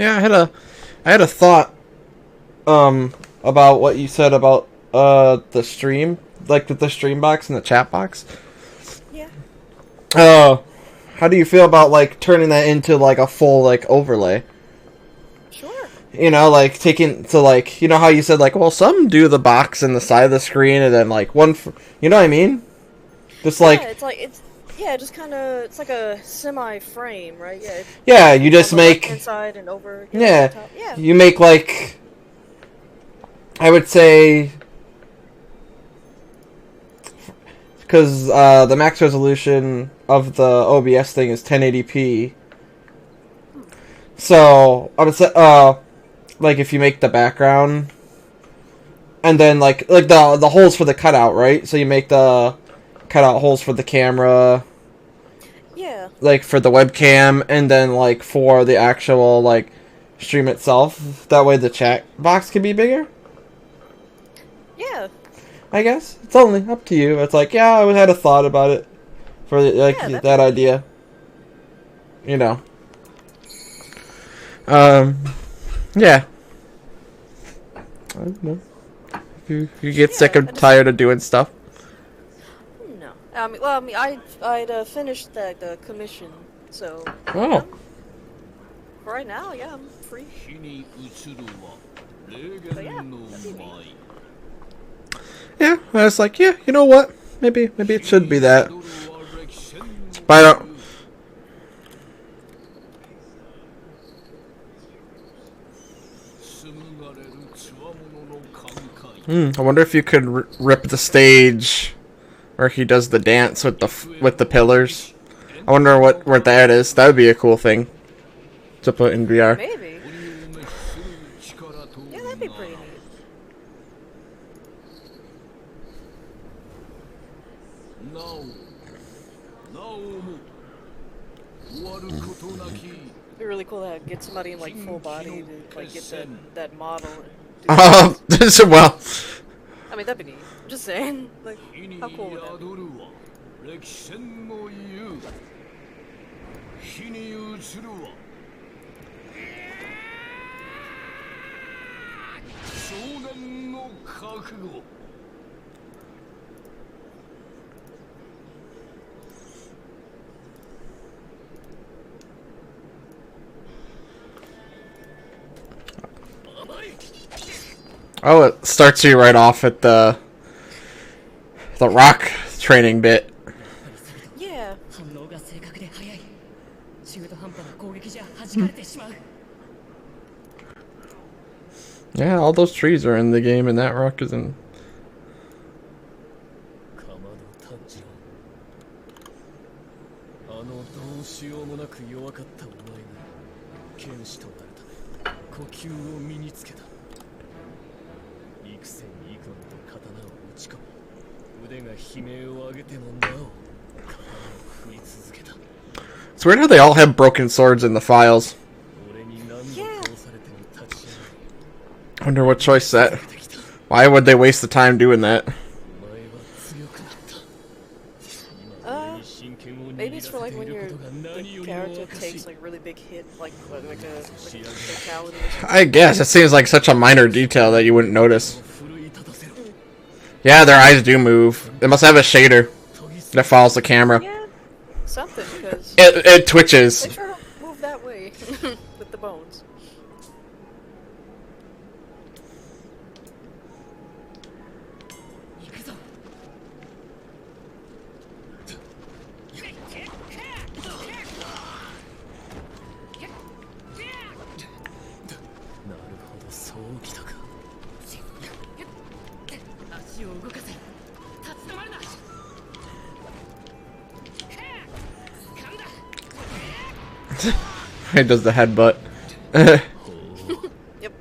Yeah, I had a thought about what you said about the stream, like with the stream box and the chat box. Yeah. How do you feel about like turning that into like a full like overlay? Sure. You know, like taking to like, you know how you said like, well, some do the box and the side of the screen and then like one for, you know what I mean? Just like, yeah, just kind of it's like a semi-frame, right? Yeah. yeah, you On just the left-hand make, side and over. On yeah, top. Yeah. you make like, I would say, because the max resolution of the OBS thing is 1080p. So I would say, like if you make the background, and then like the holes for the cutout, right? So you make the cutout holes for the camera, Yeah. like for the webcam, and then like for the actual like stream itself. That way the chat box can be bigger. Yeah. I guess it's only up to you. It's like, yeah, I had a thought about it for like Yeah, that idea. You know. Yeah. I don't know. If you get sick and tired of doing stuff. No. I'd finished the commission, so. Oh. Yeah, for right now, yeah, I'm free. So yeah, that'd be me. Yeah, I was like, yeah, you know what? Maybe it should be that. But I don't. I wonder if you could rip the stage where he does the dance with the pillars. I wonder what that is. That would be a cool thing to put in VR. Maybe. Yeah, that'd be pretty neat. It'd be really cool to get somebody in like full body to like get that model and do that. Well, I mean, that'd be neat. I'm just saying, like, how cool would that be? oh, it starts you right off at the rock training bit. Yeah. Yeah, all those trees are in the game, and that rock is in. It's weird how they all have broken swords in the files. Yeah. I wonder what choice that. Why would they waste the time doing that? Maybe it's for like when the character takes like really big hit, like a fatality or something. I guess it seems like such a minor detail that you wouldn't notice. Yeah, their eyes do move. They must have a shader that follows the camera. Yeah, something, because It twitches. they sure don't move that way with the bones. He does the headbutt. Yep.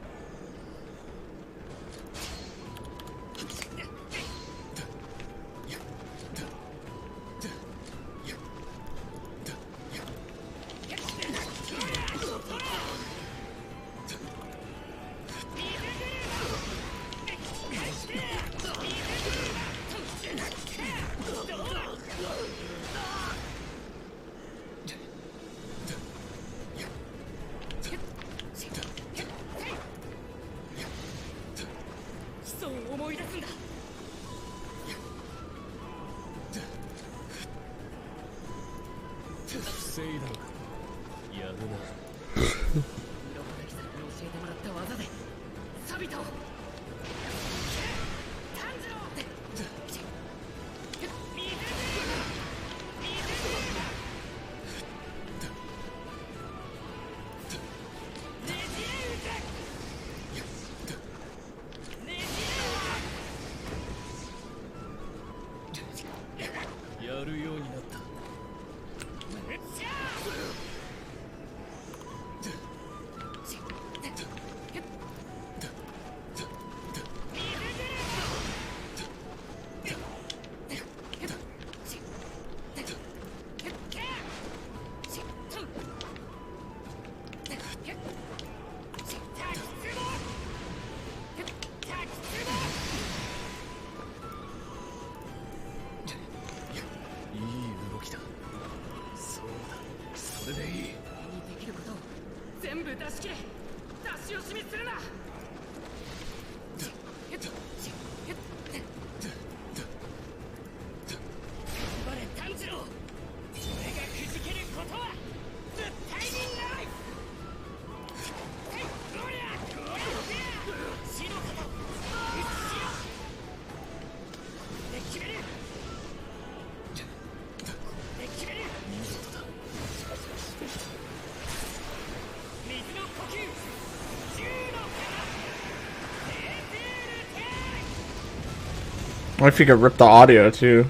What if you could rip the audio too?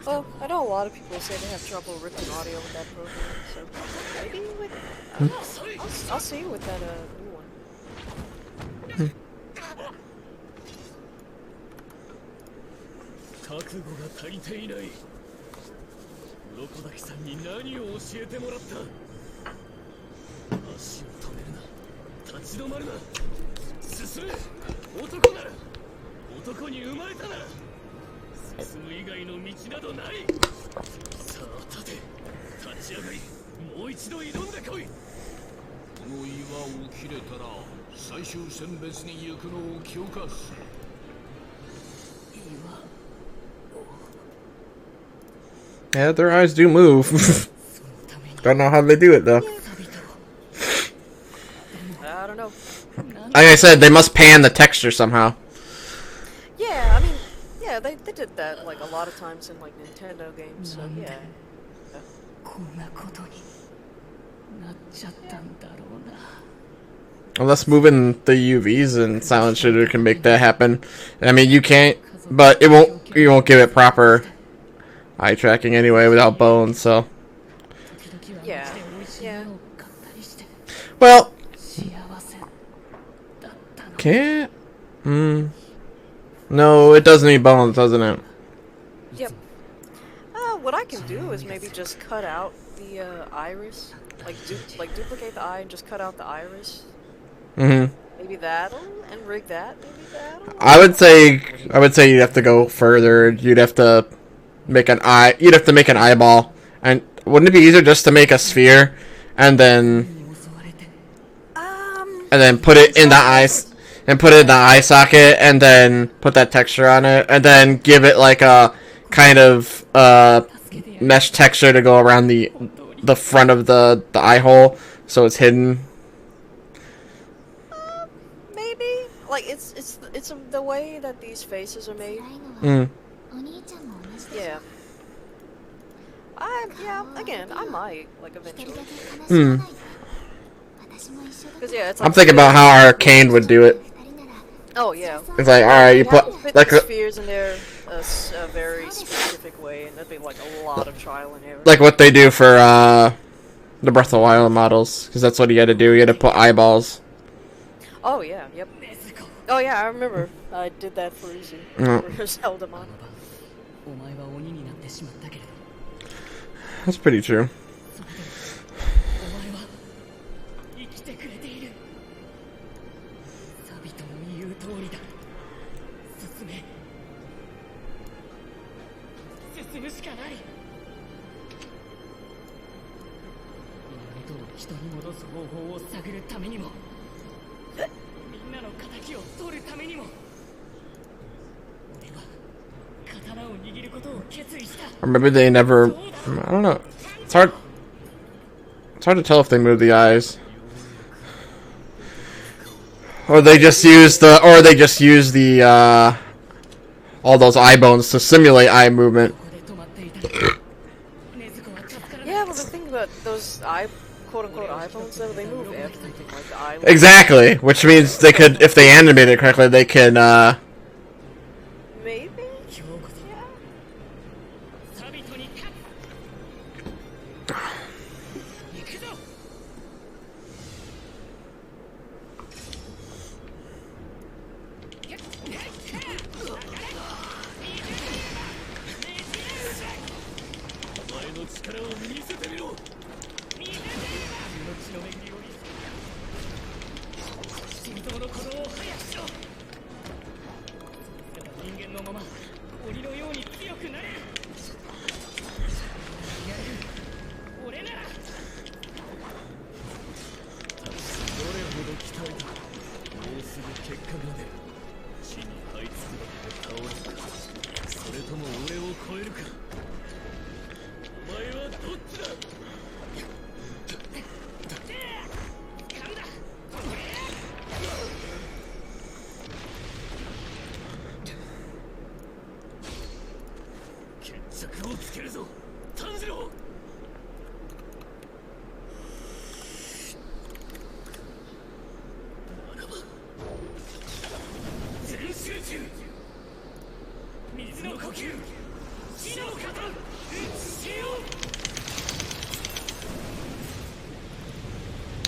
Well, I know a lot of people say they have trouble ripping audio with that program, so maybe with, I don't know, I'll see with that new one. 覚悟が足りていない。ロコダキさんに何を教えてもらった。足を止めるな。立ち止まるな。進め。男なら。男に生まれたなら。進む以外の道などない。さあ立て。立ち上がり。もう一度挑んでこい。この岩を切れたら最終選別に行くのを許可する。 Yeah, their eyes do move. Don't know how they do it though. I don't know. Like I said, they must pan the texture somehow. Yeah, I mean, yeah, they did that like a lot of times in like Nintendo games, so yeah. Unless moving the UVs in Silent Shooter can make that happen. I mean, you can't, but it won't. You won't give it proper eye tracking anyway without bones. So. Yeah. Yeah. Well. Can't. No, it does need bones, doesn't it? Yep. What I can do is maybe just cut out the iris, like duplicate the eye and just cut out the iris. Maybe that'll and rig that. Maybe that'll. I would say you'd have to go further. You'd have to make an eye. You'd have to make an eyeball, and wouldn't it be easier just to make a sphere, and then put it in the eyes. And put it in the eye socket, and then put that texture on it, and then give it like a kind of mesh texture to go around the front of the eye hole, so it's hidden. Maybe like it's the way that these faces are made. Yeah. Again, I might like eventually. Yeah, it's like I'm thinking about how Arcane would do it. Oh yeah. It's like, alright, you put like the spheres in there a very specific way, and that'd be like a lot of trial and error. Like what they do for the Breath of the Wild models, because that's what he had to do. He had to put eyeballs. Oh yeah, yep. Oh yeah, I remember. I did that for Uzu. For Zelda model. That's pretty true. 継ぐしかない。源を人に戻す方法を探るためにも、みんなの仇を取るためにも、俺は刀を握ることを決意した。 Or maybe they never. I don't know. It's hard. It's hard to tell if they move the eyes, or they just use the, all those eye bones to simulate eye movement. Yeah, but the thing about those quote-unquote eye bones, though, they move everything, like the eye. Exactly, which means they could, if they animate it correctly, they can. Maybe.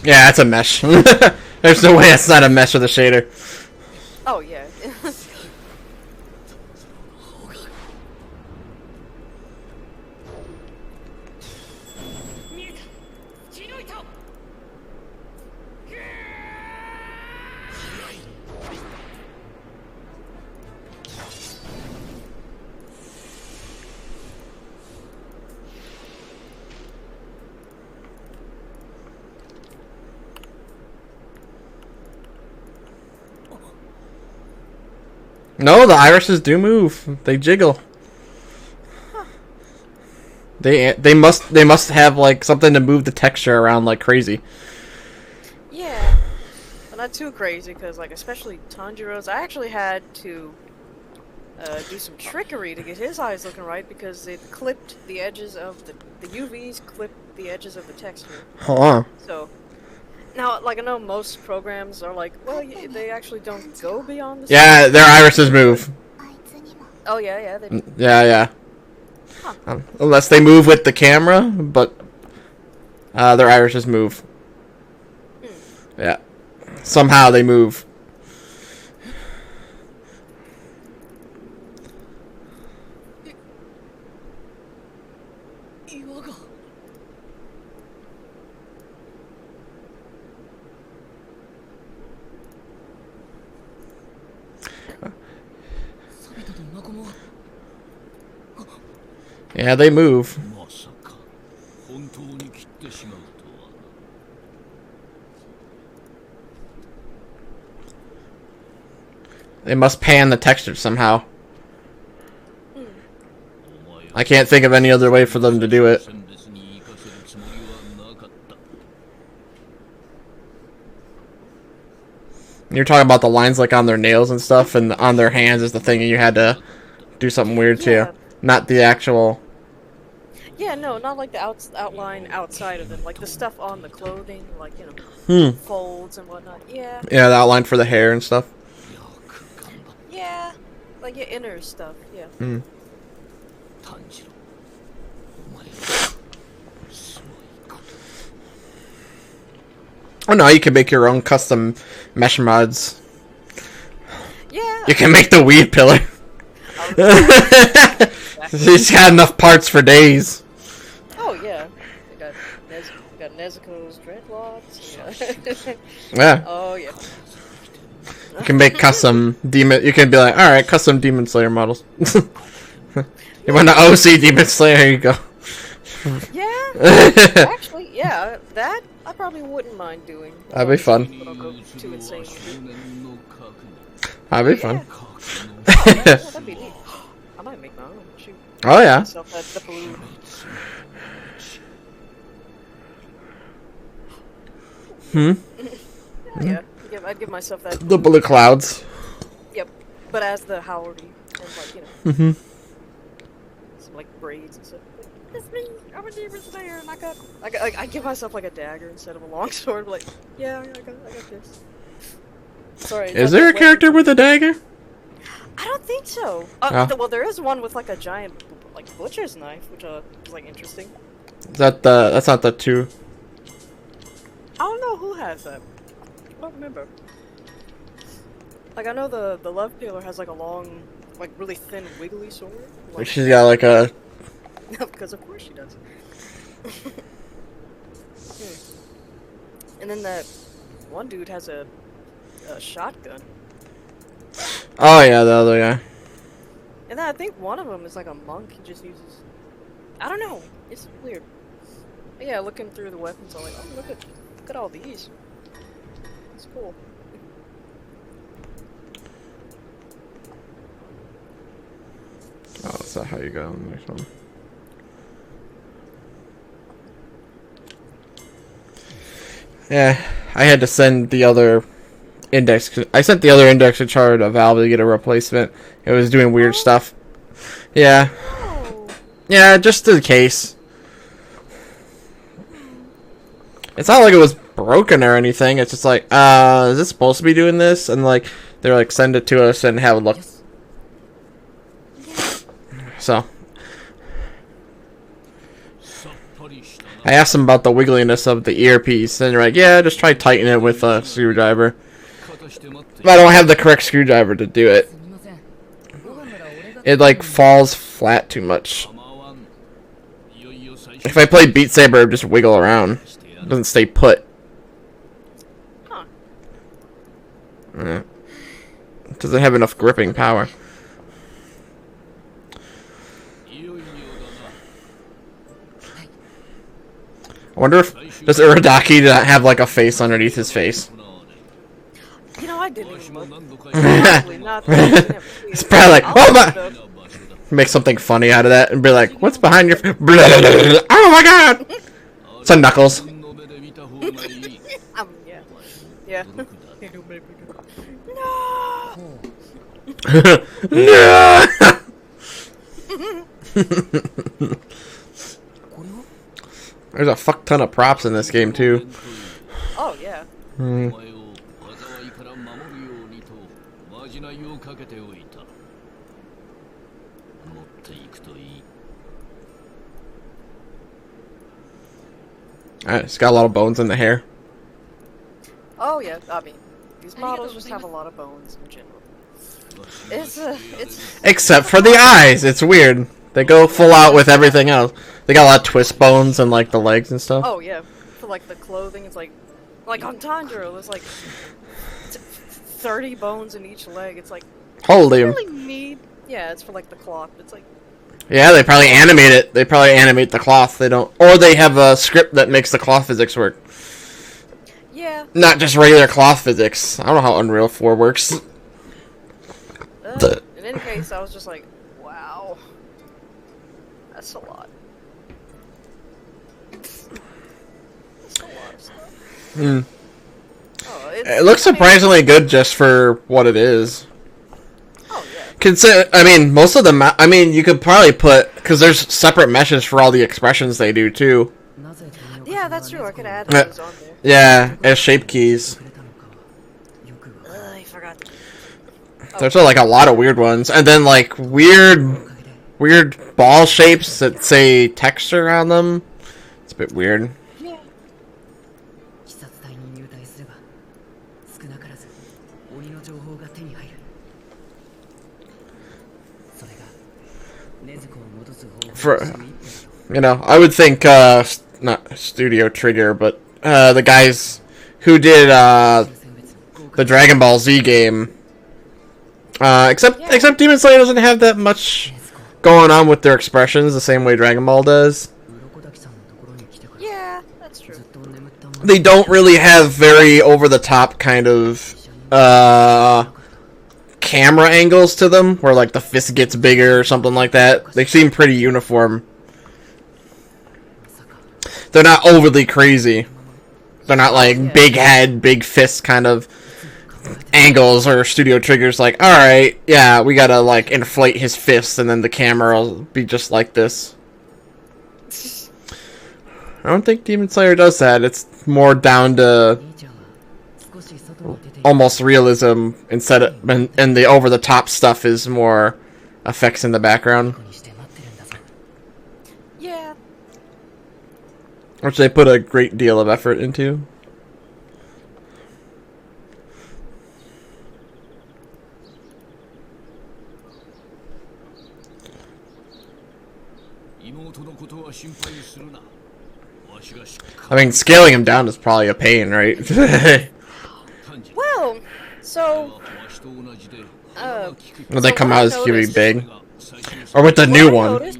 Yeah, it's a mesh. There's no way it's not a mesh with a shader. Oh yeah. No, the irises do move. They jiggle. They must have like something to move the texture around like crazy. Yeah, but not too crazy, because like especially Tanjiro's, I actually had to do some trickery to get his eyes looking right, because it clipped the edges of the UVs clipped the edges of the texture. Huh. So now, like I know most programs are like, well, they actually don't go beyond the. Yeah, their irises move. Oh yeah, they do. Yeah. Huh. Unless they move with the camera, but their irises move. Yeah, somehow they move. Yeah, they move. They must pan the texture somehow. I can't think of any other way for them to do it. You're talking about the lines like on their nails and stuff, and on their hands is the thing you had to do something weird to. Not the actual... Yeah, no, not like the outline outside of them, like the stuff on the clothing, like, you know, folds and whatnot. Yeah. Yeah, the outline for the hair and stuff. Yeah, like your inner stuff, yeah. Oh no, you can make your own custom mesh mods. Yeah. You can make the weed pillar. He's got enough parts for days. Oh yeah, we got Nezuko's dreadlocks. Yeah. Oh yeah. You can make custom demon. You can be like, all right, custom Demon Slayer models. You want to OC Demon Slayer? Here you go. Yeah. Actually, yeah. That I probably wouldn't mind doing. That'd be fun. But I'll go too insane. That'd be fun. Oh, that'd be neat. I might make my own. Shoot. Oh yeah. Myself the blue. Yeah. I'd give myself that. The blue clouds. Yep. But as the Howardy, and like some like braids and stuff. It's me. I'm a Demon Slayer, and I give myself like a dagger instead of a longsword. Like, yeah, I got this. Sorry. Is there a character with a dagger? I don't think so. Oh. Well, there is one with like a giant, like butcher's knife, which is like interesting. Is that the? That's not the two. I don't know who has that. I don't remember. Like I know the Love Peeler has like a long, like really thin, wiggly sword. Like, She's got like a. because of course she does. And then that one dude has a shotgun. Oh yeah, the other guy. And then I think one of them is like a monk. He just uses. I don't know. It's weird. But yeah, looking through the weapons, I'm like, oh look at all these. It's cool. Oh, is that how you go on the next one? Yeah, I had to send the other index. I sent the other index to Char to Valve to get a replacement. It was doing weird stuff. Yeah. Oh. Yeah, just in case. It's not like it was broken or anything. It's just like, is this supposed to be doing this? And like, they're like, send it to us and have a look. So. I asked them about the wiggliness of the earpiece, and they're like, yeah, just try tightening it with a screwdriver. But I don't have the correct screwdriver to do it. It like falls flat too much. If I play Beat Saber, it just wiggle around. It doesn't stay put. Huh. Yeah. It doesn't have enough gripping power. I wonder if does Urodaki not have like a face underneath his face? You know, I didn't even look. Probably not. It's probably like, oh my! Make something funny out of that and be like, what's behind your? Oh my god! It's a Knuckles. Yeah. Yeah. No! There's a fuck ton of props in this game too. Oh yeah. It's got a lot of bones in the hair. Oh yeah. I mean, these models just have a lot of bones in general. It's. Except for the eyes. It's weird. They go full out with everything else. They got a lot of twist bones and like the legs and stuff. Oh yeah. For like the clothing, it's like on Tanjiro, there's like 30 bones in each leg. It's like. Holy. You really need. Yeah, it's for like the cloth. It's like. Yeah, they probably animate it. They probably animate the cloth. They don't, or they have a script that makes the cloth physics work. Yeah. Not just regular cloth physics. I don't know how Unreal 4 works. In any case, I was just like, wow, that's a lot. That's a lot of stuff. Hmm. Oh, It looks surprisingly good just for what it is. Oh yeah. I mean, most of them. I mean, you could probably put because there's separate meshes for all the expressions they do too. Yeah, that's true. I could add those on there. Yeah, as shape keys. I forgot. There's like a lot of weird ones, and then like weird ball shapes that say texture on them. It's a bit weird. Yeah. For I would think not Studio Trigger, but the guys who did the Dragon Ball Z game. Except Demon Slayer doesn't have that much going on with their expressions the same way Dragon Ball does. Yeah, that's true. They don't really have very over-the-top kind of camera angles to them, where like the fist gets bigger or something like that. They seem pretty uniform. They're not overly crazy. They're not like big head, big fist kind of angles or Studio Trigger's like, alright, yeah, we gotta like inflate his fist and then the camera will be just like this. I don't think Demon Slayer does that. It's more down to almost realism instead of, and the over-the-top stuff is more effects in the background. Yeah. Which they put a great deal of effort into. I mean, scaling him down is probably a pain, right? Well, so When they come what out I as gonna be noticed- big. Or with the what new I one. noticed-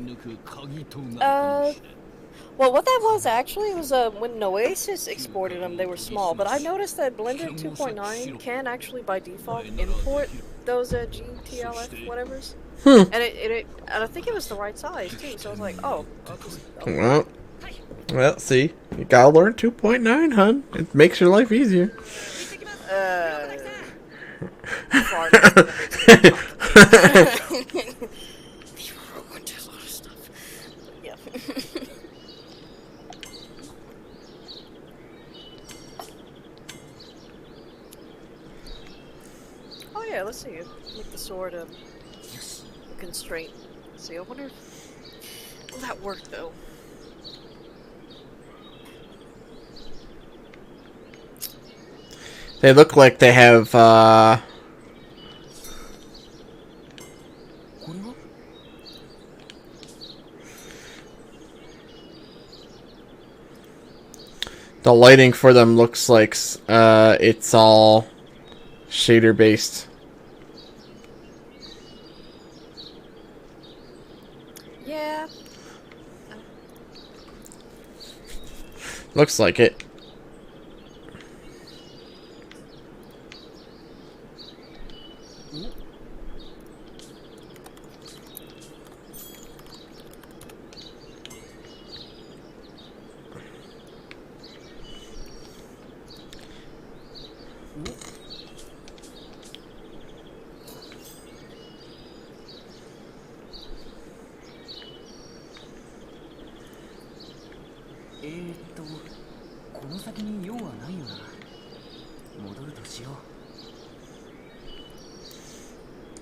well, what that was actually was when Noasis exported them, they were small. But I noticed that Blender 2.9 can actually by default import those GTLF whatevers, and and I think it was the right size too. So I was like, oh, Well, see, you gotta learn 2.9, hun. It makes your life easier. far yeah. Oh yeah, let's see. Make the sword a constraint. Let's see, I wonder if will that work though. They look like they have, the lighting for them looks like, it's all shader based. Yeah. Looks like it.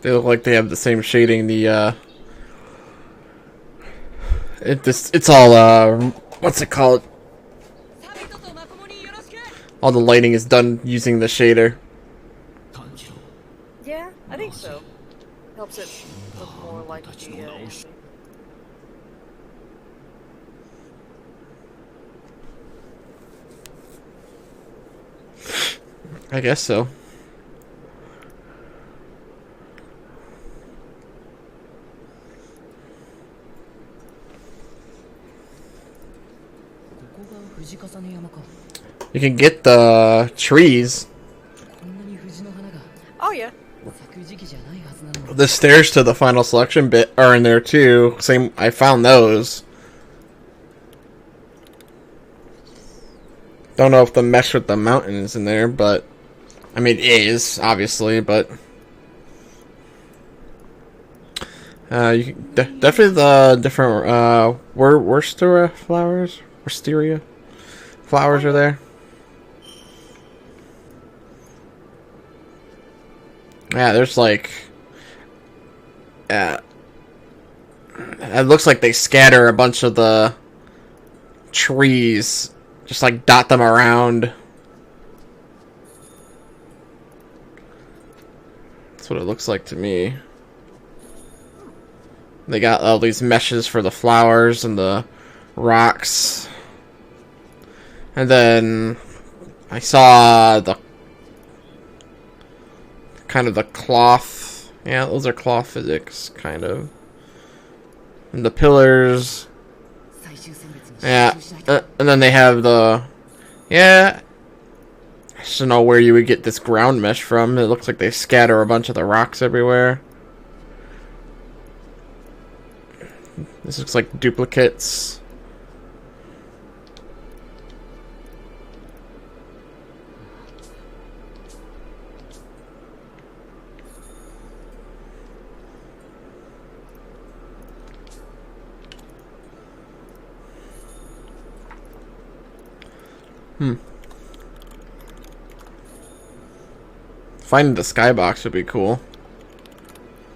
They look like they have the same shading. It's all what's it called? All the lighting is done using the shader. Yeah, I think so. Helps it look more like the anime. I guess so. You can get the trees. Oh yeah. The stairs to the final selection bit are in there too. Same, I found those. Don't know if the mesh with the mountain is in there, but I mean it is obviously, but you can definitely the different Wisteria flowers are there. Yeah, there's like it looks like they scatter a bunch of the trees, just like dot them around. That's what it looks like to me. They got all these meshes for the flowers and the rocks. And then I saw the kind of the cloth. Yeah, those are cloth physics, kind of. And the pillars. Yeah. And then they have the... Yeah. I just don't know where you would get this ground mesh from. It looks like they scatter a bunch of the rocks everywhere. This looks like duplicates. Finding the skybox would be cool.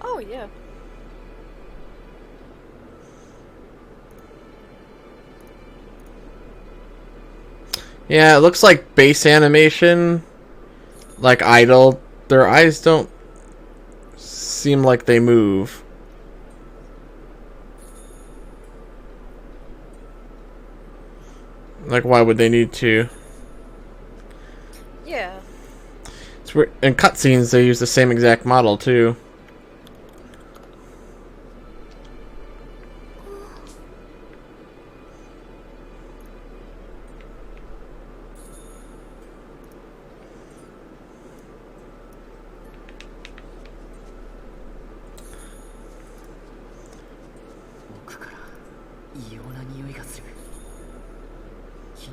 Oh, yeah. Yeah, it looks like base animation. Like idle. Their eyes don't seem like they move. Like, why would they need to? Yeah. It's weird. In cutscenes, they use the same exact model, too.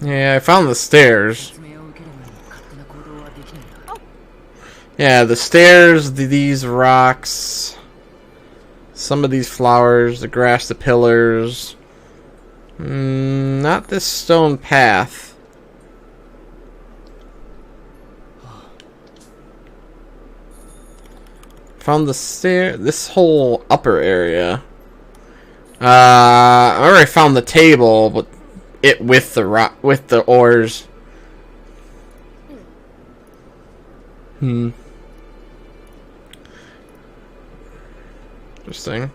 Yeah, I found the stairs. Yeah, the stairs, these rocks, some of these flowers, the grass, the pillars. Not this stone path. Found the stair, this whole upper area. I already found the table, but it with the rock, with the ores. Interesting.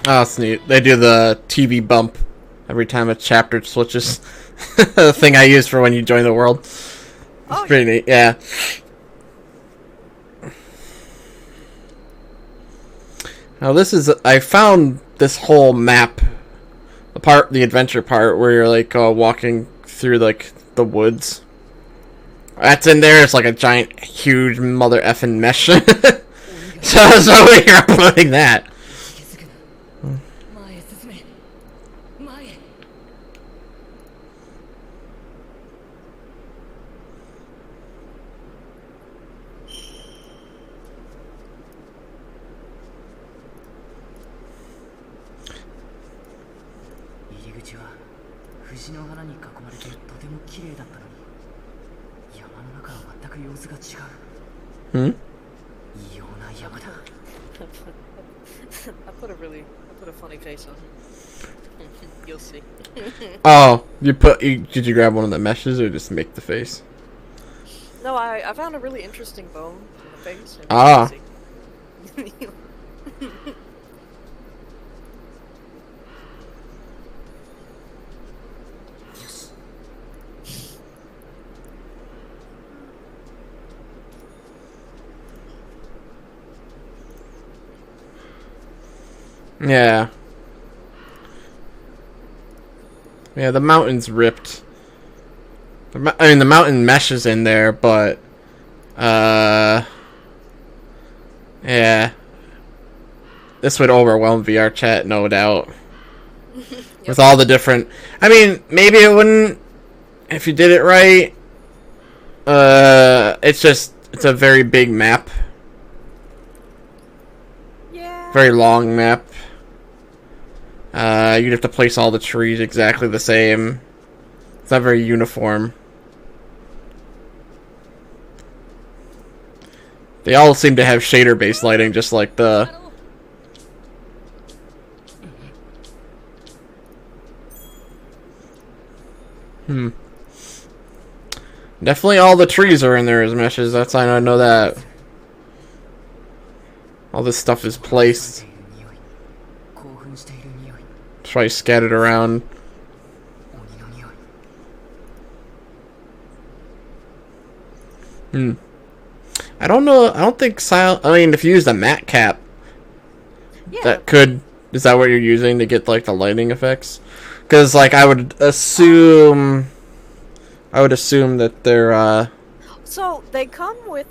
Oh, that's neat. They do the TV bump every time a chapter switches. The thing I use for when you join the world. It's pretty neat, yeah. Now this is... I found this whole map. The adventure part, where you're like walking through like the woods. That's in there. It's like a giant, huge mother effing mesh. So you're uploading that. I put a funny face on. You'll see. Oh, did you grab one of the meshes or just make the face? No, I found a really interesting bone in the face. Yeah. Yeah, the mountain's ripped. I mean, the mountain mesh is in there, but... yeah. This would overwhelm VR chat, no doubt. Yep. With all the different... I mean, maybe it wouldn't... If you did it right... it's just... It's a very big map. Yeah. Very long map. You'd have to place all the trees exactly the same. It's not very uniform. They all seem to have shader-based lighting, just like the... Definitely all the trees are in there as meshes, that's I know that. All this stuff is placed. It's probably scattered around. I don't know, I don't think I mean, if you use the matte cap, Yeah. that could... Is that what you're using to get, like, the lighting effects? Because, like, I would assume that they're, So they come with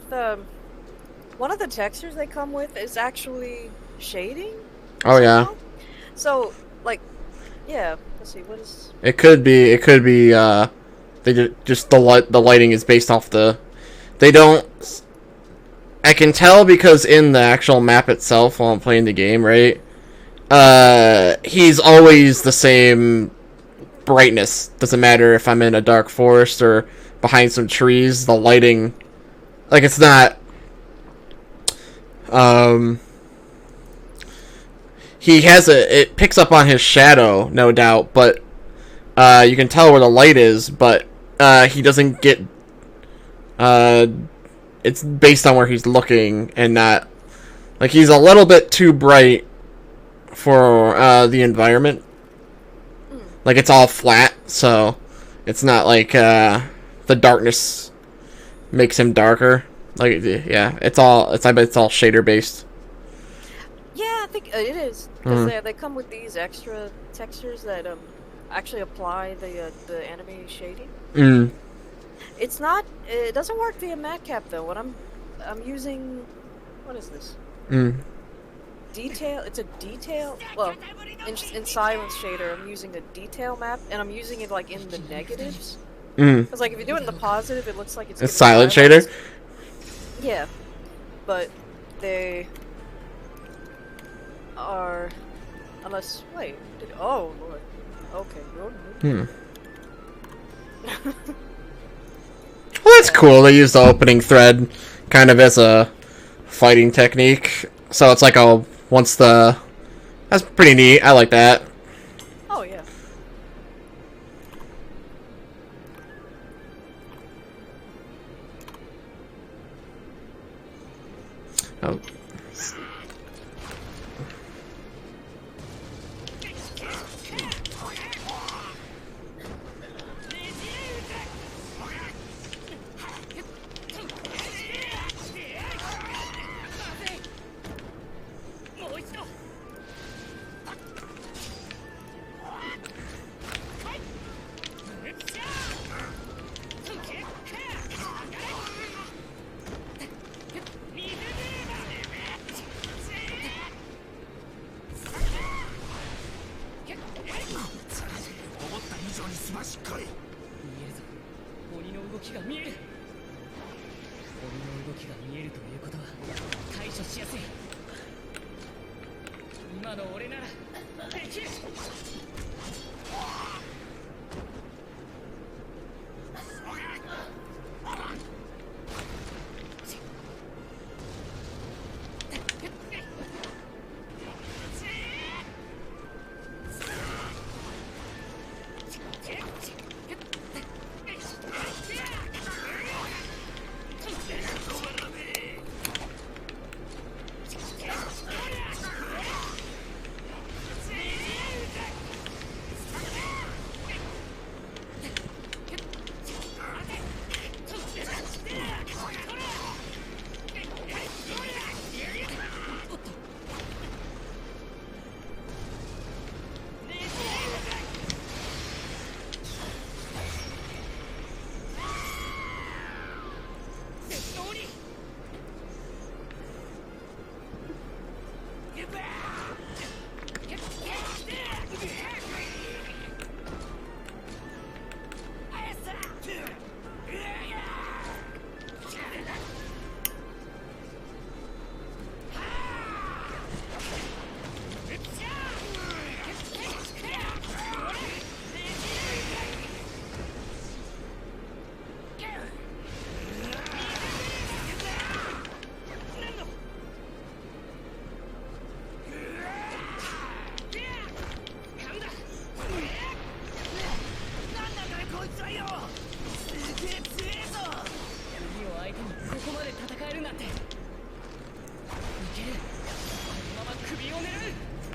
one of the textures they come with is actually shading. Oh, yeah. somehow. So like, yeah. Let's see. What is? It could be, they just the lighting is based off the... They don't... I can tell because in the actual map itself while I'm playing the game, right? He's always the same brightness. Doesn't matter if I'm in a dark forest or behind some trees, the lighting... Like, it's not... He has it picks up on his shadow, no doubt, but you can tell where the light is, but he doesn't get... it's based on where he's looking and not... Like, he's a little bit too bright for the environment. Like, it's all flat, so it's not like the darkness makes him darker. Like, yeah, I bet it's all shader based. Yeah, I think it is because they come with these extra textures that actually apply the anime shading. It's not. It doesn't work via matcap though. What I'm using. What is this? Detail. It's a detail. Well, in Silence Shader, I'm using a detail map, and I'm using it like in the negatives. Because like if you do it in the positive, it looks like it's. It's Silence Shader. Yeah, but they are. Unless wait. Oh lord. Okay. Well, that's cool. They use the opening thread kind of as a fighting technique. So it's like that's pretty neat. I like that. Oh yeah. Oh.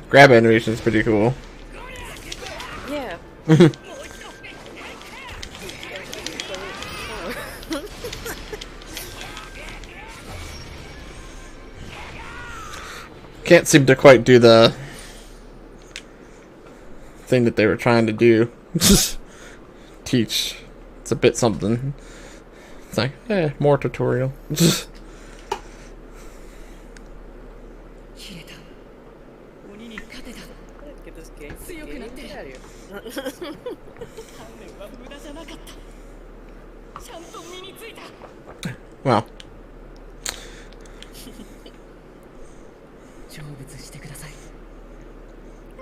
Grab animation is pretty cool. Yeah. Can't seem to quite do the thing that they were trying to do. Teach. It's a bit something. It's like, more tutorial. Get this game. Get out of here. Wow.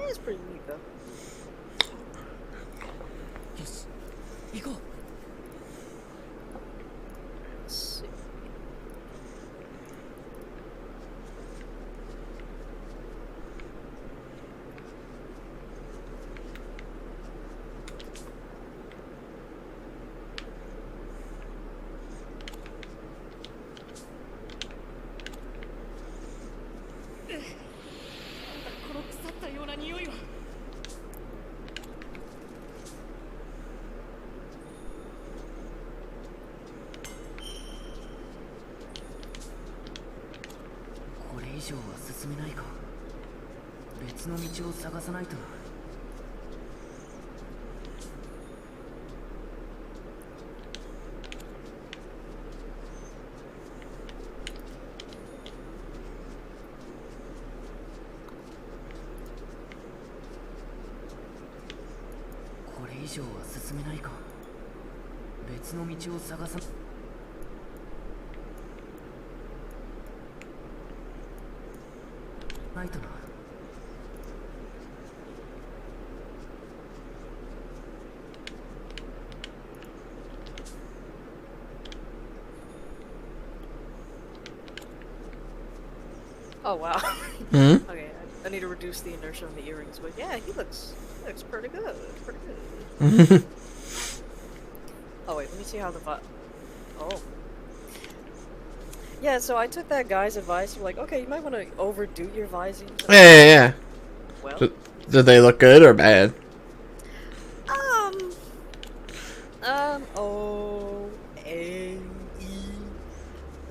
It's pretty neat though. Let's see. Oh wow. Hmm? Okay, I need to reduce the inertia on the earrings, but yeah, he looks pretty good. Pretty good. Oh wait, let me see how the oh. Yeah, so I took that guy's advice. We're like, okay, you might want to overdo your vising. Yeah. Well, Did they look good or bad? O-A-E.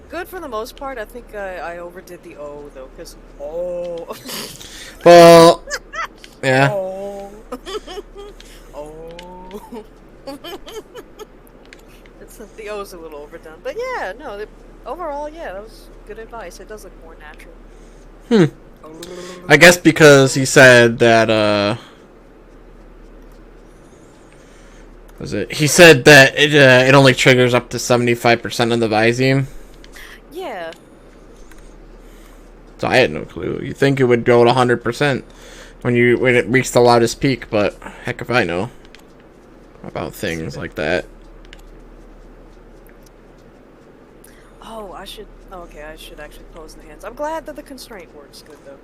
Good for the most part. I think I overdid the O though, because Well, yeah. Oh. The O's a little overdone, but yeah, no. Overall, yeah, that was good advice. It does look more natural. I guess because he said that, he said that it only triggers up to 75% of the Visine. Yeah. So I had no clue. You think it would go to 100% when it reached the loudest peak, but heck if I know about things like that. Oh, okay, I should actually pose the hands. I'm glad that the constraint works good, though.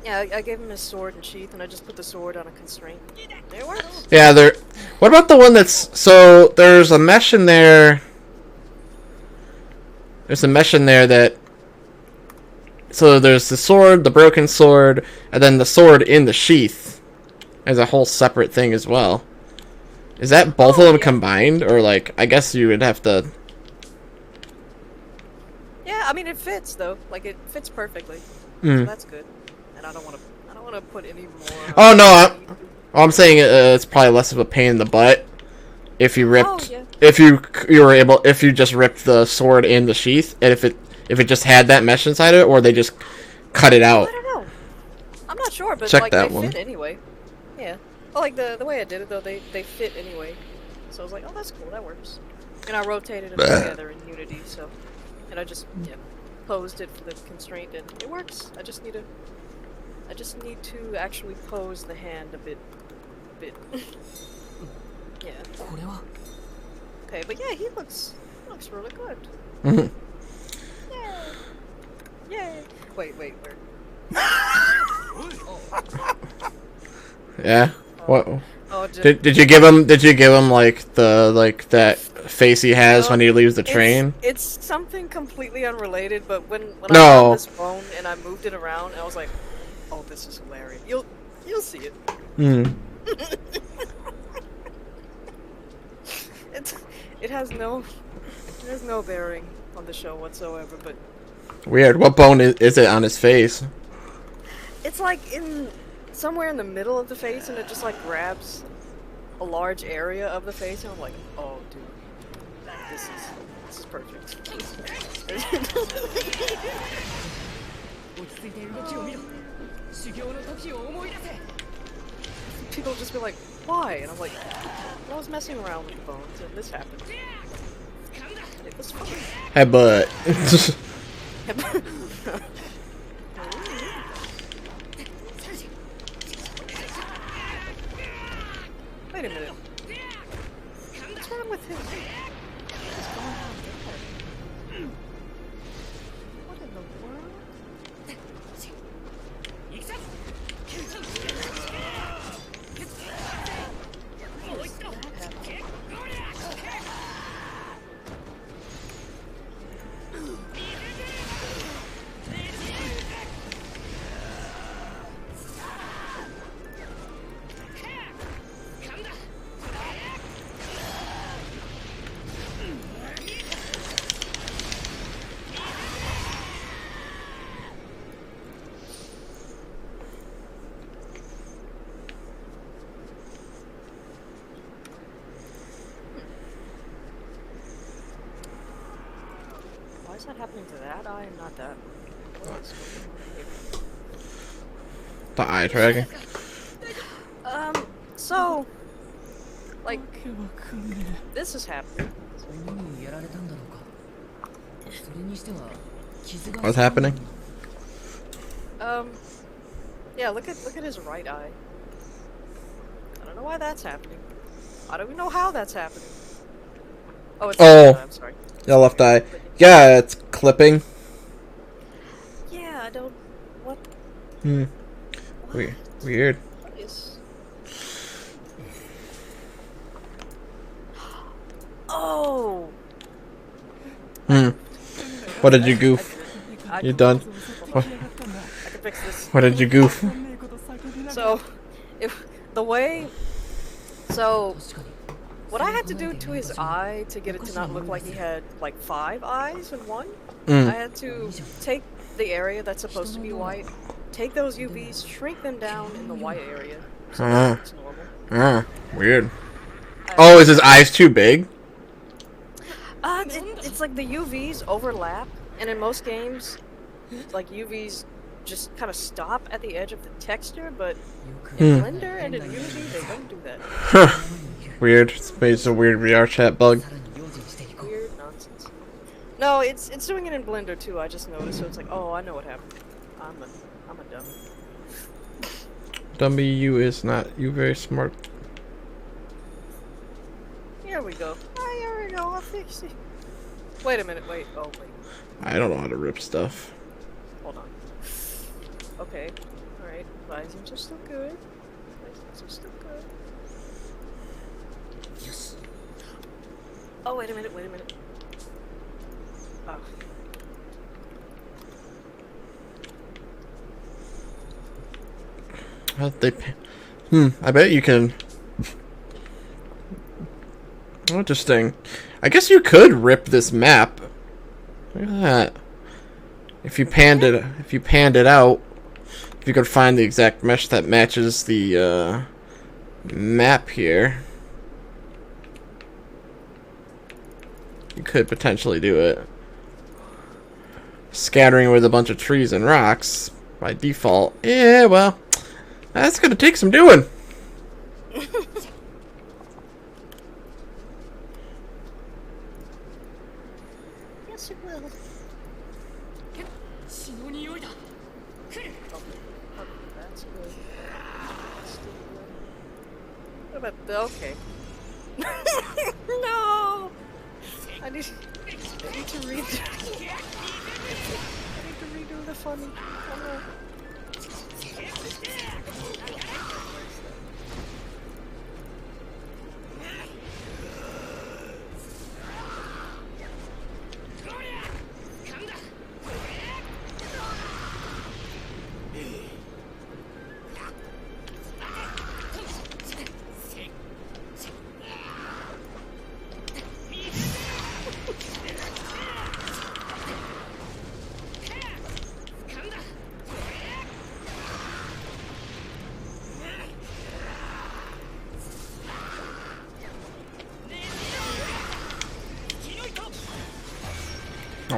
Yeah, I gave him his sword and sheath, and I just put the sword on a constraint. It works. Yeah, what about the one that's... So, there's a mesh in there... There's a mesh in there that... So, there's the sword, the broken sword, and then the sword in the sheath as a whole separate thing as well. Is that both of them combined? Or, like, I guess you would have to... Yeah, I mean it fits though. Like it fits perfectly. So that's good. And I don't want to put any more. Oh no, I'm saying it's probably less of a pain in the butt if you ripped if you just ripped the sword in the sheath, and if it just had that mesh inside it, or they just cut it out. I don't know. I'm not sure, but Check like that they one. fit anyway. Yeah. Well, like the way I did it though, they fit anyway. So I was like, oh, that's cool. That works. And I rotated them together in Unity, so. And I just posed it for the constraint, and it works. I just need to actually pose the hand a bit. Yeah. Okay, but yeah, he looks really good. Yay! Wait, where? Yeah. What? Oh, Did you give him like that face he has when he leaves the train. It's something completely unrelated, but when I No. found this bone and I moved it around, I was like, "Oh, this is hilarious." You'll see it. Hmm. It has no bearing on the show whatsoever, but Weird. What bone is it on his face? it's like somewhere in the middle of the face, and it just like grabs a large area of the face, and I'm like, "Oh, dude, this is perfect." 落ち着いて動きを見ろ修行の時を思い出せ People just be like, "Why?" And I'm like, "I was messing around with the bones, and this happened. It was fun." Headbutt. Wait a minute. What's wrong with him? What's going on there? What in the world? 行くぞもう一度 Why is that happening to that eye and not that? What is going The eye tracking. on? So, like, this is happening. 鬼にやられたんだろうかそれにしては傷が What's happening? Yeah, look at his right eye. I don't know why that's happening. I don't even know how that's happening. Oh, it's the Oh. left eye, I'm sorry. The left eye. Yeah, it's clipping. Yeah, I don't. What? Hmm. Weird. What is? Oh. Hmm. What did you goof? I You done? What, I can fix this. what did you goof? So, if the way, so what I had to do to his eye to get it to not look like he had like 5 eyes in one, I Mm. had to take the area that's supposed to be white, take those UVs, shrink them down in the white area, so that looks normal. Weird. Oh, is his eyes too big? It's like the UVs overlap, and in most games, like UVs just kind of stop at the edge of the texture, but in Blender and in Unity, they don't do that. Huh. Weird. It's a weird VR chat bug. さらに用心していこう Weird nonsense. No, it's doing it in Blender too. I just noticed, so it's like, oh, I know what happened. I'm a dummy. Dummy, you is not. You very smart. Here we go. Ah, here we go. I fixed it. Wait a minute. Wait. Oh, wait. I don't know how to rip stuff. Hold on. Okay. All right. Visors are still good. Visors are still good. Oh, wait a minute. Wait a minute. Oh. How'd they? I bet you can. Interesting. I guess you could rip this map. Look at that. If you panned it out, if you could find the exact mesh that matches the map here, you could potentially do it. Scattering with a bunch of trees and rocks by default. Yeah, well, that's gonna take some doing. Yes, it will. 血の匂いだ来る Oh, that's good. That's still good. What about the... Okay. No! I need to read... I need to redo the funny. Oh no.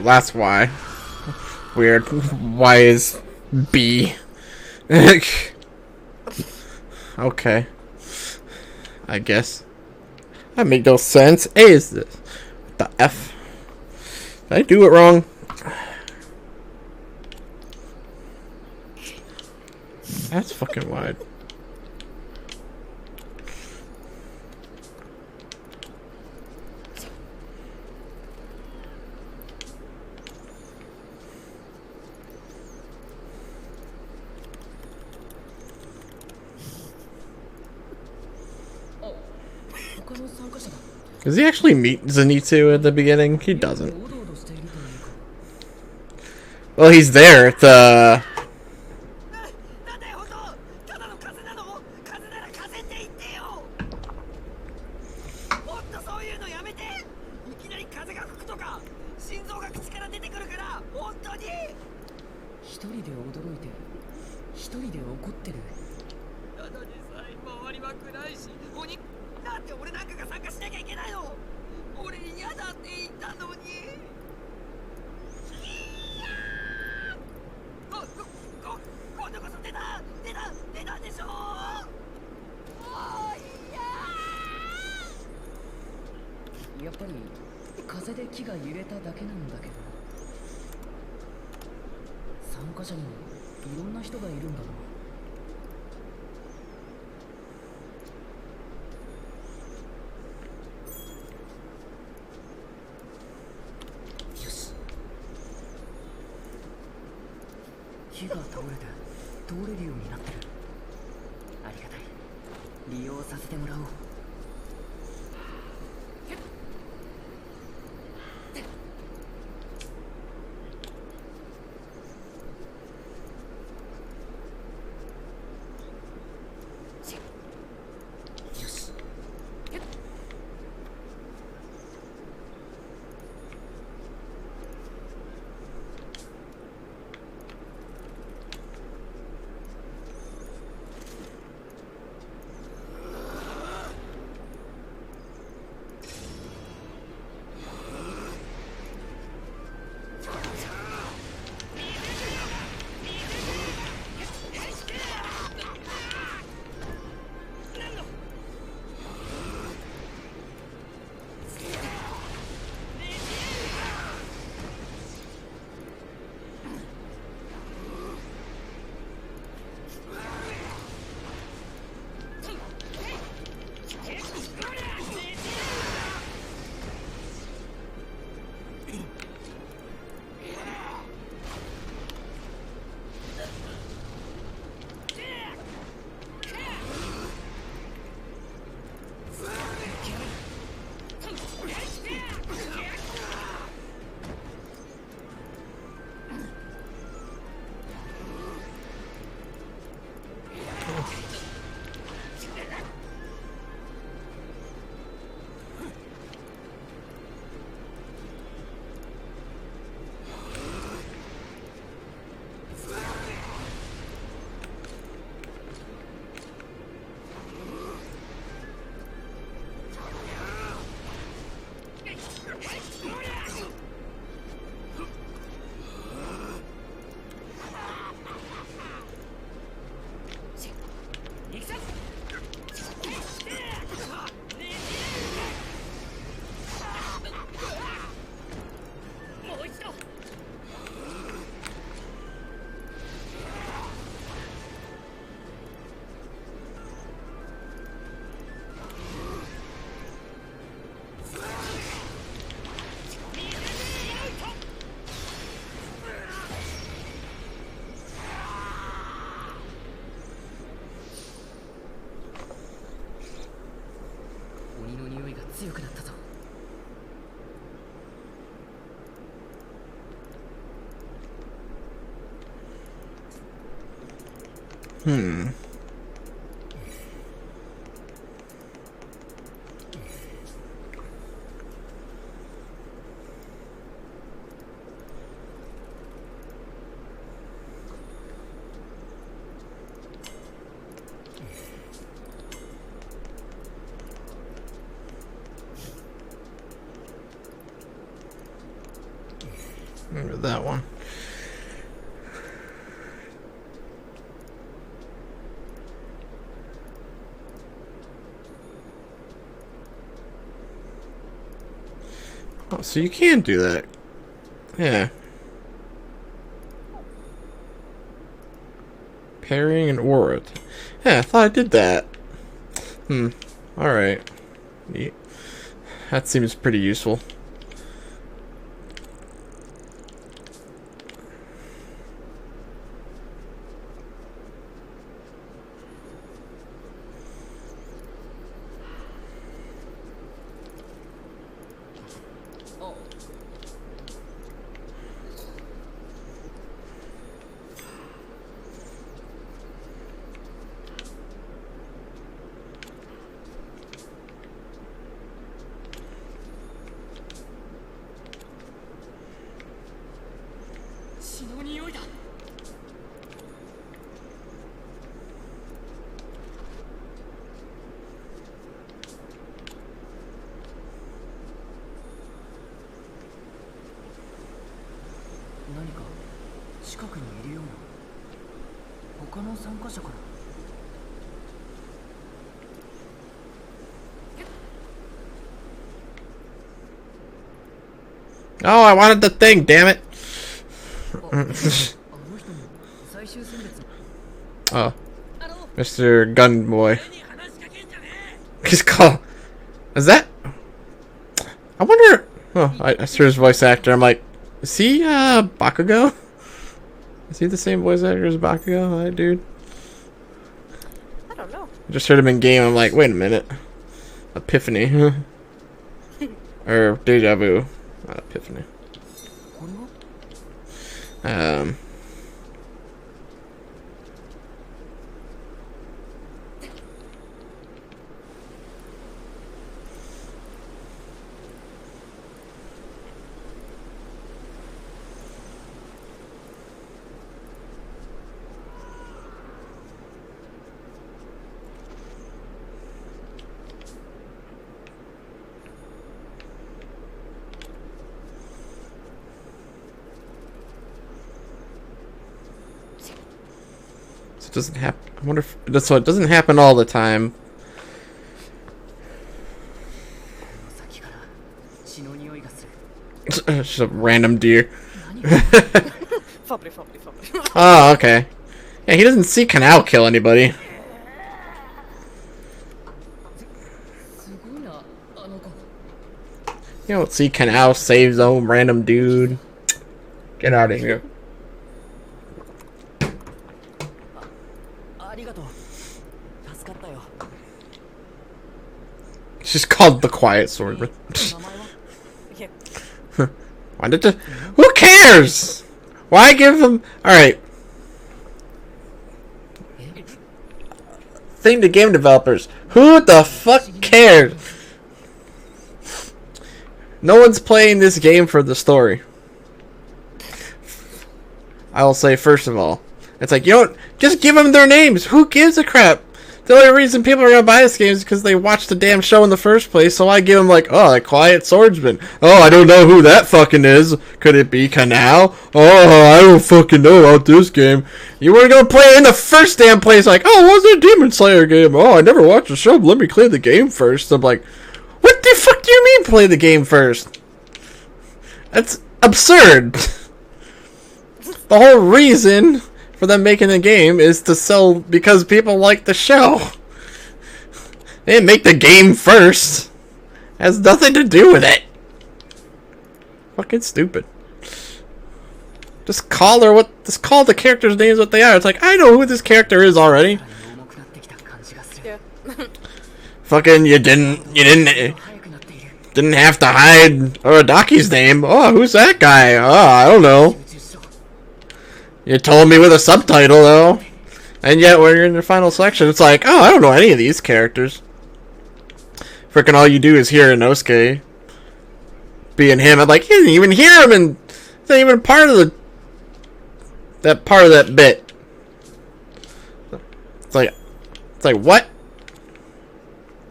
Oh, that's why. Weird. Why is B? Okay. I guess. That made no sense. A is this. What the F? Did I do it wrong? That's fucking wide. Does he actually meet Zenitsu at the beginning? He doesn't. Well, he's there at the... なんだよ本当ただの風邪なの風邪なら風邪って言ってよもっとそういうのやめていきなり風が吹くとか心臓が口から出てくるから本当に一人で驚いて一人で怒ってるただでさえ周りは暗いし鬼だって俺なんかが参加しなきゃいけないの俺嫌だって言ったのに今度こそ出たでしょやっぱり風で木が揺れただけなんだけど参加者にもいろんな人がいるんだなよし木が倒れて通れるようになってるありがたい利用させてもらおう鬼の匂いが強くなったぞ Remember that one. Oh, so you can do that. Yeah. Parrying an aura. Yeah, I thought I did that. Alright. Neat. That seems pretty useful. Oh, I wanted the thing, damn it. Oh. Mr. Gun Boy. He's called. Is that? I wonder. Oh, I saw his voice actor. I'm like, is he Bakugo? Is he the same voice actor as Bakugo, that dude? I don't know. I just heard him in game. I'm like, wait a minute. Epiphany. Or Deja Vu. Not Epiphany. It doesn't happen. I wonder if that's so. It doesn't happen all the time. It's just a random deer. Fubbly. Oh, okay. Yeah, he doesn't see Kanao kill anybody. You don't see Kanao save some random dude. Get out of here. It's just called the Quiet Sword. Yeah. Why did you? Who cares? Why give them? All right. Thing to game developers. Who the fuck cares? No one's playing this game for the story. I will say first of all, it's like, you don't just give them their names. Who gives a crap? The only reason people are gonna buy this game is because they watched the damn show in the first place. So I give them like, oh, a Quiet Swordsman. Oh, I don't know who that fucking is. Could it be Kanao? Oh, I don't fucking know about this game. You were gonna play it in the first damn place, like, oh, what's a Demon Slayer game? Oh, I never watched the show. But let me clear the game first. I'm like, what the fuck do you mean play the game first? That's absurd. The whole reason for them making the game is to sell because people like the show. They didn't make the game first. It has nothing to do with it. Fucking stupid. Just call the characters' names what they are. It's like, I know who this character is already. Yeah. Fucking you didn't have to hide Uradaki's name. Oh, who's that guy? Oh, I don't know. You told me with a subtitle, though. And yet, when you're in the final selection, it's like, oh, I don't know any of these characters. Frickin' all you do is hear Inosuke being him. I'm like, you didn't even hear him, and it's not even part of that bit. It's like what?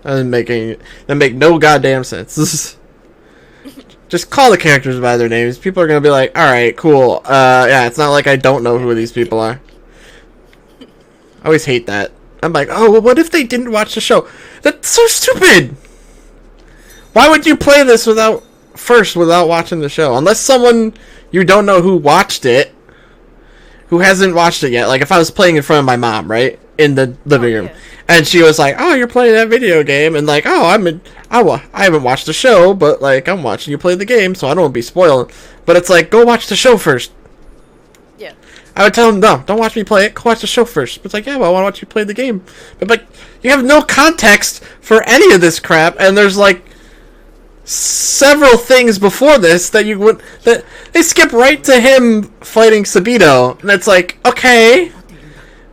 That doesn't make no goddamn sense. just call the characters by their names. People are gonna be like, alright, cool. Yeah, it's not like I don't know who these people are. I always hate that. I'm like, oh, well, what if they didn't watch the show? That's so stupid! Why would you play this without watching the show? Unless someone you don't know who watched it, who hasn't watched it yet. Like, if I was playing in front of my mom, right? In the living room. Yeah. And she was like, oh, you're playing that video game. And like, oh, I haven't watched the show, but like, I'm watching you play the game, so I don't want to be spoiled. But it's like, go watch the show first. Yeah. I would tell them, no, don't watch me play it. Go watch the show first. But it's like, yeah, well, I want to watch you play the game. But like, you have no context for any of this crap, and there's like several things before this that that they skip right to him fighting Sabito, and it's like, okay,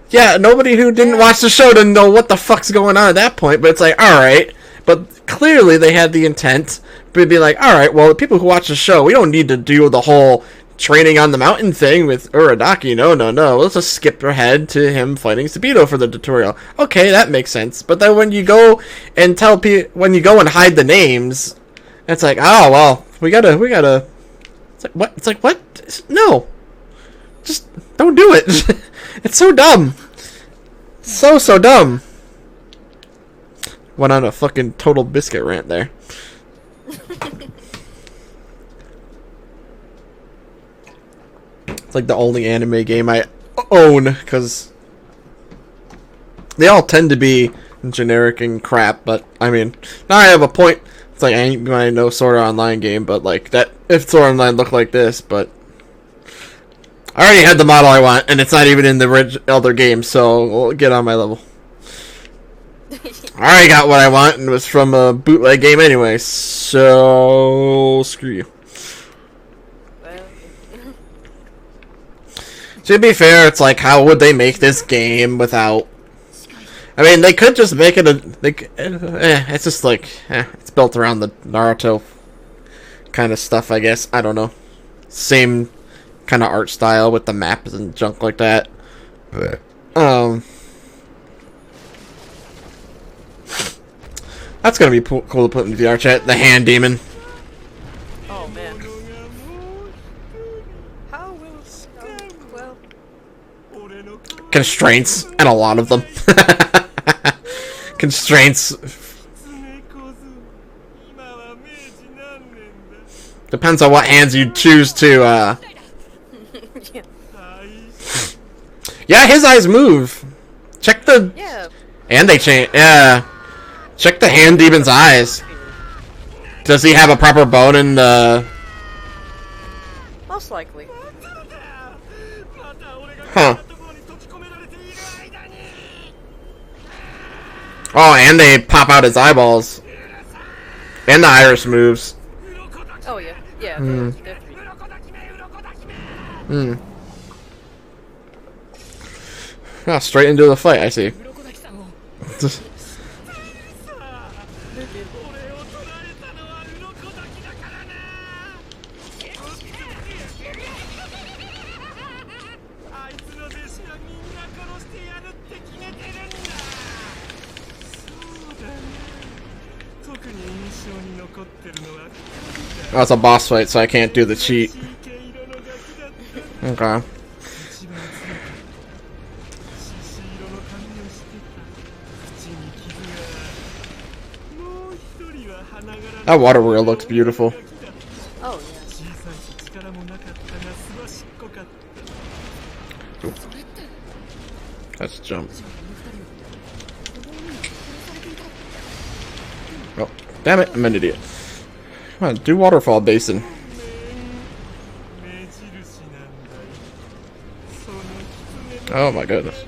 yeah, nobody who didn't watch the show didn't know what the fuck's going on at that point. But it's like, all right, but clearly they had the intent to be like, all right, well, the people who watch the show, we don't need to do the whole training on the mountain thing with Urodaki. No. Let's just skip ahead to him fighting Sabito for the tutorial. Okay, that makes sense. But then when you go and tell people, when you go and hide the names, it's like, oh, well, we gotta. It's like, what? It's like, what? No. Just don't do it. It's so dumb. So dumb. Went on a fucking Total Biscuit rant there. It's like the only anime game I own, because they all tend to be generic and crap, but, I mean, now I have a point. It's like, I know Sword Art Online game, but, like, that, if Sword Art Online looked like this, but I already had the model I want, and it's not even in the other game, so we'll get on my level. I already got what I want, and it was from a bootleg game anyway, so screw you. Well, To be fair, it's like, how would they make this game without... I mean, they could just make it it's just like, it's built around the Naruto kind of stuff, I guess. I don't know. Same kind of art style with the maps and junk like that. That's gonna be cool to put in the VR chat. The hand demon. oh man. How will well? Constraints, and a lot of them. Constraints. Depends on what hands you choose to, Yeah. Yeah, his eyes move. Check the... Yeah. And they change... Yeah. Check the hand demon's eyes. Does he have a proper bone in the... Most likely. Huh. Oh, and they pop out his eyeballs. And the iris moves. Oh yeah. Yeah. Hmm. Definitely. Oh, straight into the fight, I see. Oh, it's a boss fight, so I can't do the cheat. Okay. That water wheel looks beautiful. Oh yeah. Let's jump. Oh, damn it, I'm an idiot. Come on, do waterfall basin. Oh my goodness.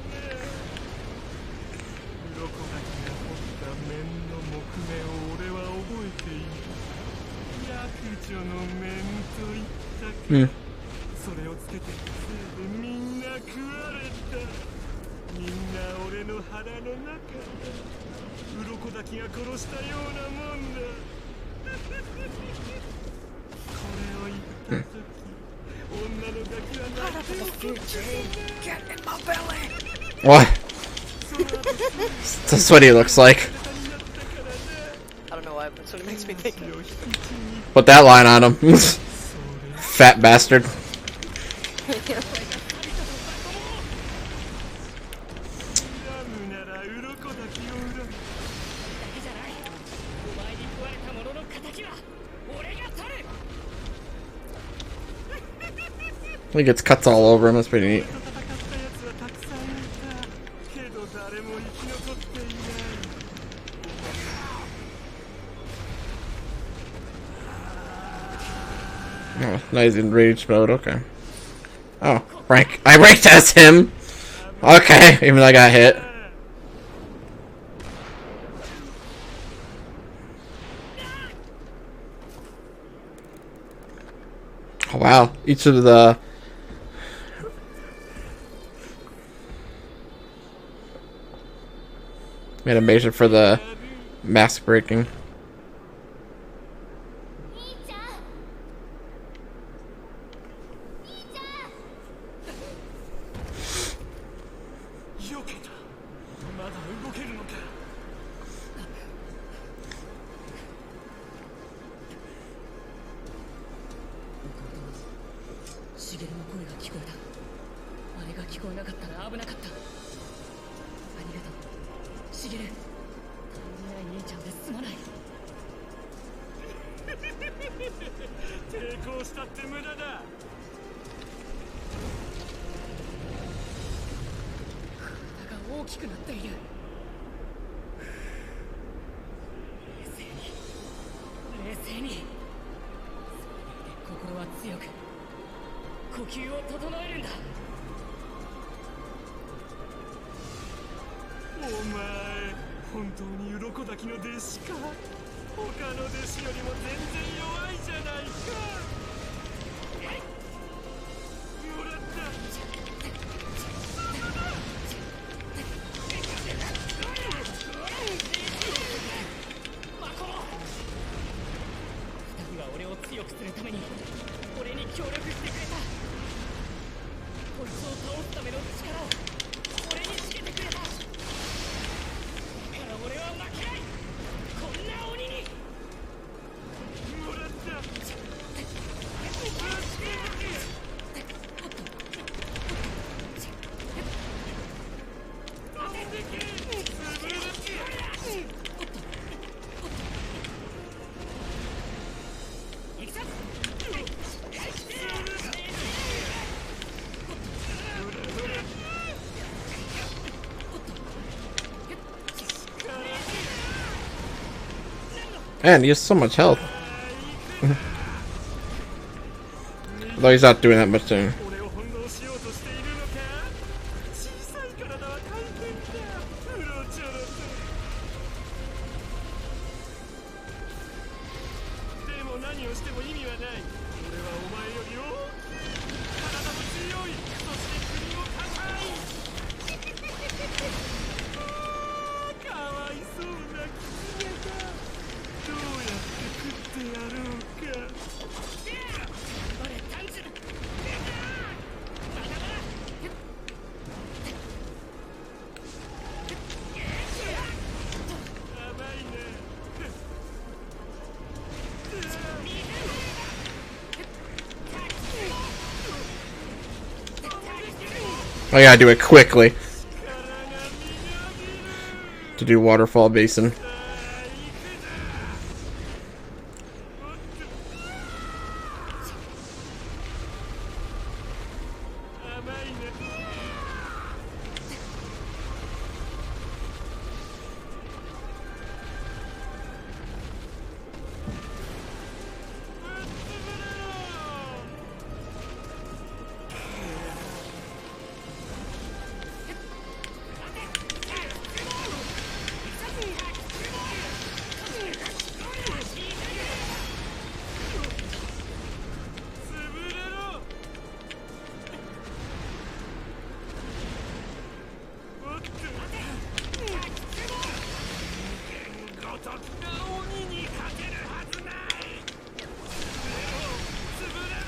Hmm. What? That's what he looks like. I don't know why, but That's what it makes me think of. Put that line on him. Fat bastard. He gets cuts all over him. That's pretty neat. Oh, now he's in rage mode. Okay. Oh, rank. I ranked as him. Okay, even though I got hit. Oh, wow. Each of the animation for the mask breaking. Man, he has so much health. Though he's not doing that much to him. I gotta do it quickly to do Waterfall Basin.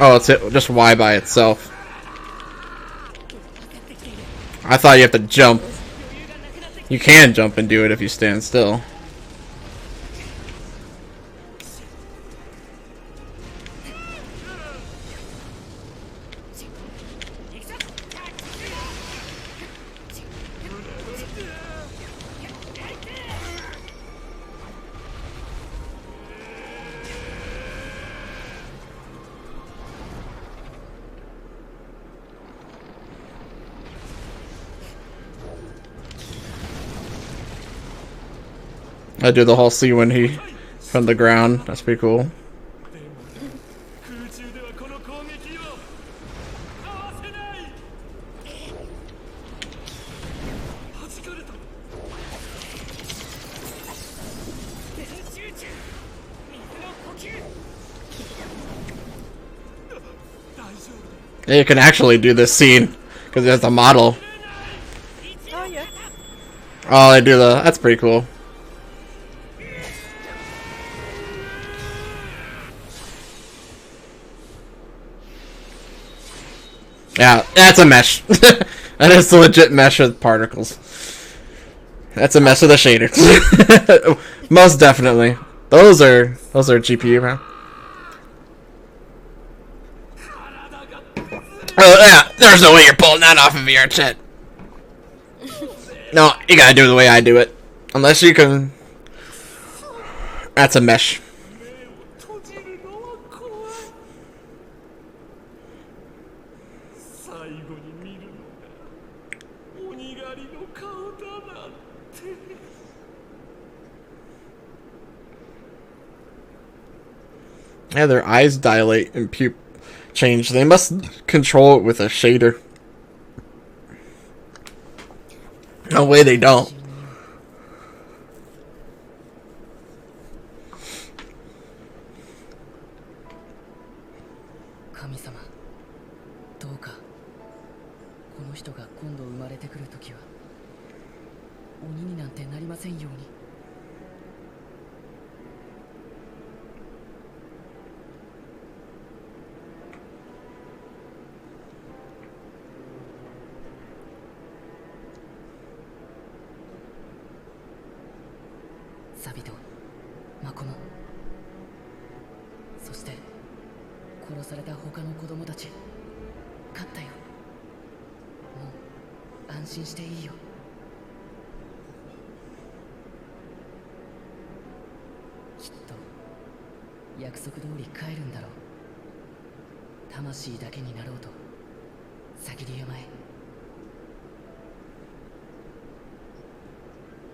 Oh, it's just Y by itself. I thought you have to jump. You can jump and do it if you stand still. I do the whole scene when he from the ground. That's pretty cool. 空中ではこの攻撃をかわせない。弾かれた。全集中。水の呼吸。大丈夫だ。 Yeah, you can actually do this scene because there's a model. Oh yeah. Oh, they do the. That's pretty cool. Yeah, that's a mesh. That is a legit mesh with particles. That's a mesh with a shader. Most definitely. Those are GPU, man. Oh yeah, there's no way you're pulling that off of your chat. No, you gotta do it the way I do it. Unless you can. That's a mesh. 目を閉じるのは怖い。最後に見るのが鬼狩りの顔だなんて。Yeah, their eyes dilate and pupe change. They must control it with a shader. No way they don't. 神様、どうかこの人が今度生まれてくるときは鬼になんてなりませんように。サビとマコモ、そして殺された他の子供たち、勝ったよ。もう安心していいよ。きっと約束通り帰るんだろう。魂だけになろうとさぎり山へ。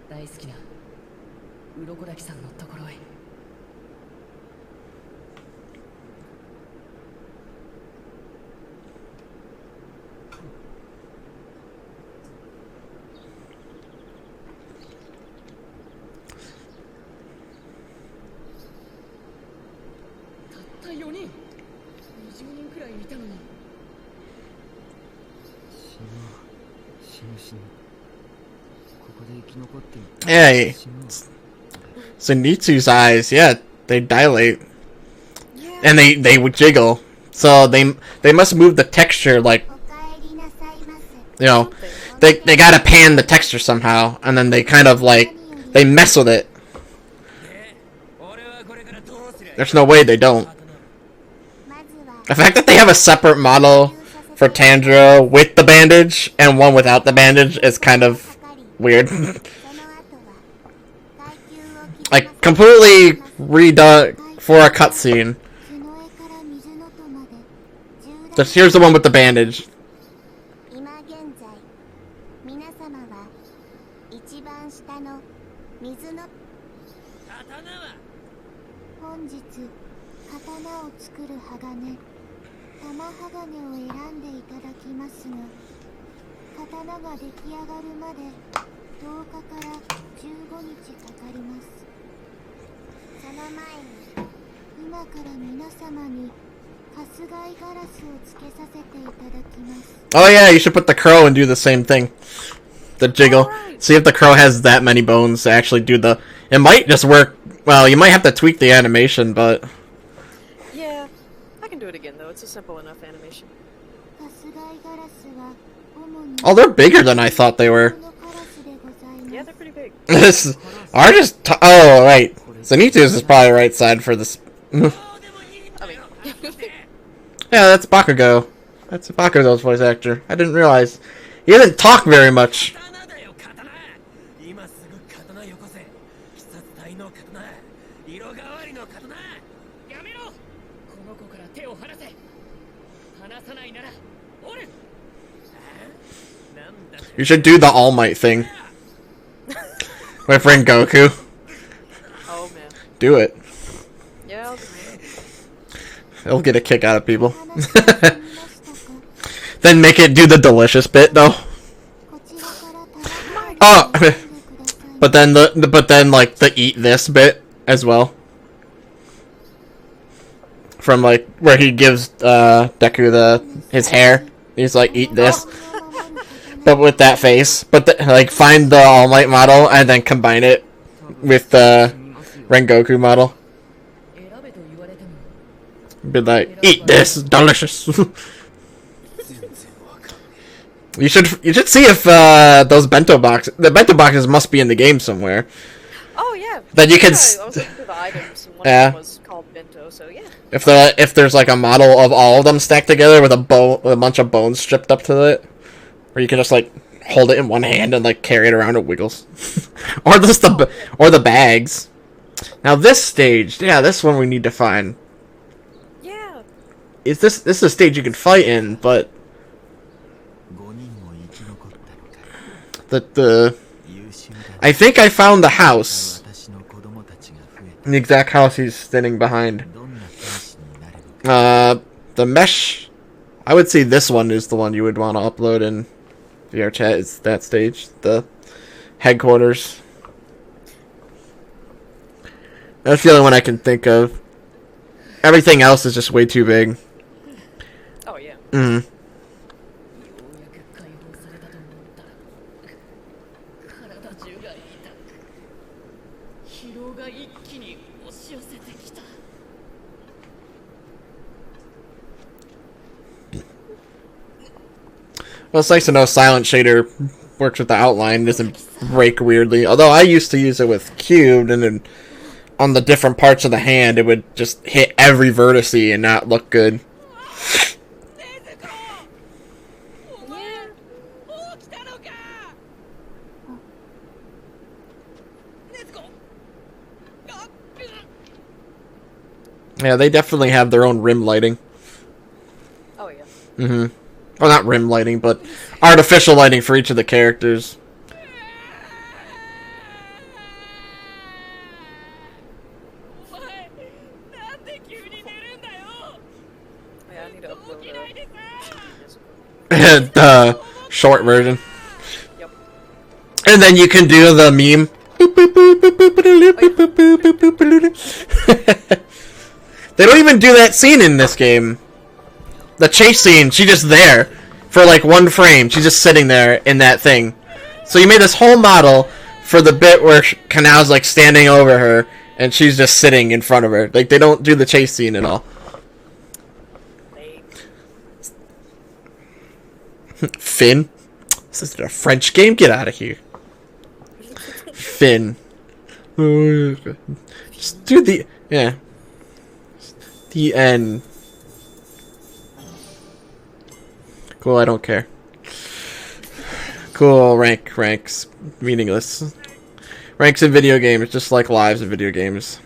大好きな鱗滝さんのところへ。たった4人、20人くらいいたのに。死ぬ。ここで生き残っていた。 Hey, Zenitsu's eyes, yeah, they dilate and they would jiggle. So they must move the texture like, you know, they gotta pan the texture somehow, and then they kind of like they mess with it. There's no way they don't. The fact that they have a separate model for Tanjiro with the bandage and one without the bandage is kind of weird. Like, completely redone for a cutscene. Just here's the one with the bandage. 今現在皆様は一番下の水の本日刀を作る鋼玉鋼を選んでいただきますが、刀が出来上がるまで10日から15日かかります。その前に今から皆様に春日井ガラスをつけさせていただきます。 Oh yeah, you should put the crow and do the same thing. The jiggle. See if the crow has that many bones to actually do the... It might just work... Well, you might have to tweak the animation, but... Yeah, I can do it again though. It's a simple enough animation. 春日井ガラスは主に Oh, they're bigger than I thought they were. このカラスでございます。 Yeah, they're pretty big. This... Artist... Oh, right. Zenitsu's is probably right side for this... I mean, Yeah, that's Bakugo. That's Bakugo's voice actor. I didn't realize. He doesn't talk very much. 刀だよ刀。今すぐ刀よこせ。鬼殺隊の刀。色変わりの刀。やめろ。この子から手を離せ。離さないなら折る。なんだ。 You should do the All Might thing. My friend Goku. Do it. Yeah, I'll do it. It'll get a kick out of people. 話してみましたか Then make it do the delicious bit though. こちらから卵を Oh, 選んでください but then like the eat this bit as well. From like where he gives Deku his hair. He's like eat this, 身を守る刀 but with that face. But like find the All Might model and then combine it with the Rengoku model. 選べと言われても Be like eat this, delicious. You should see if those the bento boxes must be in the game somewhere. Oh yeah. Then you can Yeah, s- I was looking through the items, and one Yeah. of them was called bento. So yeah. If there's like a model of all of them stacked together with a bunch of bones stripped up to it, or you can just like hold it in one hand and like carry it around, it wiggles, or just the bags. Now this stage, yeah, this one we need to find. Yeah. This is a stage you can fight in, but 5人も生き残ったのか。 the 優秀だ。 I think I found the house, 私の子供たちが増え the exact house he's standing behind. た。どんな天使になれるか。 The mesh, I would say this one is the one you would want to upload in VR chat. It's that stage, the headquarters. That's the only one I can think of. Everything else is just way too big. Oh yeah. Mm. ようやく解放されたと思ったら体中が痛く疲労が一気に押し寄せてきた Well, it's nice to know Silent Shader works with the outline, doesn't break weirdly. Although I used to use it with Cubed, and then on the different parts of the hand, it would just hit every vertice and not look good. お前もう来たのか。ネズコ。あ、 Yeah, they definitely have their own rim lighting. Oh yeah. Mm-hmm. Well, not rim lighting, but artificial lighting for each of the characters. お前なんで急に寝るんだよ。 Yeah, I need to 起 upload きないでさ。 The short version. Yep. And then you can do the meme. They don't even do that scene in this game. The chase scene, she's just there for like one frame. She's just sitting there in that thing. So you made this whole model for the bit where Kanau's like standing over her and she's just sitting in front of her. Like they don't do the chase scene at all. Finn? This isn't a French game? Get out of here. Finn. Just do the... Yeah. The end. Cool, I don't care. Cool, ranks. Meaningless. Ranks in video games, just like lives in video games.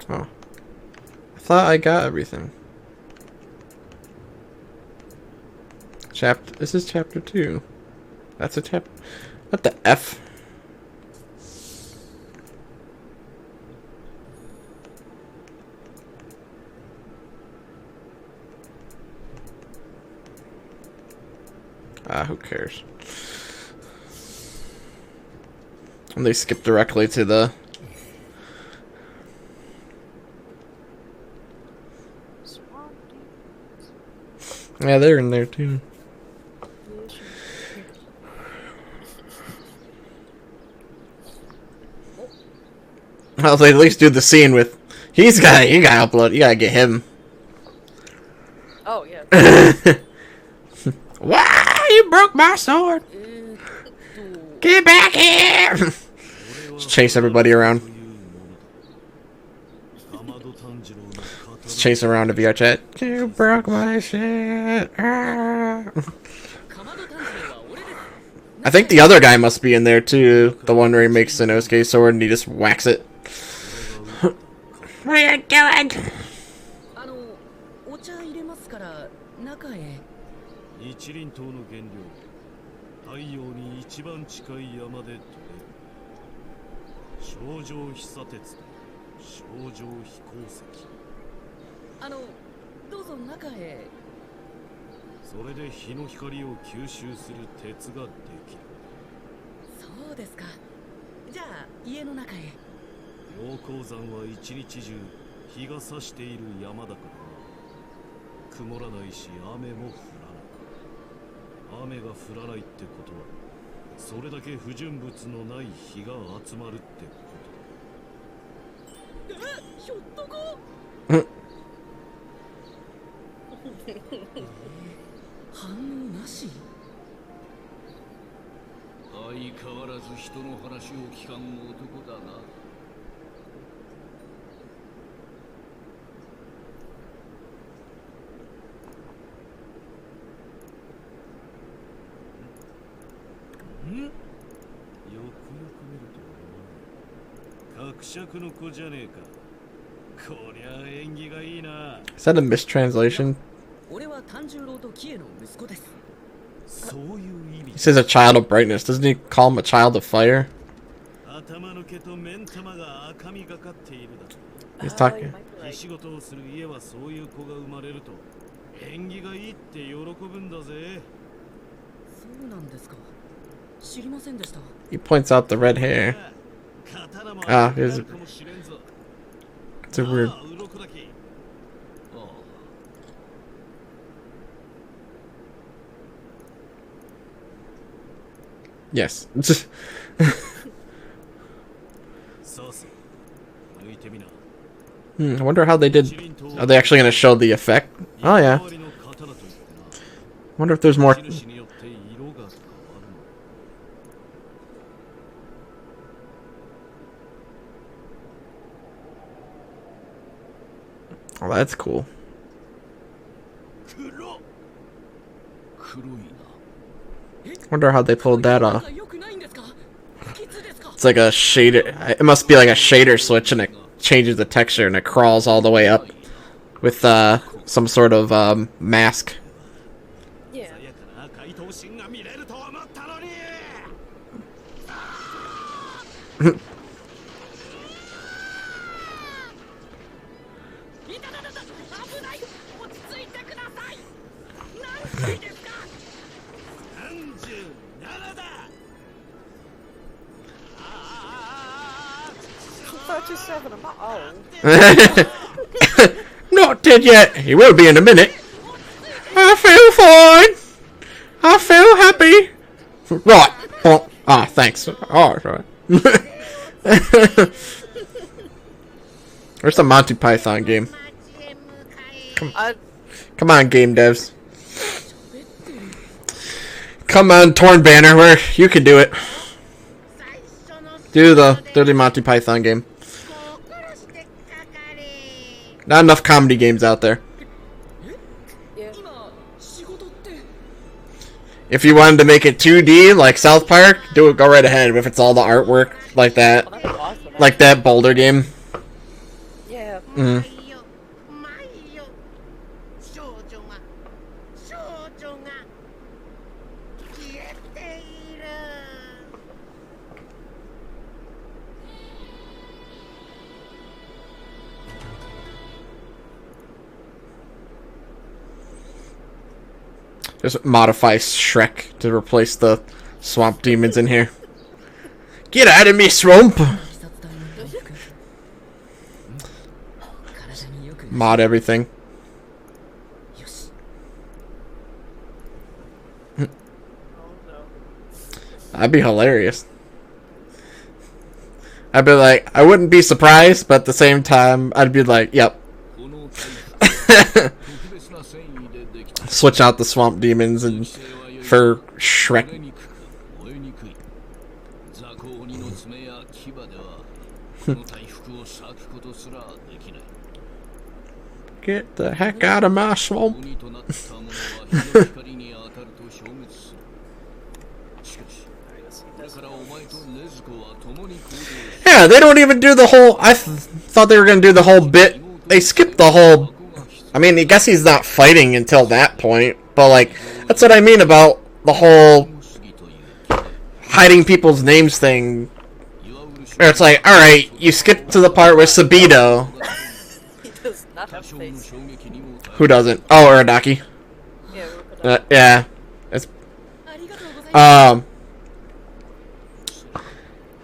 Oh. I thought I got everything. This is chapter 2. That's a chapter. What the F? Who cares? And they skip directly to the... Yeah, they're in there too. Well, they at least do the scene with... You gotta upload, you gotta get him. Oh yeah. Why you broke my sword? Get back here! Just chase everybody around. Just chase around to VR chat. You broke my shit. Ah. I think the other guy must be in there too. The one where he makes Sanosuke sword and he just whacks it. What are you doing? お茶入れますから中へ。一輪刀の原料太陽に一番近い山で取れる頂上飛砂鉄と頂上飛行石。どうぞ中へ。それで日の光を吸収する鉄ができる。そうですか。じゃあ家の中へ。陽光山は一日中日が差している山だからな。曇らないし雨も降らない。雨が降らないってことはそれだけ不純物のない日が集まるってことだ。ひょっとこ。反応なし。相変わらず人の話を聞かん男だな。よくよく見ると伯爵の子じゃねえか。こりゃ縁起がいいな。Is that a mistranslation? 俺は炭十郎とキエの息子です。そういう意味。 He says a child of brightness. Doesn't he call him a child of fire? 頭の毛と目ん玉が赤みがかっているだ。 He's talking. 日仕事をする家はそういう子が生まれると縁起がいいって喜ぶんだぜ。そうなんですか。知りませんでした。 He points out the red hair. Ah, here's it's a weird. Yes. I wonder how they did. Are they actually going to show the effect? Oh yeah. Wonder if there's more. Oh, that's cool. Wonder how they pulled that off. It's like a shader. It must be like a shader switch, and it changes the texture, and it crawls all the way up with some sort of mask. Yeah. Not dead yet. He will be in a minute. I feel fine. I feel happy. Right. Oh, thanks. Oh, right. Where's the Monty Python game? Come on, game devs. Come on, Torn Banner, where you can do it. Do the Monty Python game. Not enough comedy games out there. Yeah. If you wanted to make it 2D like South Park, go right ahead. If it's all the artwork like that, Oh, that'd be awesome. like that Boulder game. Yeah. Mm. Just modify Shrek to replace the swamp demons in here. Get out of me, swamp! Mod everything. That'd be hilarious. I'd be like, I wouldn't be surprised, but at the same time, I'd be like, yep. Switch out the swamp demons and for Shrek. Get the heck out of my swamp. Yeah, they don't even do the whole... I thought they were going to do the whole bit. They skipped the whole... I mean, I guess he's not fighting until that point. But, like, that's what I mean about the whole hiding people's names thing. Where it's like, alright, you skip to the part with Sabito. He does not have a face. Who doesn't? Oh, Urodaki. Yeah, we'll put that. Yeah. It's, ありがとうございます。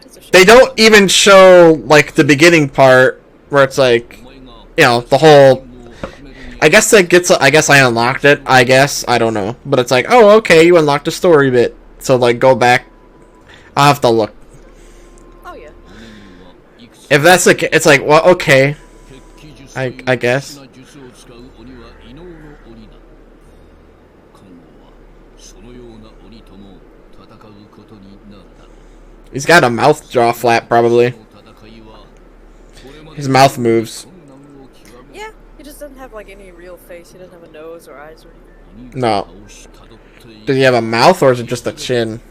It's a shame. they don't even show, like, the beginning part where it's like, you know, the whole... I guess that gets... I guess I unlocked it, I guess. I don't know. But it's like, oh, okay, you unlocked a story bit. So, like, go back. I'll have to look. Oh yeah. If that's the case, it's like, well, okay. I guess. He's got a mouth jaw flap, probably. His mouth moves. Yeah, he just doesn't have like any real face. He doesn't have a nose or eyes or anything. No. Does he have a mouth, or is it just a chin?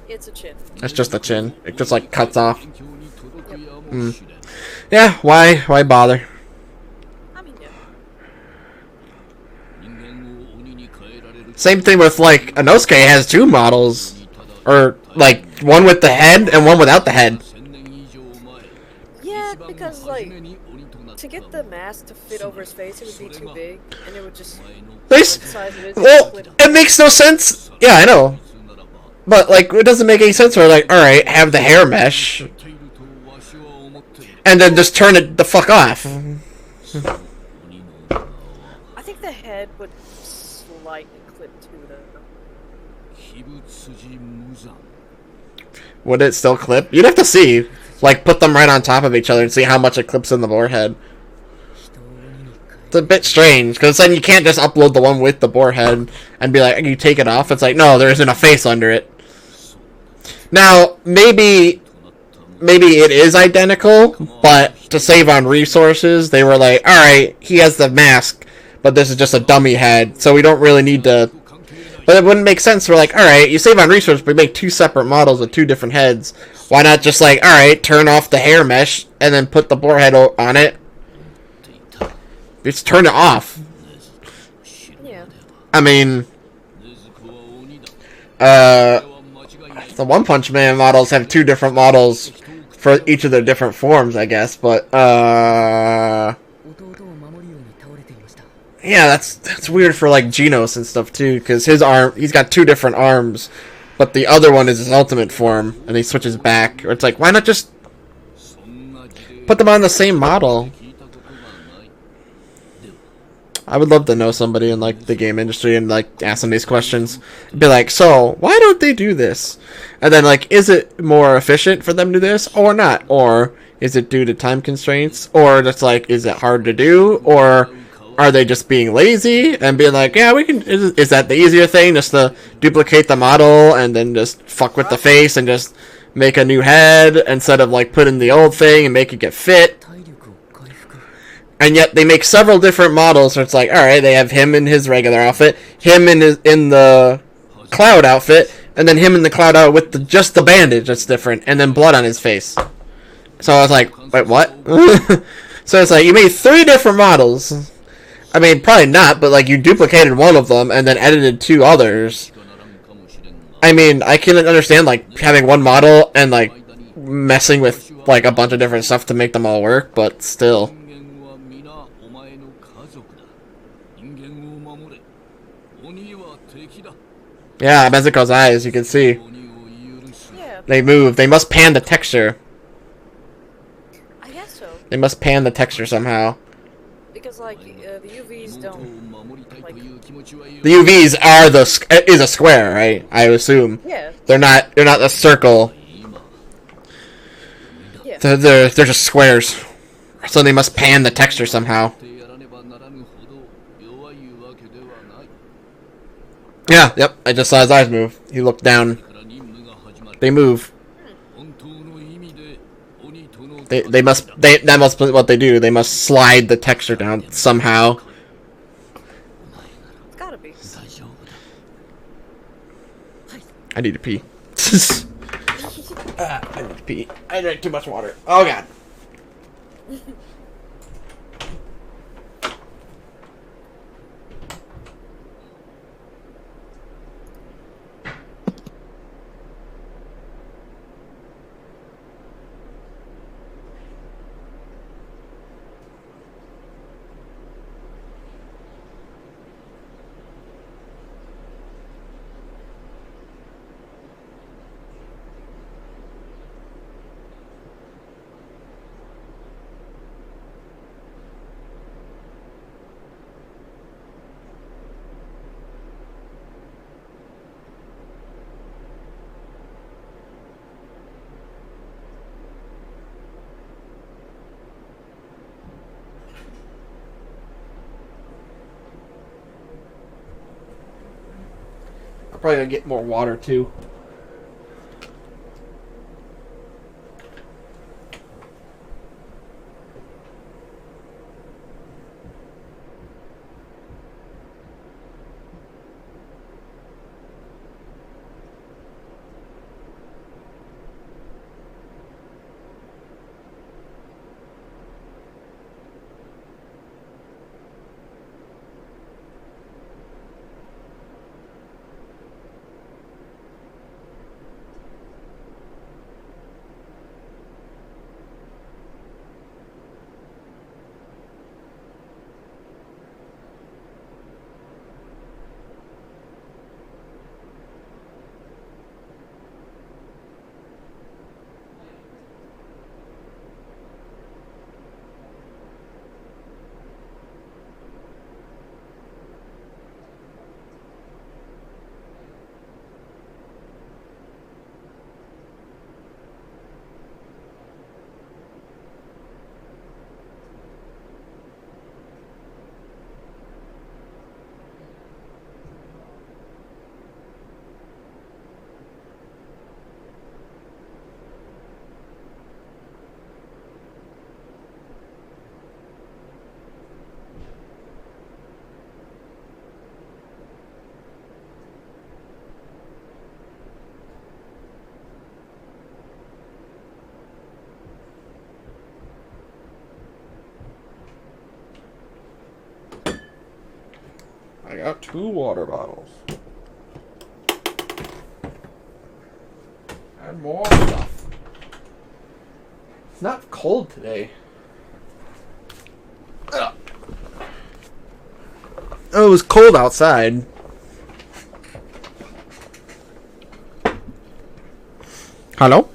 It's a chin. It's just a chin. It just, like, cuts off. Yeah, why bother? I mean, yeah. Same thing with, like, Inosuke has two models. Or, like, one with the head and one without the head. Yeah, because like to get the mask to fit over his face, it would be too big, and it would just This, the size of it. well, it makes no sense. Yeah, I know. But, like, it doesn't make any sense where, like, alright, have the hair mesh. And then just turn it the fuck off. I think the head would slightly clip to the. Would it still clip? You'd have to see. Like, put them right on top of each other and see how much it clips in the boar head. It's a bit strange, because then you can't just upload the one with the boar head and be like, you take it off. It's like, no, there isn't a face under it. Now, maybe it is identical, but to save on resources, they were like, alright, he has the mask, but this is just a dummy head, so we don't really need to... But it wouldn't make sense. We're like, alright, you save on resources, but make two separate models with two different heads. Why not just like, alright, turn off the hair mesh, and then put the boar head on it? Just turn it off. Yeah. I mean... the One Punch Man models have two different models for each of their different forms, I guess, but, yeah, that's weird for, like, Genos and stuff, too, because he's got two different arms, but the other one is his ultimate form, and he switches back. It's like, why not just put them on the same model? I would love to know somebody in, like, the game industry and, like, ask them these questions. Be like, so, why don't they do this? And then, like, is it more efficient for them to do this, or not? Or is it due to time constraints? Or just, like, is it hard to do? Or are they just being lazy and being like, yeah, we can... Is that the easier thing, just to duplicate the model and then just fuck with the face and just make a new head instead of, like, put in the old thing and make it get fit? And yet they make several different models, so it's like, alright, they have him in his regular outfit, him in the Cloud outfit, and then him in the Cloud outfit with just the bandage that's different, and then blood on his face. So I was like, wait, what? So it's like, you made 3 different models. I mean, probably not, but like, you duplicated one of them, and then edited 2 others. I mean, I can understand, like, having one model, and like, messing with, like, a bunch of different stuff to make them all work, but still. Yeah, Nezuko's eyes, you can see. Yeah, They move. They must pan the texture. I guess so. They must pan the texture somehow. Because like the UVs don't like. The UVs are is a square, right? I assume. Yeah. They're not a circle. Yeah. They're just squares. So they must pan the texture somehow. Yeah, yep. I just saw his eyes move. He looked down. They move. That must be what they do. They must slide the texture down somehow. It's gotta be. I need to pee. I need to pee. I drank too much water. Oh god. Probably gonna get more water too. I got 2 water bottles. And more stuff. It's not cold today. Ugh. Oh, it was cold outside. Hello?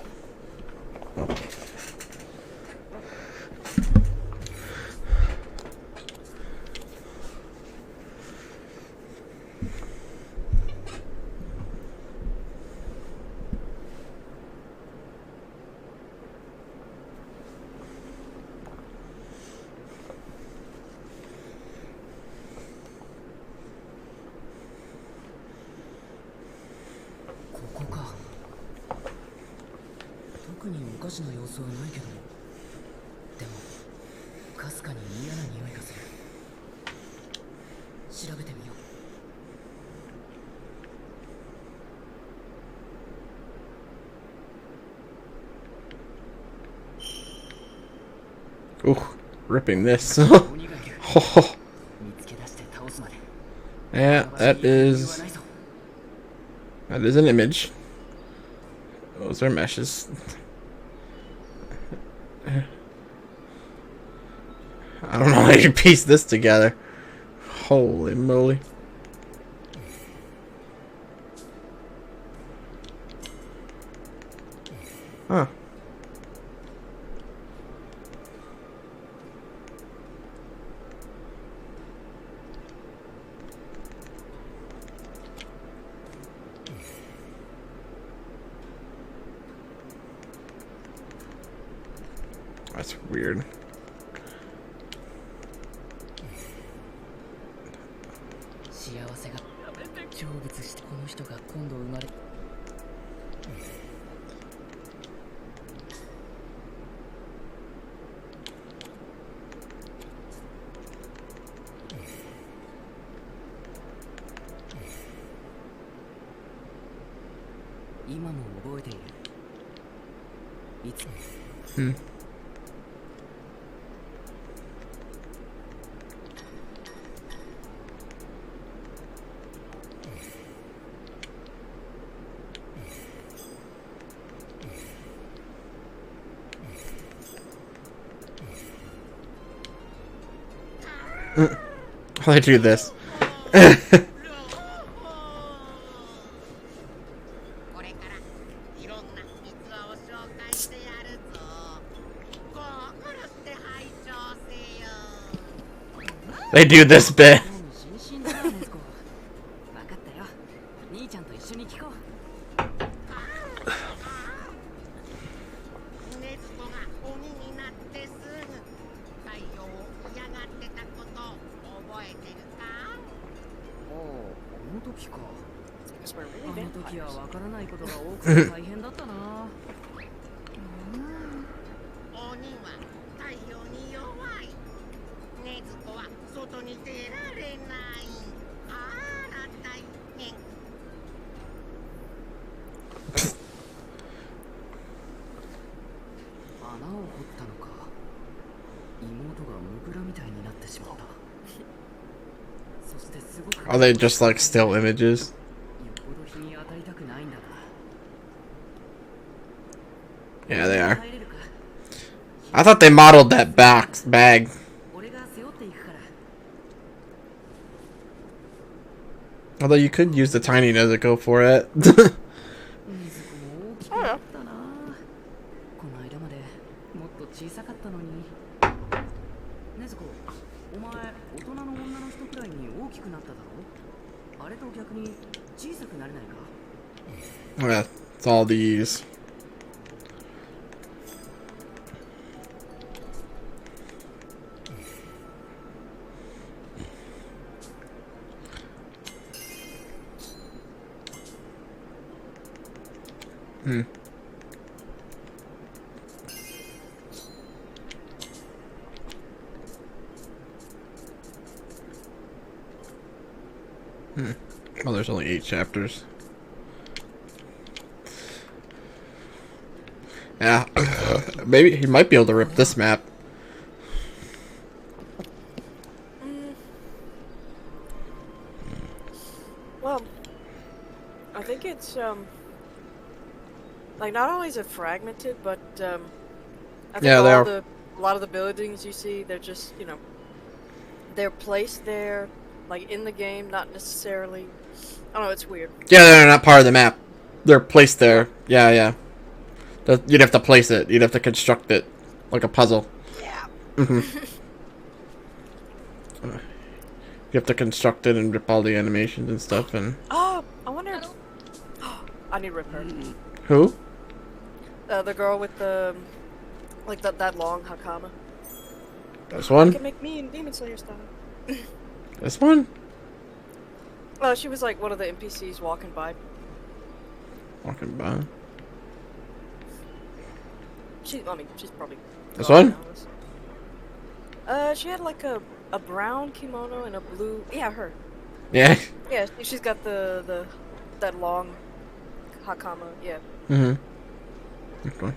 Ooh, ripping this. Oh. Yeah, that is an image. Those are meshes. I don't know how you piece this together. Holy moly. Huh. That's weird. Hmm. Why do this? They do this bit. Because we're あ really の時は vampires. わからないことが多くて大変だったな。鬼は太陽に弱い。禰豆子は外に出られない。あら大変。穴を掘ったのか。妹がモグラみたいになってしまった。そしてすごく Are they just like still images? よほど日に当たりたくないんだな。 Yeah, they are. 入れるか。 I thought they modeled that bag. 俺が背負っていくから。 Although you could use the tininess to go for it. 禰豆子も大きくなったな。この間までもっと小さかったのに。禰豆子、お前大人の女の人くらいに大きくなっただろ。あれと逆に小さくなれないか。 Yeah, it's all these. Oh, there's only 8 chapters. Yeah, maybe he might be able to rip this map. Well, I think it's like not only is it fragmented, but I think Yeah, they are. a lot of the buildings you see, they're just, you know, they're placed there, like in the game, not necessarily. I don't know, it's weird. Yeah, they're not part of the map. They're placed there. Yeah, yeah. You'd have to place it. You'd have to construct it like a puzzle. Yeah. You have to construct it and rip all the animations and stuff. And Oh, I wonder. I need to rip her. who? The girl with the like that long hakama. This You one? can make me in Demon Slayer style. This one? Oh, she was like one of the NPCs walking by. Walking by. She's probably. This gone one? now. She had like a brown kimono and a blue. Yeah, her. Yeah. Yeah, she's got the that long hakama. Yeah. Okay.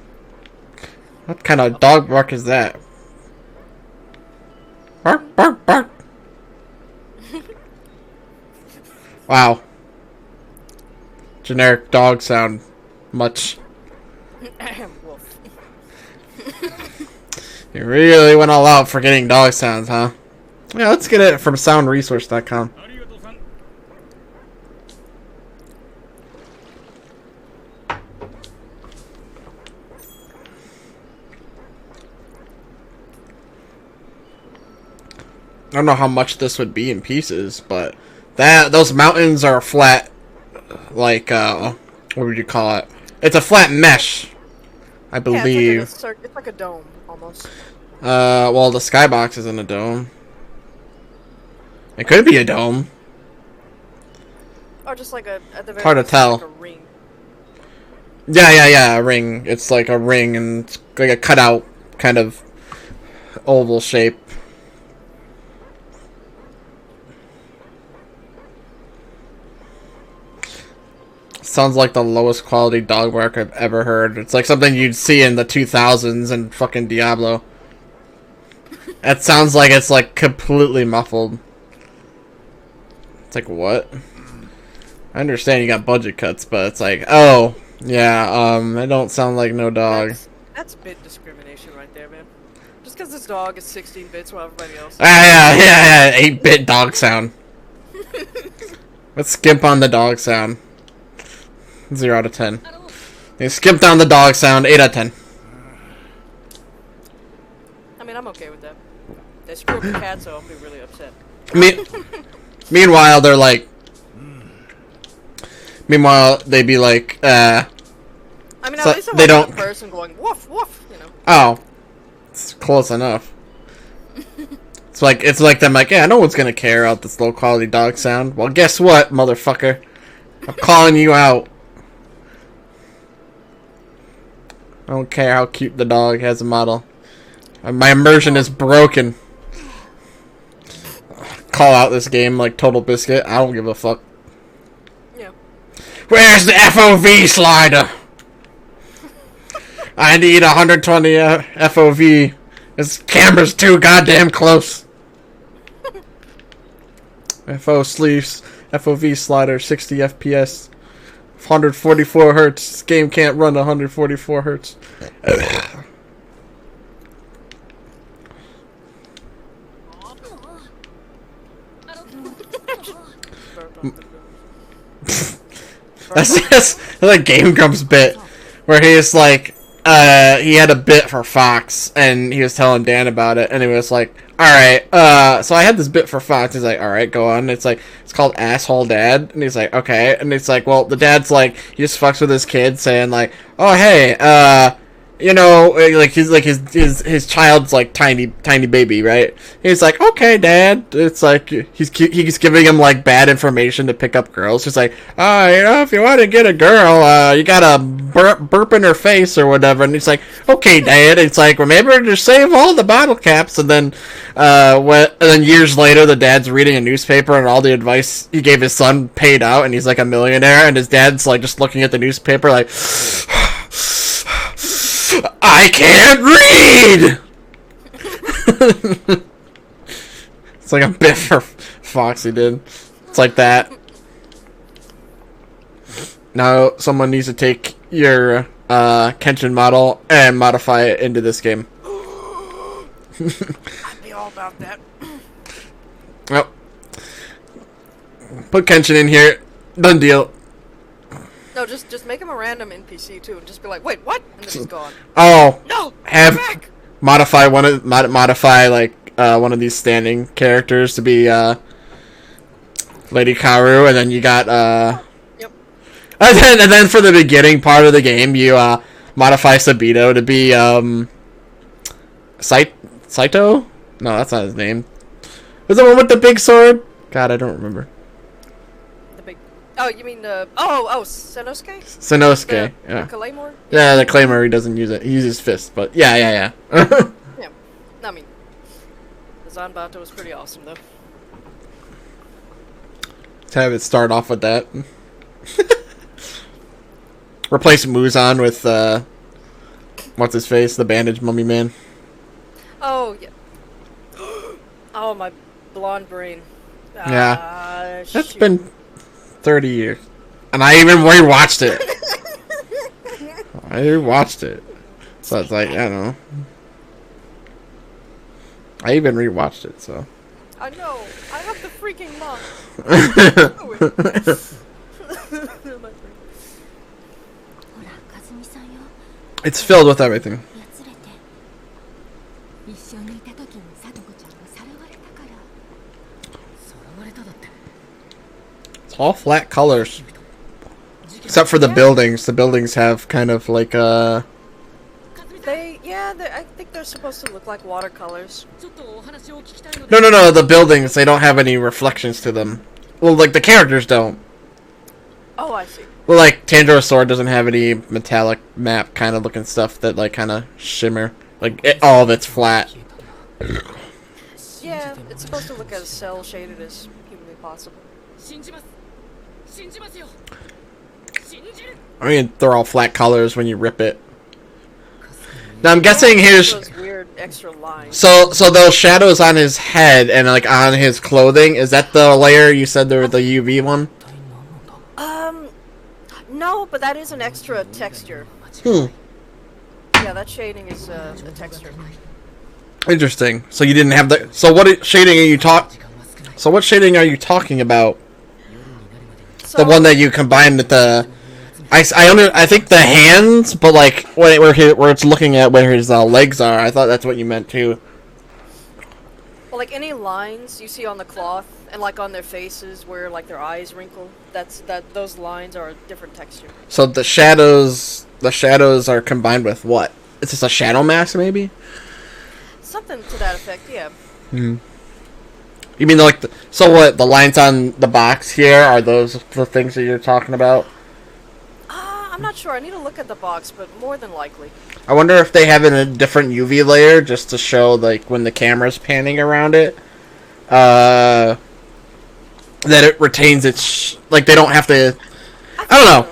What kind of dog bark is that? Bark, bark, bark. Wow. Generic dog sound. Much. Wolf. You really went all out for getting dog sounds, huh? Yeah, let's get it from soundresource.com. ありがとうさん。 I don't know how much this would be in pieces, but those mountains are flat, like what would you call it? It's a flat mesh, I believe. Yeah, it's like a dome almost. Well, the skybox is in a dome. It could be a dome. Or just like at the very Hard to least, tell. like a ring. Yeah, a ring. It's like a ring and it's like a cutout kind of oval shape. Sounds like the lowest quality dog bark I've ever heard. It's like something you'd see in the 2000s in fucking Diablo. It sounds like it's like completely muffled. It's like, what? I understand you got budget cuts, but it's like, oh, yeah, it don't sound like no dog. That's bit discrimination right there, man. Just because this dog is 16 bits while everybody else. Yeah, 8-bit dog sound. Let's skimp on the dog sound. 0 out of 10. They skipped on the dog sound. 8 out of 10. I mean, I'm okay with that. They screw up the cat, so I'll be really upset. Meanwhile, they're like. Meanwhile, they'd be like, I mean, at So least I they wasn't don't- a person going woof woof, you know. oh, it's close enough. It's like them like, yeah, no one's gonna care about this low quality dog sound. Well, guess what, motherfucker? I'm calling you out. I don't care how cute the dog has a model. My immersion is broken. Call out this game like Total Biscuit. I don't give a fuck. Yeah. Where's the FOV slider? I need 120 FOV. This camera's too goddamn close. FOV slider 60 FPS. 144 hertz. This game can't run 144 hertz. That's like Game Grumps bit where he's like he had a bit for Fox and he was telling Dan about it and he was like, alright, so I had this bit for Fox. He's like, alright, go on. And it's like, it's called Asshole Dad. And he's like, okay. And it's like, well, the dad's like, he just fucks with his kid saying like, oh hey, you know, like his child's like tiny baby, right? He's like, okay, Dad. It's like he's giving him like bad information to pick up girls. He's like, you know, if you want to get a girl, you gotta burp in her face or whatever. And he's like, okay, Dad. It's like, remember to save all the bottle caps. And then, years later, the dad's reading a newspaper and all the advice he gave his son paid out, and he's like a millionaire. And his dad's like just looking at the newspaper, like. I can't read! It's like a bit for Foxy did. It's like that. Now someone needs to take your Kenshin model and modify it into this game. I'd be all about that. Well, put Kenshin in here. Done deal. No, just make him a random NPC too, and just be like, wait, what? And then he's gone. Oh, No, have back! modify one of these standing characters to be Lady Karu, and then you got Yep. and then for the beginning part of the game, you modify Sabito to be Saito? No, that's not his name. Was the one with the big sword? God, I don't remember. Oh, you mean Sanosuke? Sanosuke, yeah. The Claymore? Yeah, the Claymore, he doesn't use it. He uses fists, but yeah. Yeah. I mean, the Zanbato was pretty awesome, though. To have it start off with that. Replace Muzan with, what's his face? The bandage mummy man. Oh, yeah. Oh, my blonde brain. Yeah. That's Shoot. been 30 years. And I even rewatched it. So it's like, I don't know. I even rewatched it, so. I know. I have the freaking mom. It's filled with everything. It's all flat colors. Except for the buildings. The buildings have kind of like a... I think they're supposed to look like watercolors. No, the buildings, they don't have any reflections to them. Well, like, the characters don't. Oh, I see. Well, like, Tanjiro's sword doesn't have any metallic map kind of looking stuff that, like, kind of shimmer. Like, all of it's flat. Yeah, it's supposed to look as cel-shaded as humanly possible. I mean, they're all flat colors when you rip it. Now, I'm guessing Those weird extra lines. So those shadows on his head and, like, on his clothing, is that the layer you said they were the UV one? No, but that is an extra texture. Yeah, that shading is a texture. Interesting. So you didn't have the... So what shading are you So what shading are you talking about? So, The one that you combined with the... I think the hands, but like where it's looking at where his legs are. I thought that's what you meant too. well, like any lines you see on the cloth and like on their faces where like their eyes wrinkle, those lines are a different texture. So the shadows are combined with what? Is this a shadow mask maybe? Something to that effect, yeah. You You mean like so what the lines on the box here are those the things that you're talking about? I'm not sure. I need to look at the box, but more than likely. I wonder if they have it in a different UV layer just to show like when the camera's panning around it, that it retains its like they don't have to. I don't know.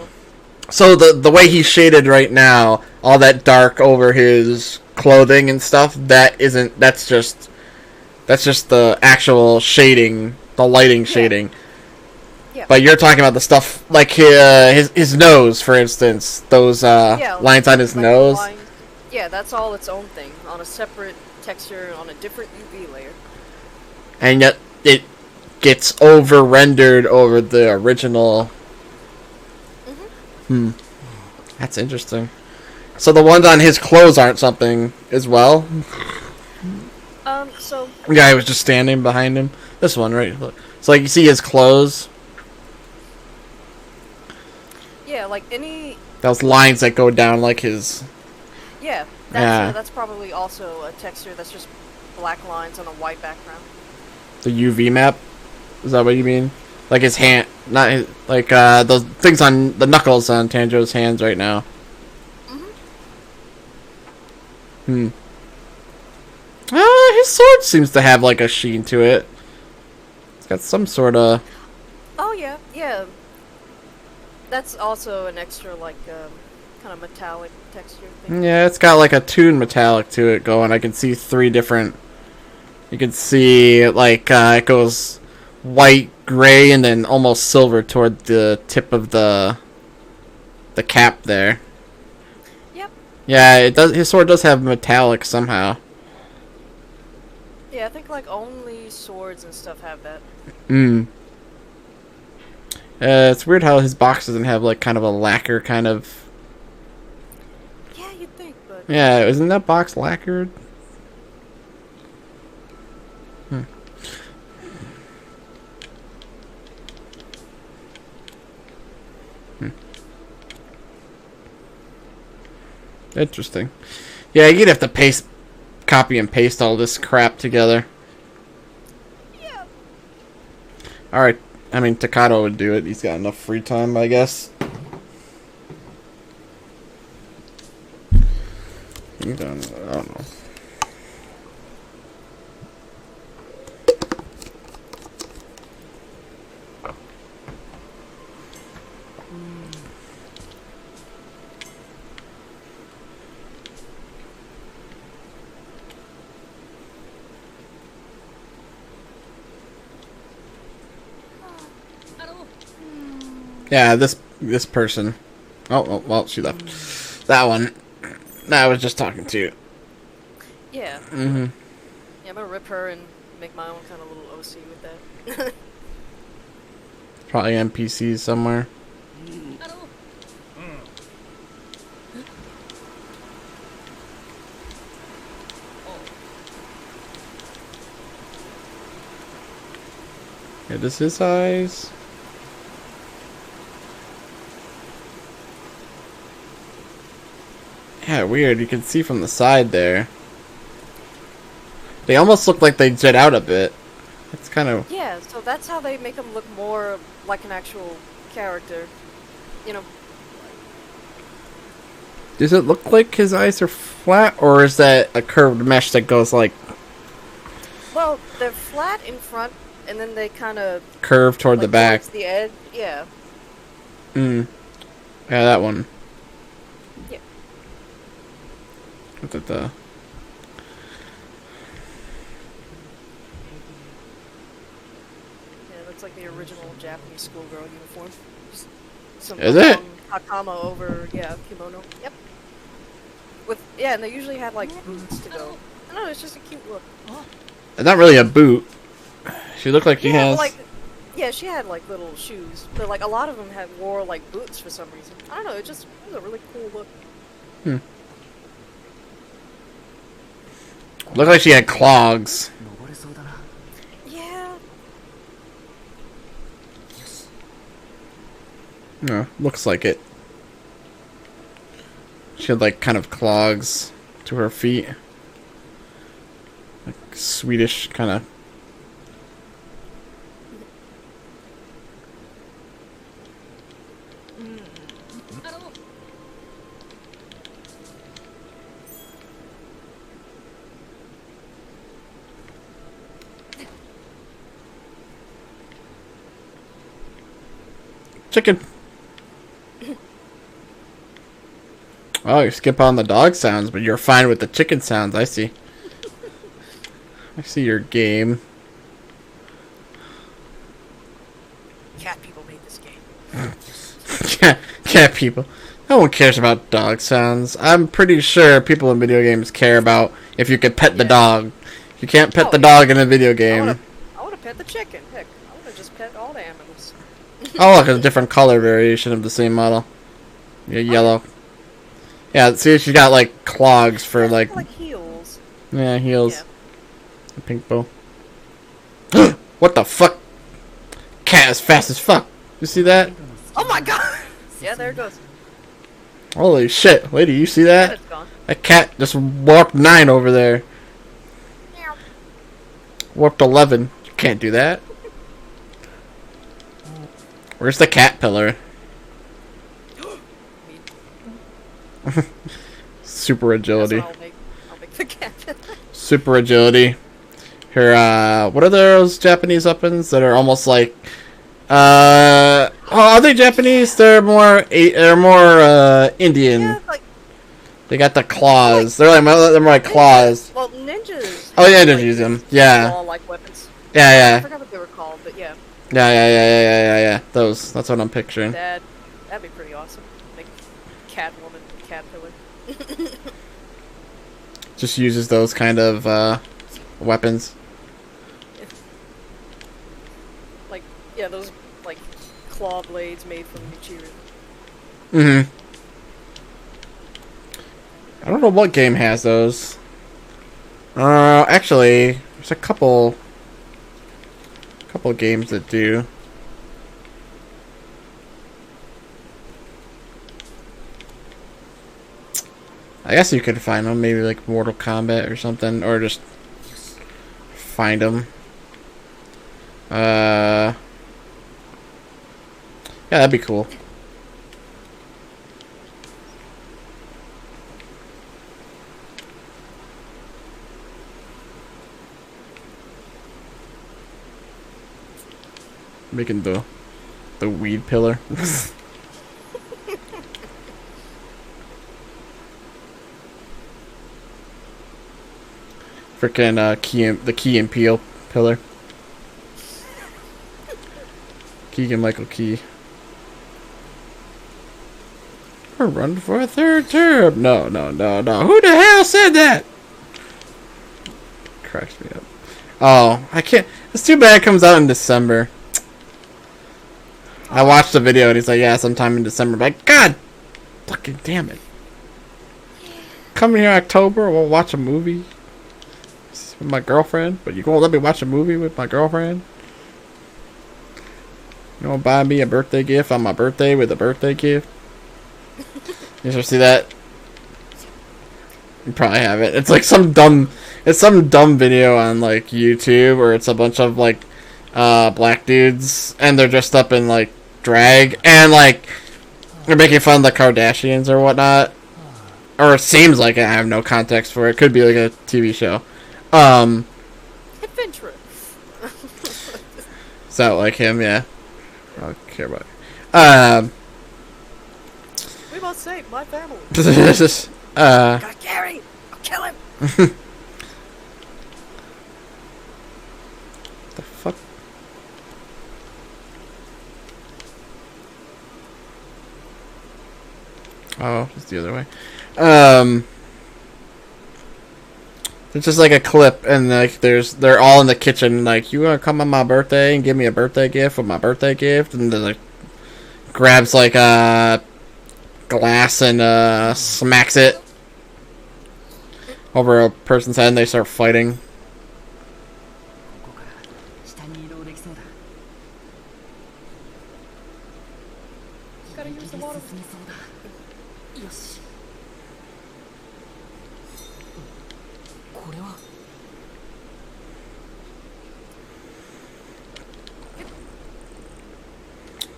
So the way he's shaded right now, all that dark over his clothing and stuff, that's just the actual shading, the lighting shading. Yeah. But you're talking about the stuff like his nose, for instance. Those lines on his like nose. Yeah, that's all its own thing on a separate texture on a different UV layer. And yet it gets over rendered over the original. That's interesting. So the ones on his clothes aren't something as well. So The guy was just standing behind him. This one, right? So like you see his clothes. yeah, like any Those lines that go down like his. yeah, that's probably also a texture that's just black lines on a white background. The UV map. Is that what you mean? Like his hand, not his, like those things on the knuckles on Tanjiro's hands right now. His sword seems to have like a sheen to it. It's got some sort of. Oh yeah. That's also an extra like kind of metallic texture thing. Yeah, it's got like a tuned metallic to it going. I can see 3 different. You can see like it goes white, gray, and then almost silver toward the tip of the cap there. Yep. Yeah, it does. His sword does have metallic somehow. Yeah, I think like only swords and stuff have that. It's weird how his box doesn't have like kind of a lacquer kind of. Yeah, you'd think, but Yeah, isn't that box lacquered? Interesting. Yeah, you'd have to copy and paste all this crap together. yeah. Alright, I mean, Takato would do it. He's got enough free time, I guess. I don't know. Yeah, this person. Oh, well, she left. That one. I was just talking to you. Yeah. Mm-hmm. Yeah, I'm gonna rip her and make my own kind of little OC with that. Probably NPCs somewhere. Yeah, this his eyes. Yeah, weird. You can see from the side there. They almost look like they jet out a bit. It's kind of... Yeah, so that's how they make him look more like an actual character. You know. Does it look like his eyes are flat, or is that a curved mesh that goes like... Well, they're flat in front, and then they kind of... curve toward the back? Towards the edge, yeah. Yeah, that one. Yeah. Look at the... Yeah, it looks like the original Japanese schoolgirl uniform. Just some Is it? Hakama over, kimono. Yep. And they usually have like boots to go. I don't know, it's just a cute look. Not really a boot. She looked like she Yeah, has... like, yeah, she had like little shoes, but like a lot of them wore like boots for some reason. I don't know, it was a really cool look. Looked like she had clogs. Yeah. No, looks like it. She had like kind of clogs to her feet. Like Swedish kind of Chicken. Oh, you skip on the dog sounds, but you're fine with the chicken sounds. I see. I see your game. Cat people made this game. Cat people. No one cares about dog sounds. I'm pretty sure people in video games care about if you could pet the dog. You can't pet the dog in a video game. I wanna pet the chicken. Heck, I wanna just pet all the animals. Oh, look, a different color variation of the same model. Yeah, yellow. Yeah, see, she got like clogs for like. Like heels. Yeah, heels. Yeah. A pink bow. What the fuck? Cat is fast as fuck. You see that? Oh my god! Yeah, there it goes. Holy shit, lady, you see And that? it's gone. That cat just warped 9 over there. Warped 11. You can't do that. Where's the cat pillar? Super agility. I'll make the cat. Super agility. Her, what are those Japanese weapons that are almost like, are they Japanese? They're more Indian. Yeah, like, They got the claws. They're more like claws. well, ninjas. Oh yeah, like, ninjas use them. Yeah. Claw-like weapons. I Yeah, forgot what they were called, but yeah. yeah. Those. That's what I'm picturing. That'd be pretty awesome. Like, Catwoman, Caterpillar. Just uses those kind of weapons. Like, yeah, those, like, claw blades made from Michiru. Mm-hmm. I don't know what game has those. Actually, there's a couple games that do. I guess you could find them, maybe like Mortal Kombat or something, or just find them. Yeah, that'd be cool. Making the weed pillar. Frickin' the Key and Peele pillar. Keegan Michael Key. We're running for a third term. No. Who the hell said that? Cracks me up. Oh, I can't. It's too bad it comes out in December. I watched the video and he's like, yeah, sometime in December. I'm like, God fucking damn it. Come here October, we'll watch a movie with my girlfriend, but you won't let me watch a movie with my girlfriend? You won't buy me a birthday gift on my birthday with a birthday gift? You ever see that? You probably haven't. It's like some dumb video on like YouTube, or it's a bunch of like black dudes and they're dressed up in like drag and like they're making fun of the Kardashians or whatnot. Or it seems like it. I have no context for it. Could be like a TV show. Adventure. Is that like him? Yeah. I don't care about it. We must save my family. Got Gary! I'll kill him! the fuck? Oh, it's the other way. It's just like a clip, and like they're all in the kitchen. Like, you wanna come on my birthday and give me a birthday gift with my birthday gift? And then like grabs like a glass and smacks it over a person's head, and they start fighting. Gotta use the water.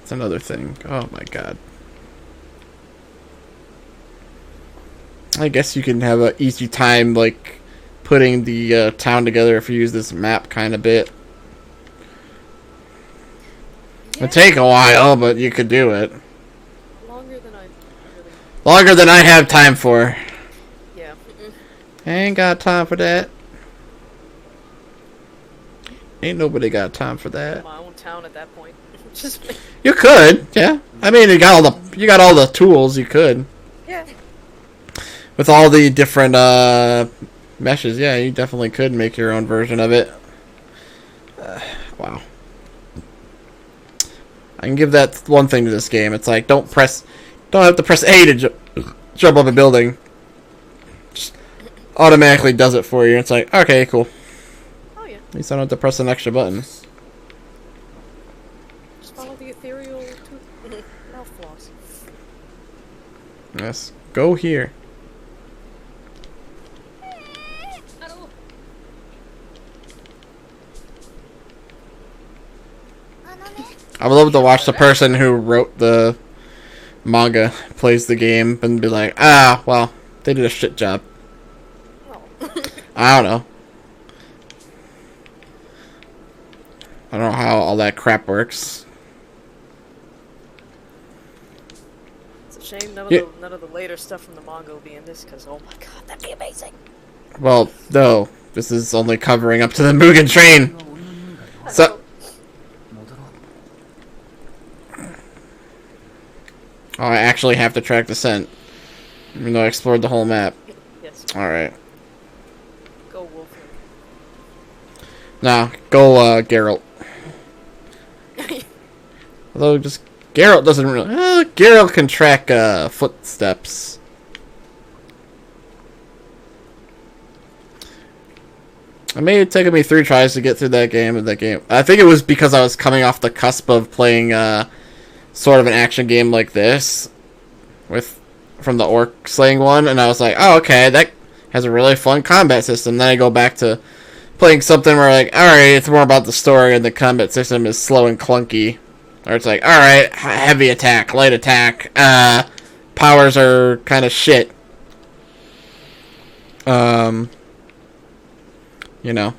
It's another thing. Oh my god. I guess you can have an easy time, like, putting the town together if you use this map kind of bit. Yeah, It'd take a while, but you could do it. longer than I really. Longer than I have time for. Yeah. I ain't got time for that. Ain't nobody got time for that. My own town at that point. Just You could, yeah. I mean, you got all the tools. You could. yeah. With all the different meshes, yeah, you definitely could make your own version of it. Wow. I can give that one thing to this game. It's like, don't have to press A to jump up a building. Just automatically does it for you. It's like, okay, cool. Oh yeah. At least I don't have to press an extra button. Just follow the ethereal tooth mouth floss. Yes. Go here. I would love to watch the person who wrote the manga plays the game and be like, ah, well, they did a shit job. Oh. I don't know. I don't know how all that crap works. It's a shame none of the later stuff from the manga will be in this, because oh my god, that'd be amazing. Well, no. This is only covering up to the Mugen Train. So, oh, I actually have to track the scent. Even though I explored the whole map. Yes. Alright. Go Wolf. Nah, go Geralt. Although just Geralt doesn't really. Geralt can track footsteps. It may have taken me 3 tries to get through that game. I think it was because I was coming off the cusp of playing sort of an action game like this, from the orc slaying one, and I was like, oh, okay, that has a really fun combat system. Then I go back to playing something where like, alright, it's more about the story and the combat system is slow and clunky. Or it's like, alright, heavy attack, light attack, powers are kind of shit. You know.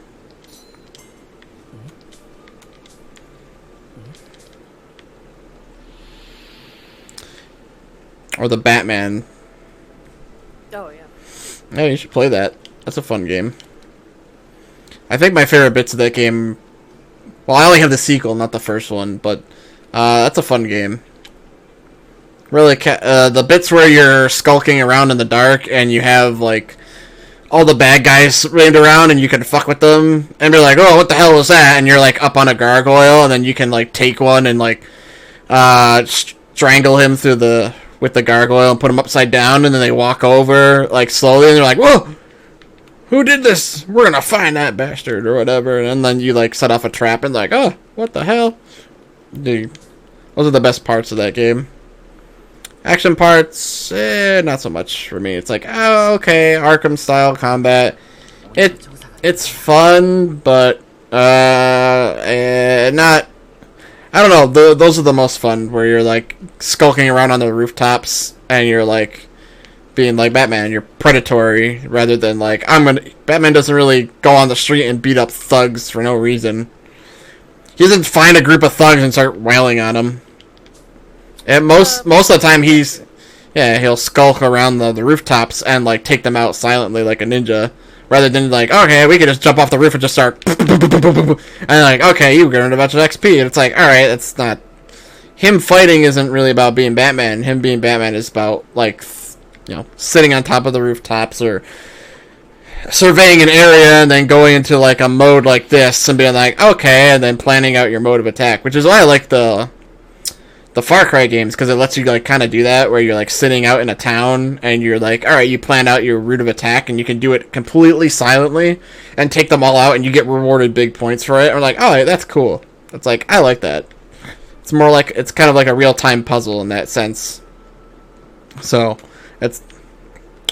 Or the Batman. Oh yeah. Yeah, you should play that. That's a fun game. I think my favorite bits of that game... Well, I only have the sequel, not the first one, but that's a fun game. Really, the bits where you're skulking around in the dark and you have, like, all the bad guys running around and you can fuck with them and be like, oh, what the hell was that? And you're, like, up on a gargoyle and then you can, like, take one and, like, strangle him with the gargoyle and put him upside down, and then they walk over, like, slowly, and they're like, whoa! Who did this? We're gonna find that bastard, or whatever, and then you, like, set off a trap, and like, oh, what the hell? Dude, those are the best parts of that game. Action parts, not so much for me. It's like, oh, okay, Arkham-style combat. It's fun, but, not... I don't know, those are the most fun, where you're, like, skulking around on the rooftops, and you're, like, being like Batman. You're predatory, rather than, like, Batman doesn't really go on the street and beat up thugs for no reason. He doesn't find a group of thugs and start wailing on them. And most of the time, he'll skulk around the rooftops and, like, take them out silently like a ninja. Rather than, like, okay, we can just jump off the roof and just start... And, like, okay, you earned a bunch of XP. And it's like, alright, that's not... Him fighting isn't really about being Batman. Him being Batman is about, like, sitting on top of the rooftops or surveying an area and then going into, like, a mode like this and being like, okay, and then planning out your mode of attack. Which is why I like the Far Cry games, because it lets you, like, kind of do that, where you're, like, sitting out in a town, and you're like, alright, you plan out your route of attack, and you can do it completely silently, and take them all out, and you get rewarded big points for it. And we're like, oh, that's cool. It's like, I like that. It's more like, it's kind of like a real-time puzzle in that sense. So,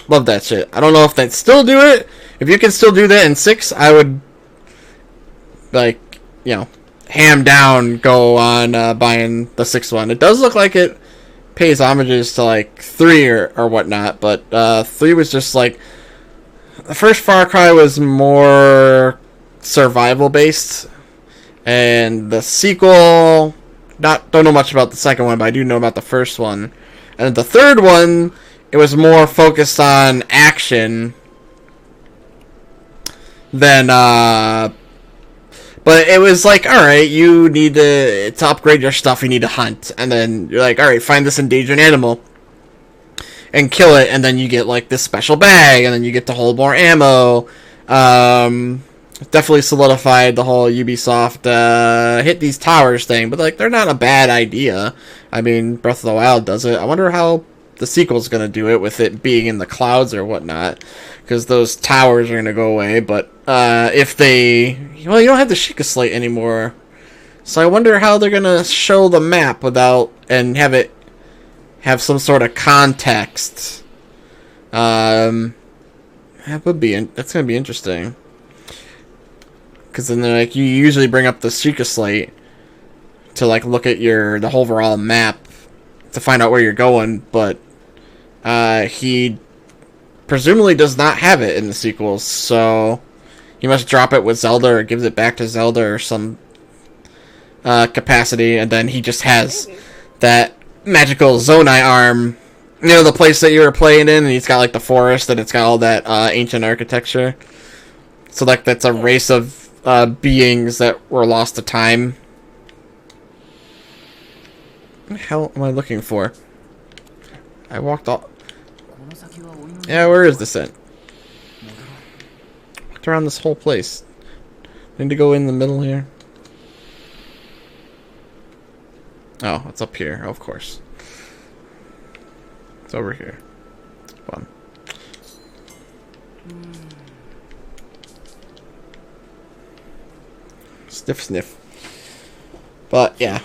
love that shit. I don't know if they still do it. If you can still do that in 6, I would, like, ham down, go on buying the 6th one. It does look like it pays homages to like 3 or whatnot, but 3 was just like the first Far Cry was more survival based, and the sequel, don't know much about the second one, but I do know about the first one. And the third one, it was more focused on action than but it was like, alright, you need to upgrade your stuff, you need to hunt. And then you're like, alright, find this endangered animal and kill it, and then you get like this special bag, and then you get to hold more ammo. Definitely solidified the whole Ubisoft hit these towers thing, but like they're not a bad idea. I mean, Breath of the Wild does it. I wonder how the sequel's gonna do it with it being in the clouds or whatnot, because those towers are gonna go away. But if they, well, you don't have the Sheikah Slate anymore, so I wonder how they're gonna show the map without and have it have some sort of context. That's gonna be interesting. Because then they're like, you usually bring up the Sheikah Slate to like look at the whole overall map to find out where you're going, but he presumably does not have it in the sequels, so he must drop it with Zelda or gives it back to Zelda or some capacity, and then he just has that magical Zonai arm, you know, the place that you were playing in, and he's got like the forest, and it's got all that ancient architecture. So like that's a race of beings that were lost to time. What the hell am I looking for? I walked all... Yeah, where is this at? Walked around this whole place. Need to go in the middle here. Oh, it's up here, of course. It's over here. Fun. Sniff, sniff. But, yeah.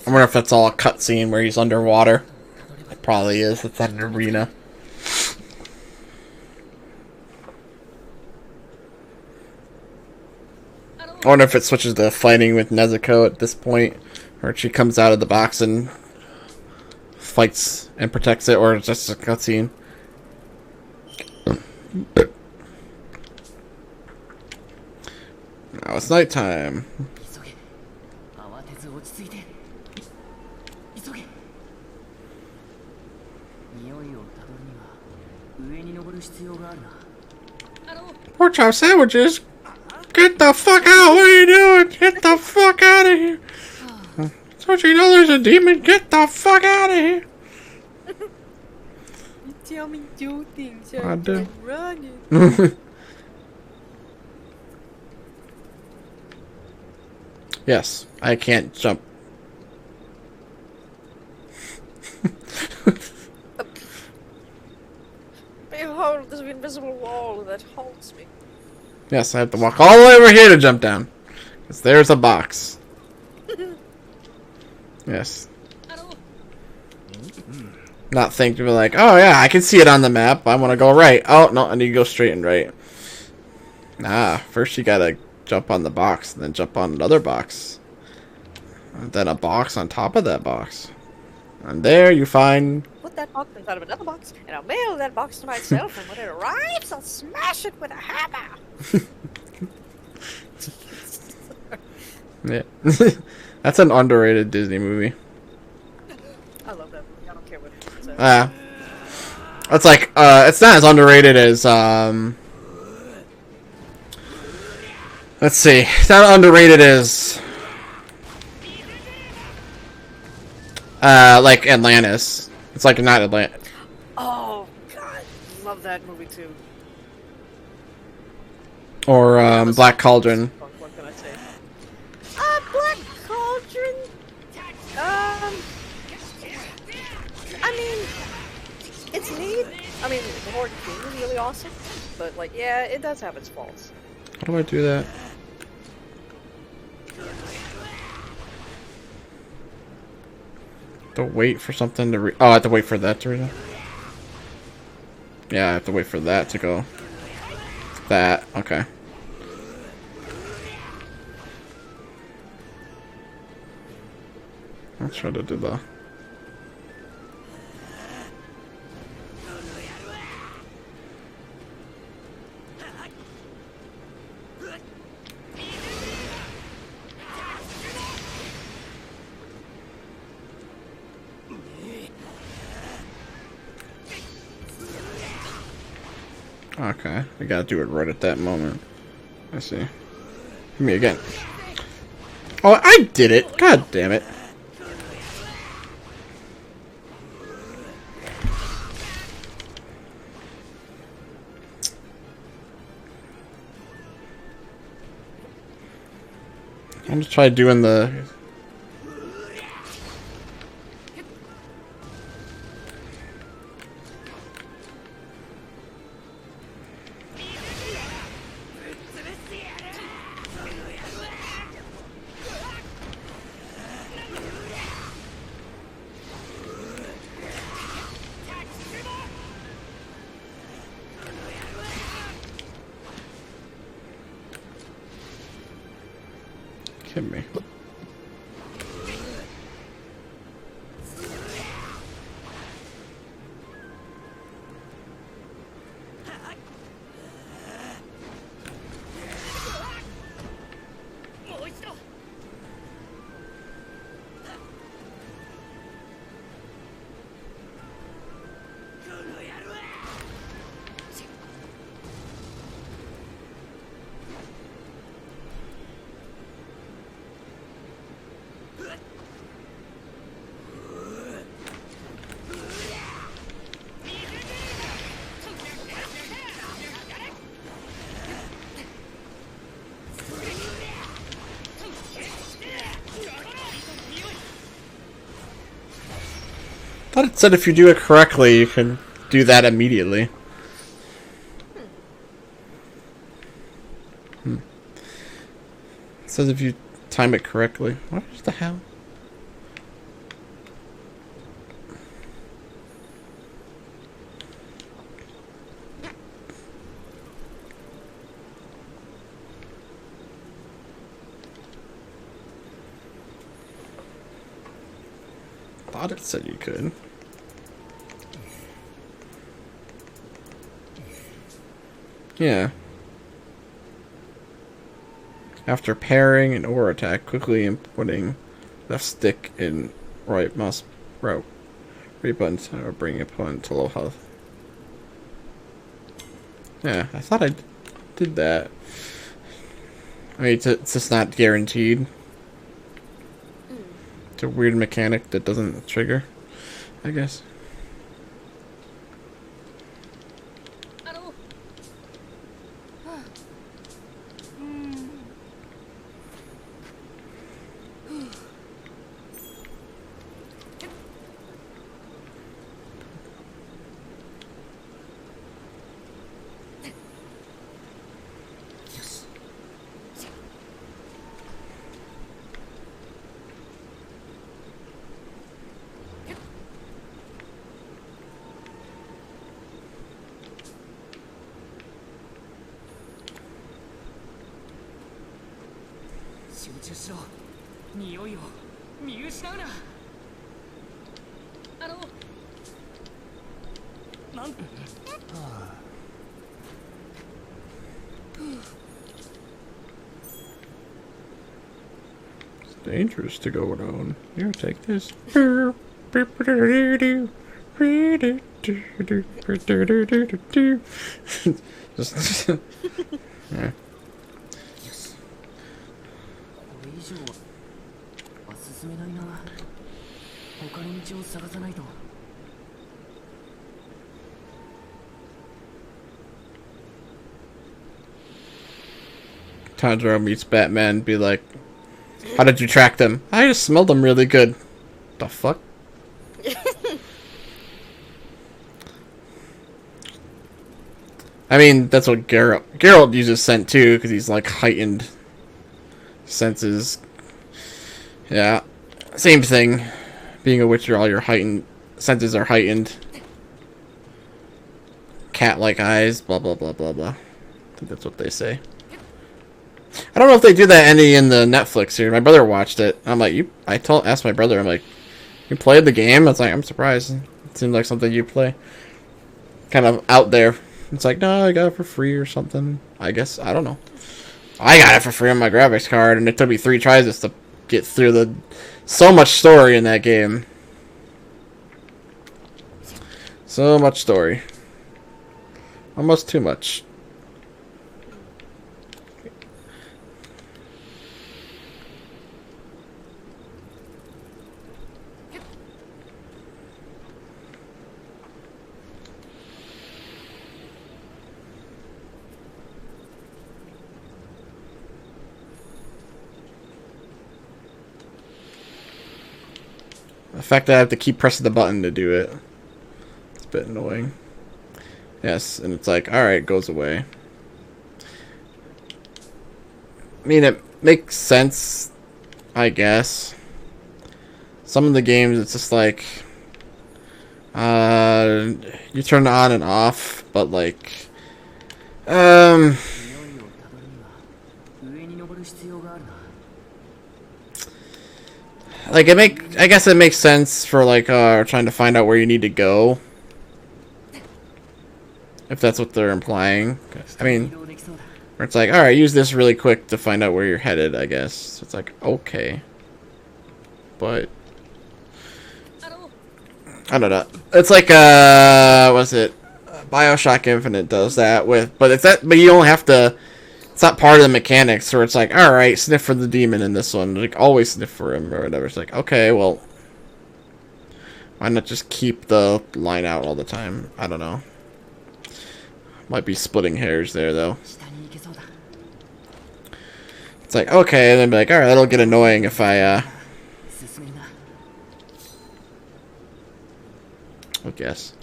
I wonder if that's all a cutscene where he's underwater. It probably is. It's at an arena. I wonder if it switches to fighting with Nezuko at this point, or she comes out of the box and fights and protects it, or it's just a cutscene. Now it's nighttime. Pork chop sandwiches? Get the fuck out! What are you doing? Get the fuck out of here! Don't you know there's a demon? Get the fuck out of here! You tell me do things, I do. running. Yes, I can't jump. Behold this invisible wall that holds me. Yes, I have to walk all the way over here to jump down. Because there's a box. Yes. Not think to be like, oh yeah, I can see it on the map. I want to go right. Oh, no, I need to go straight and right. Nah, first you gotta jump on the box, and then jump on another box. And then a box on top of that box. And there you find... Put that box inside of another box, and I'll mail that box to myself, and when it arrives, I'll smash it with a hammer. Yeah. That's an underrated Disney movie. I love that movie. I don't care what it says. It's like, it's not as underrated as, let's see. It's not underrated as, like Atlantis. It's like not Atlantis. Oh, God. Love that movie, too. Or, Black Cauldron. What can I say? Black Cauldron? I mean, it's neat. I mean, the Horde King is really awesome, but like, yeah, it does have its faults. How do I do that? To wait for something to oh, I have to wait for that to read. Yeah, I have to wait for that to go. That, okay. I'll try to do that. Okay, I gotta do it right at that moment. I see. Give me again. Oh, I did it! God damn it. I'm gonna try doing the... Hit me. I thought it said if you do it correctly, you can do that immediately. It says if you time it correctly. What the hell? Thought it said you could. Yeah. After parrying an aura attack, quickly inputting left stick in right mouse row. Right button or bring opponent to low health. Yeah, I thought I did that. I mean, it's just not guaranteed. It's a weird mechanic that doesn't trigger, I guess. It's dangerous to go alone. Here, take this. Just yeah. これ以上は進めないな。他の道を探さないと。 Tanjiro meets Batman, be like, how did you track them? I just smelled them really good. The fuck? I mean, that's what Geralt uses scent too, because he's like heightened senses. Yeah, same thing. Being a witcher, all your heightened senses are heightened. Cat-like eyes, blah blah blah blah blah. I think that's what they say. I don't know if they do that any in the Netflix here. My brother watched it. I'm like, asked my brother. I'm like, you played the game? I was like, I'm surprised. It seemed like something you play. Kind of out there. It's like, no, I got it for free or something. I guess, I don't know. I got it for free on my graphics card, and it took me 3 tries just to get through so much story in that game. So much story. Almost too much. The fact that I have to keep pressing the button to do it. It's a bit annoying. Yes, and it's like, alright, it goes away. I mean, it makes sense, I guess. Some of the games, it's just like... you turn it on and off, but like... Like, I guess it makes sense for, like, trying to find out where you need to go. If that's what they're implying. I mean, where it's like, alright, use this really quick to find out where you're headed, I guess. So it's like, okay. But... I don't know. It's like, what's it? BioShock Infinite does that with... But you don't have to... It's not part of the mechanics where it's like, alright, sniff for the demon in this one. Like, always sniff for him or whatever. It's like, okay, well... Why not just keep the line out all the time? I don't know. Might be splitting hairs there, though. It's like, okay, and then be like, alright, that'll get annoying if I guess.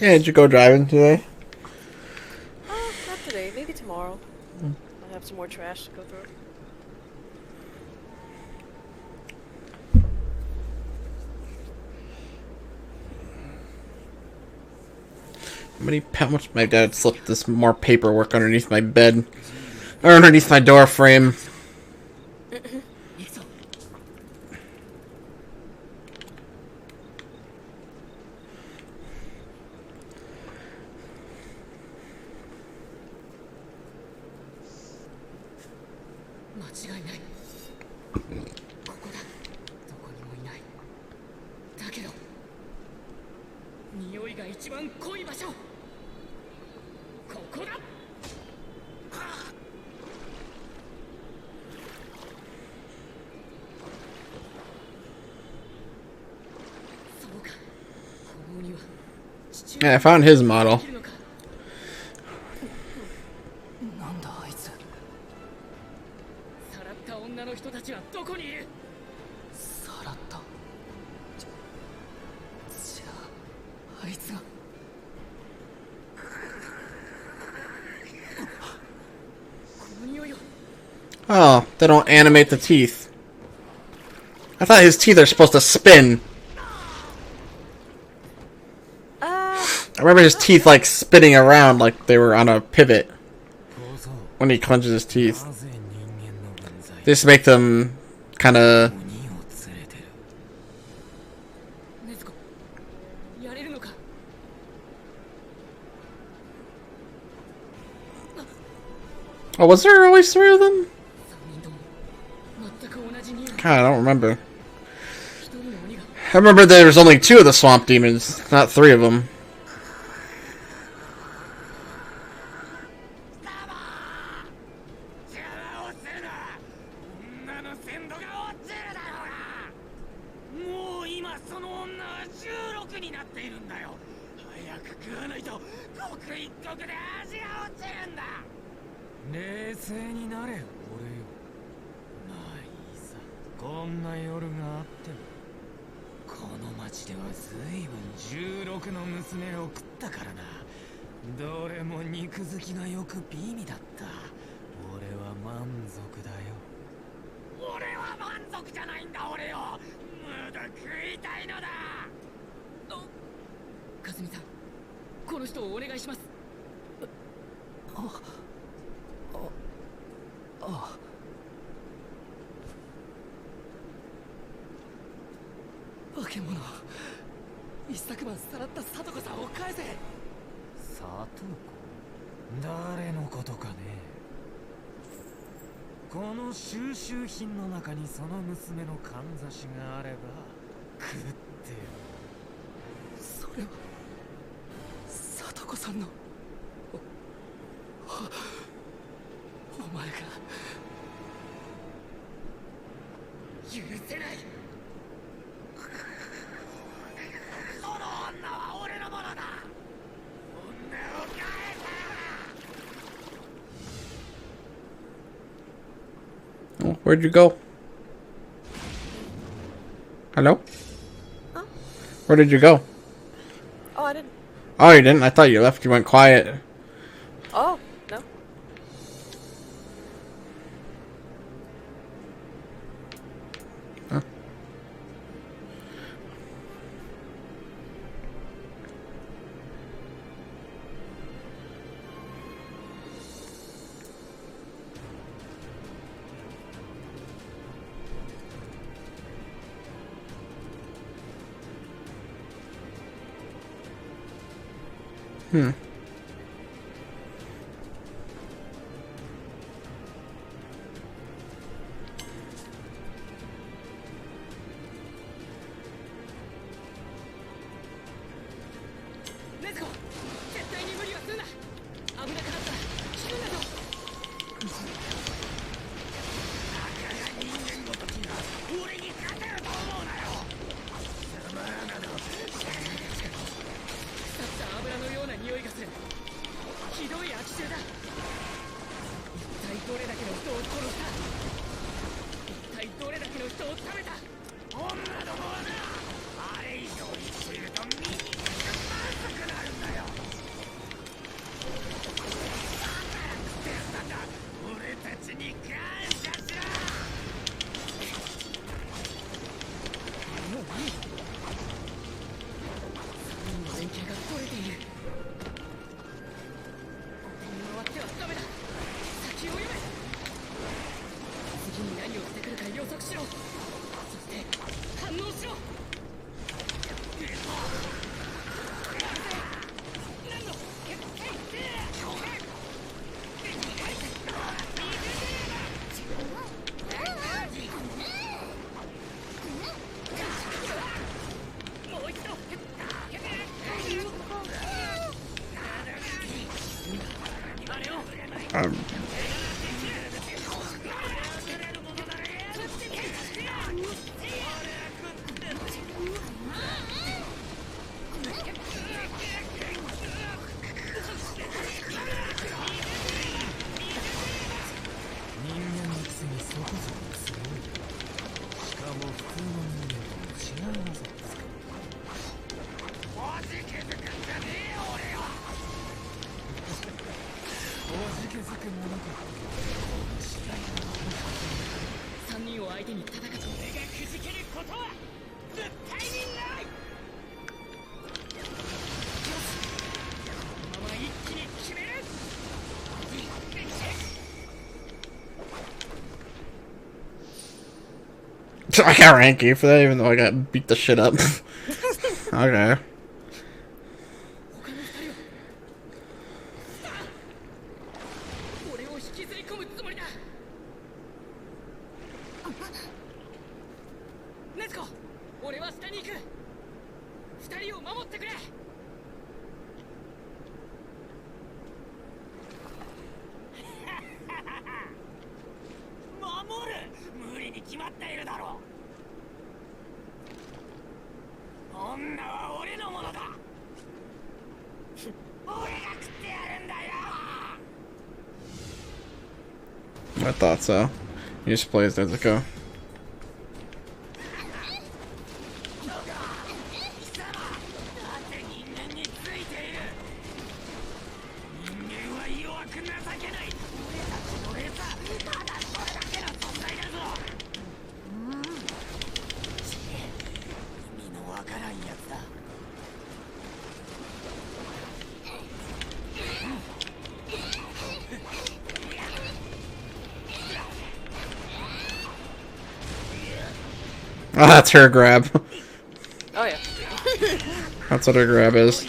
Yeah, did you go driving today? Not today. Maybe tomorrow. I have some more trash to go through. How much my dad slipped this more paperwork underneath my bed. Or underneath my door frame. Yeah, I found his model. なんだあいつ。さらった女の人たちはどこにいる？さらった。じゃああいつが。この匂いを。 Oh, they don't animate the teeth. I thought his teeth are supposed to spin. I remember his teeth like spinning around like they were on a pivot when he clenches his teeth. They just make them kind of. 禰豆子、やれるのか？ Oh, was there always 3 of them? 3人とも全く同じ匂い。 God, I don't remember. 一人の鬼が I remember there was only 2 of the swamp demons, not 3 of them. 女の鮮度が落ちるだろうが。もう今その女は16になっているんだよ。早く食わないと刻一刻で味が落ちるんだ。冷静になれよ、俺よ。まあいいさ、こんな夜があっても。この町では随分16の娘を食ったからな。どれも肉好きがよく美味だった。俺は満足だよ。俺は満足じゃないんだ、俺よ。まだ食いたいのだ。かすみさん、この人をお願いします。化け物、一昨晩さらった聡子さんを返せ。聡子？誰のことかね。この収集品の中にその娘のかんざしがあれば食ってよ。それは聡子さんのお前が許せない。その女は俺のものだ。女を返せ。 Oh, where'd you go? Hello? Huh? Where did you go? Oh, I didn't. Oh, you didn't? I thought you left. You went quiet. Oh, no. Huh? Hmm. Let's go. 絶対に無理はするな。危なくなったら死ぬんだぞ。人間ごときが俺に勝てると思うなよ。まあなど。腐った油のような匂いがする。ひどい悪臭だ。一体どれだけの人を殺した？一体どれだけの人を食べた？女どもはな、あれ以上生きていると醜くまずくなるんだよ。だから食ってやったんだ。俺たちに感謝しろ。もういい。3人の連携が取れている。回ってはダメだ。先を読め。次に何をしてくるか予測しろ。そして反応しろ。もう一度。あれを。I can't rank you for that, even though I got beat the shit up. Okay. 他の二人は俺を引きずり込むつもりだ。ネズコ、俺は下に行く。二人を守ってくれ。守る？無理に決まっているだろう。女は俺のものだ。俺が食ってやるんだよ。 I thought so. He just plays Nezuko. あ、that's her grab. Oh yeah. That's what her grab is.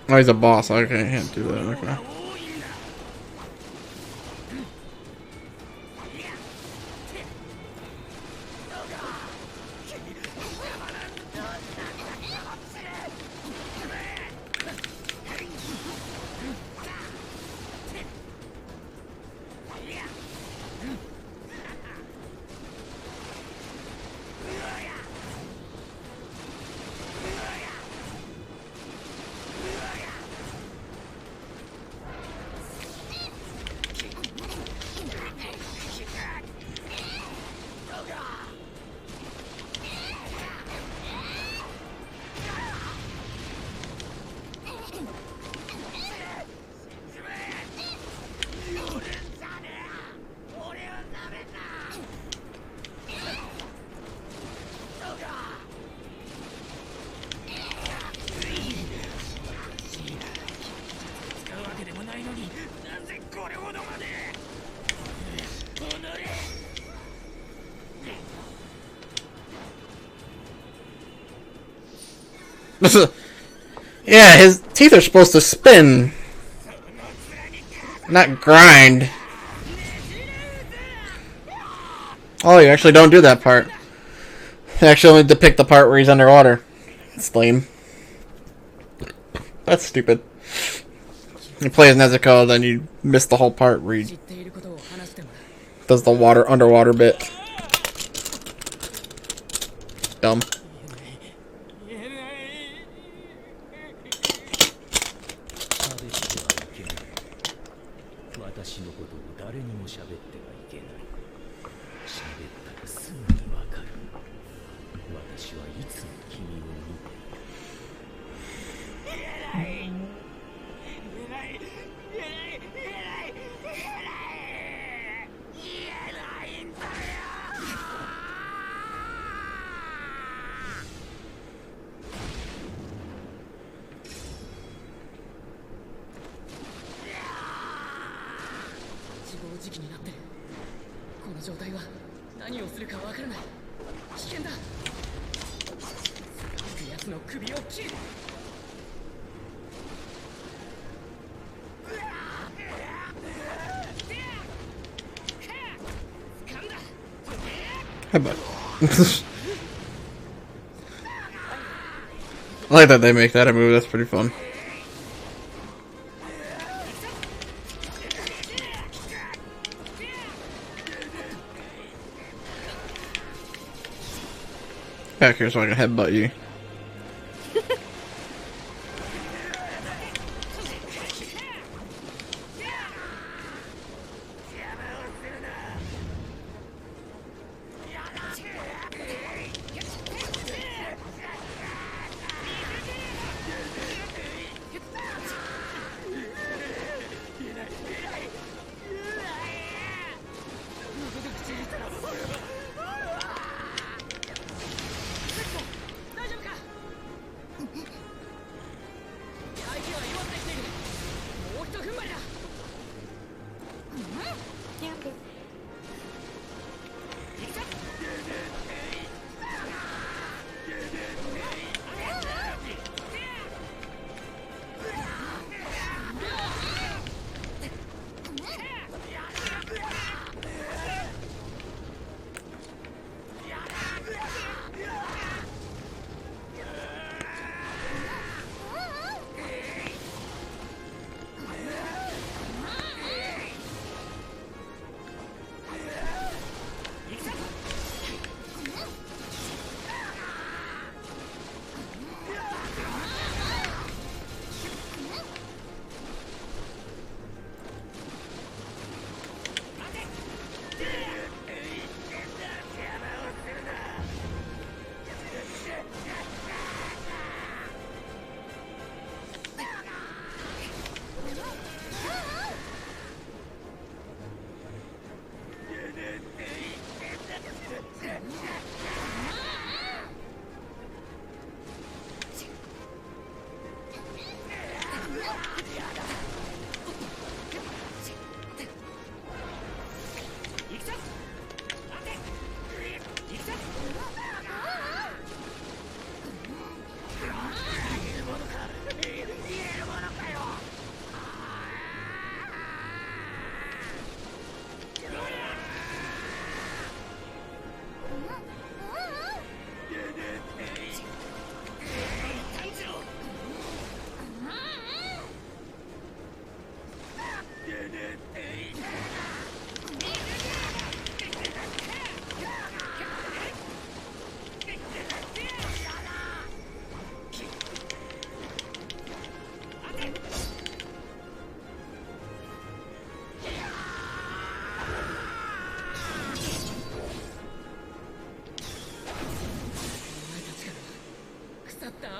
Oh, he's a boss. Okay, I can't do that. Okay. Yeah, his teeth are supposed to spin, not grind. Oh, you actually don't do that part. You actually only depict the part where he's underwater. It's lame. That's stupid. You play as Nezuko, then you miss the whole part where he does the underwater bit. Dumb. の首を切る。Headbutt. I like that they make that a move. That's pretty fun. Back here so I can headbutt you.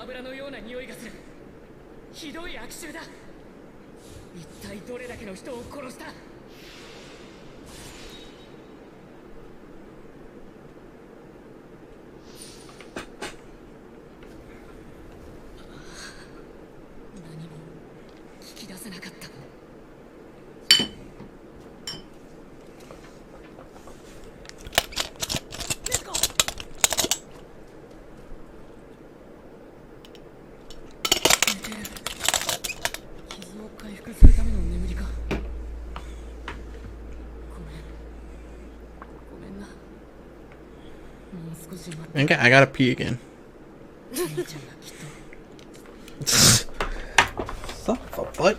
油のような匂いがする。ひどい悪臭だ。一体どれだけの人を殺した？何も聞き出せなかった。するための眠りか。ごめんな。もう少し待って。I gotta pee again. 姉ちゃんがきっと。Son of a butt.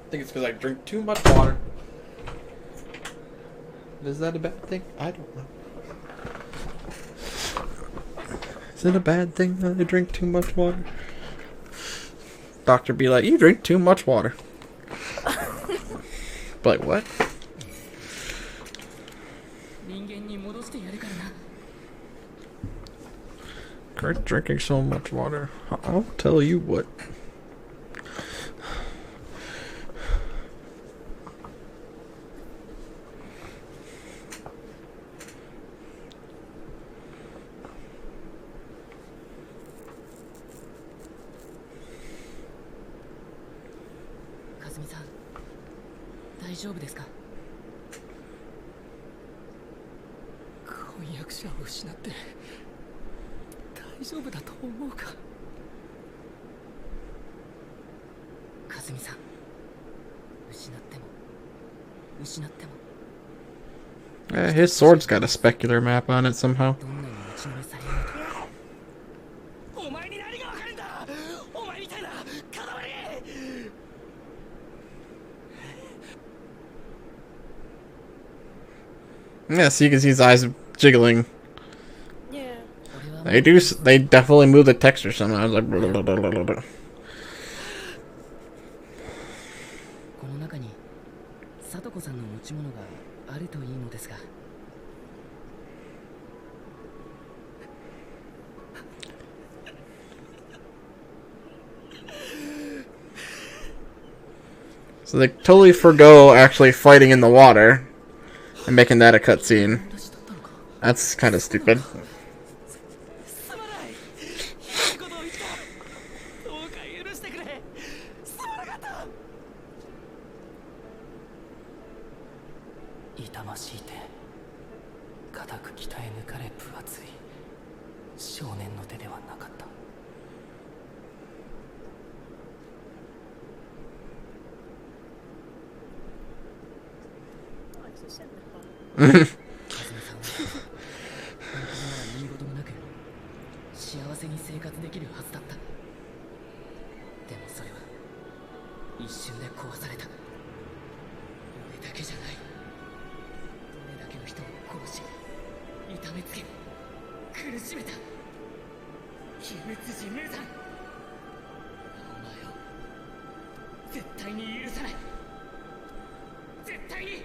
I think it's because I drink too much water. Is that a bad thing? I don't know. Is it a bad thing that I drink too much water? Doctor be like, you drink too much water. But like, what? We're drinking so much water. I'll tell you what. His sword's got a specular map on it somehow. Yeah, so you can see his eyes jiggling. Yeah. They definitely move the texture somehow. I was like, blah, blah, blah, blah, blah, blah. So they totally forgo actually fighting in the water and making that a cutscene. That's kind of stupid. すまない。いいことを言った。どうか許してくれ。すまなかった。痛ましい手。固く鍛え抜かれ分厚い。少年の手ではなかった。幸せに生活できるはずだった。でもそれは一瞬で壊された。俺だけじゃない。どれだけの人を殺し、痛めつけ、苦しめた。鬼滅人ルーさん、お前を絶対に許さない。絶対に。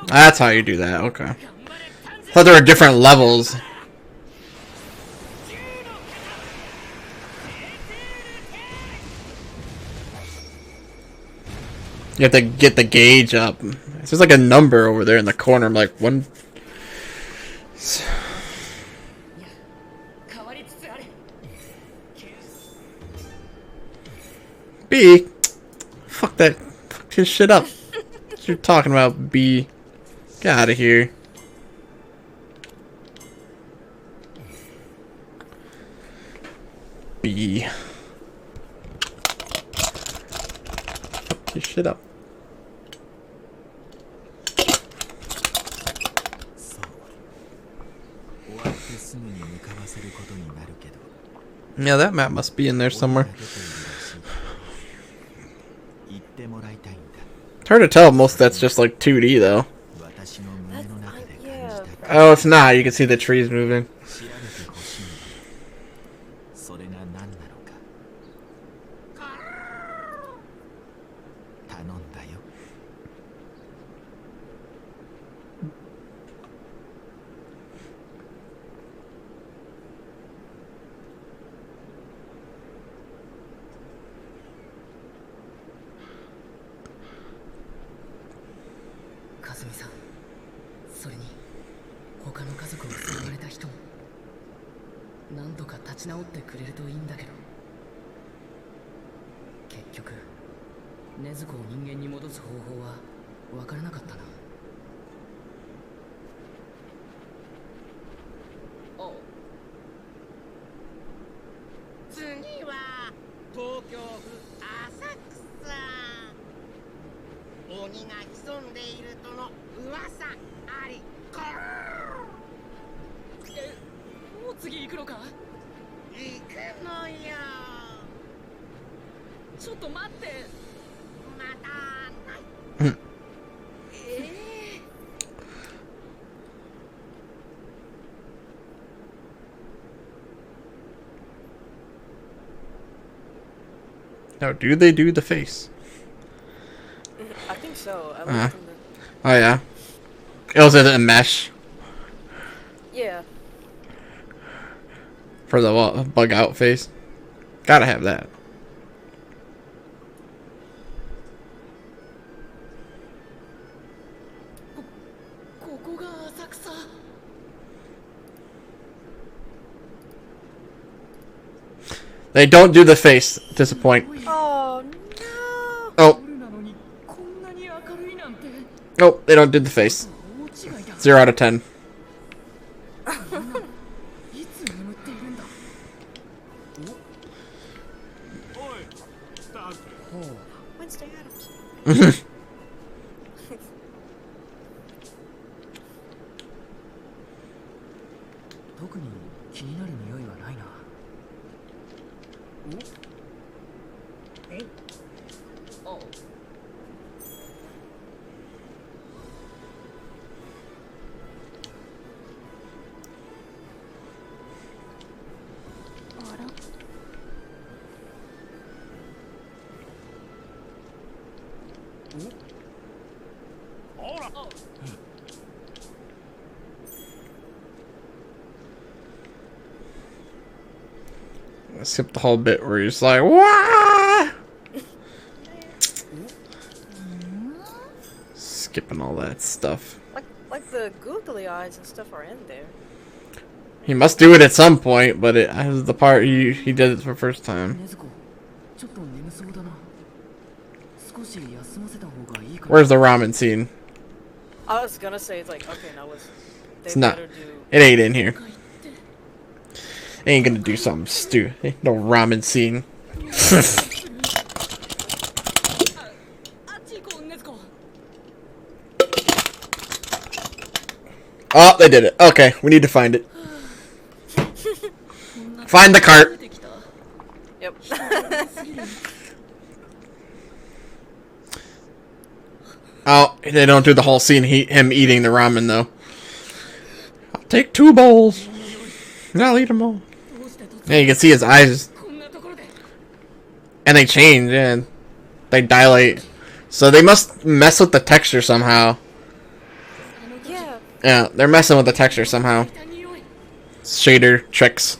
That's how you do that. Okay. Thought there were different levels. You have to get the gauge up. It's just like a number over there in the corner. I'm like, one. B. Fuck that. Fuck his shit up. What you're talking about, B. Get out of here. B. Fuck his shit up. Yeah, that map must be in there somewhere. It's hard to tell. Most of that's just like 2D though. Yeah. Oh, it's not. You can see the trees moving. Now, do they do the face? I think so. Oh yeah. It was a mesh Yeah. for the bug out face. Gotta have that. They don't do the face. Disappoint. Oh no. Oh. Nope, they don't do the face. 0 out of 10. Wednesday Addams. 特に気になる匂いはないな。お？あ。あら。ほら。Skip the whole bit where he's like, "Wah!" Skipping all that stuff. Like the googly eyes and stuff are in there. He must do it at some point, but it has the part he did it for the first time. Where's the ramen scene? I was gonna say it's like okay now let's. It's not. It ain't in here. Ain't gonna do something stupid. No ramen scene. Oh, they did it. Okay, we need to find it. Find the cart. Yep. Oh, they don't do the whole scene, him eating the ramen, though. I'll take 2 bowls. And I'll eat them all. Yeah, you can see his eyes. And they change, and they dilate. So they must mess with the texture somehow. Yeah. Yeah, they're messing with the texture somehow. Shader tricks.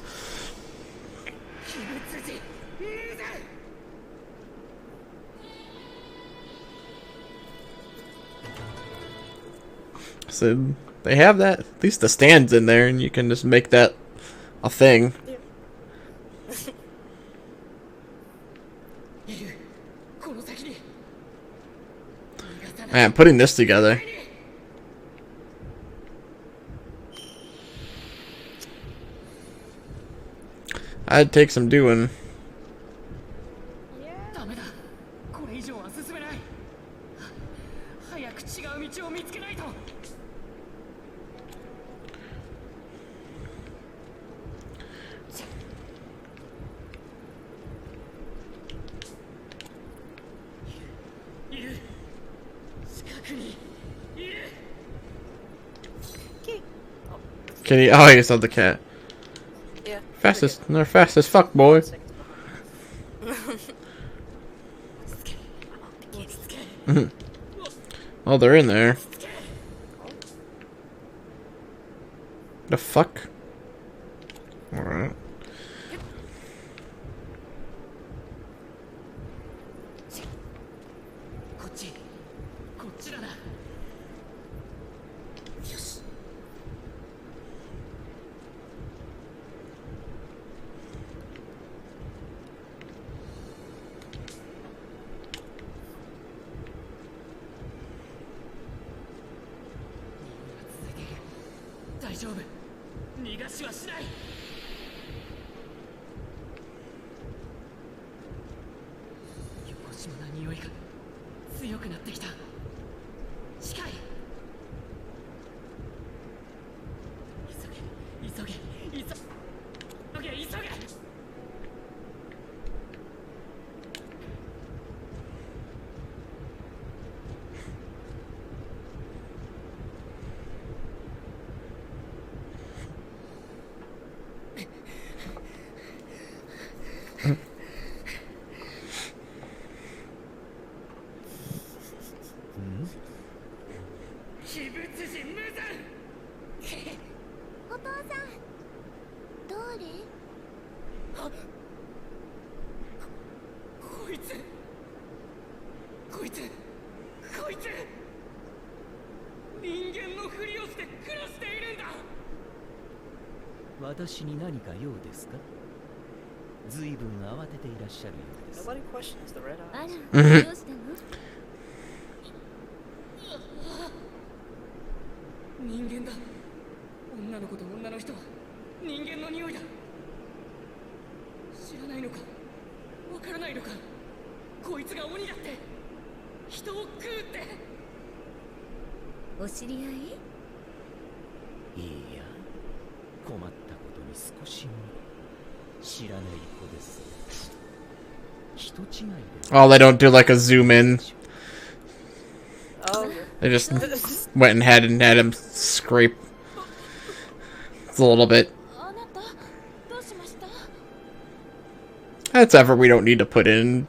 So they have that, at least the stands in there, and you can just make that a thing. Man, putting this together. I'd take some doing. ダメだ。これ以上は進めない。早く違う道を見つけないと。いる。近くにいる。 Kitty, oh, you saw the cat. Yeah. Fastest, they're fast as fuck, boy. Oh, they're in there. The fuck? Alright. Nobody questions the red eyes. 人間だ。女の子と女の人は人間の匂いだ。知らないのか、わからないのか。こいつが鬼だって、人を食うって。お知り合い？いや、困ったことに少しも知らない子です。人違いで。Oh, they don't do like a zoom in. Oh. They just went and had him scrape. It's a little bit. That's effort we don't need to put in.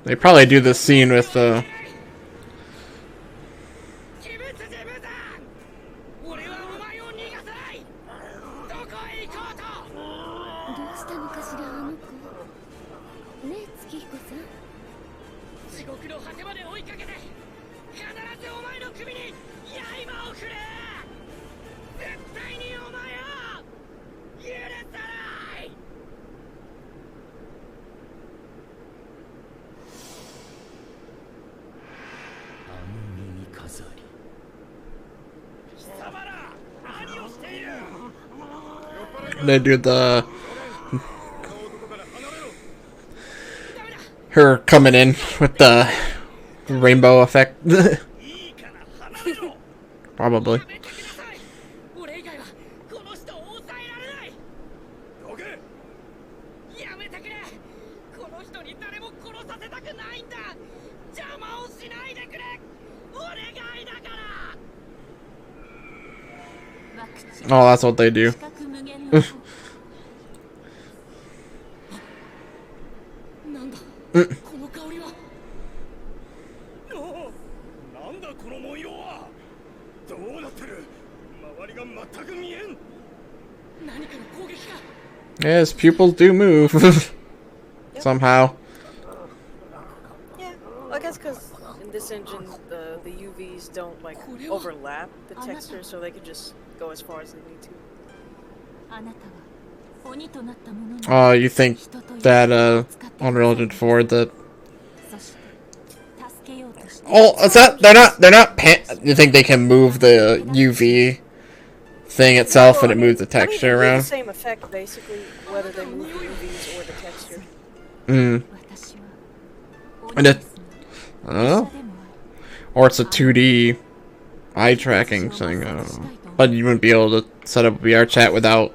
They probably do this scene with the. They do the her coming in with the rainbow effect. Probably. 俺以外はこの人を抑えられない。どけ。やめてくれ。この人に誰も殺させたくないんだ。邪魔をしないでくれ。お願いだから。 Oh, that's what they do. なんだ。この香りは。なんだこの模様は。どうなってる。周りが全く見えん。何かの攻撃か。 Yes, pupils do move somehow. Yeah, I guess because in this engine, the UVs don't like overlap the texture, so they can just go as far as they need to. Oh, you think that Unreal Engine 4 that? Oh, is that they're not you think they can move the UV thing itself and it moves the texture I mean, around? the same effect basically, whether they move the UVs or the texture. And it, oh, or it's a 2D eye tracking thing. I don't know. But you wouldn't be able to set up VR chat without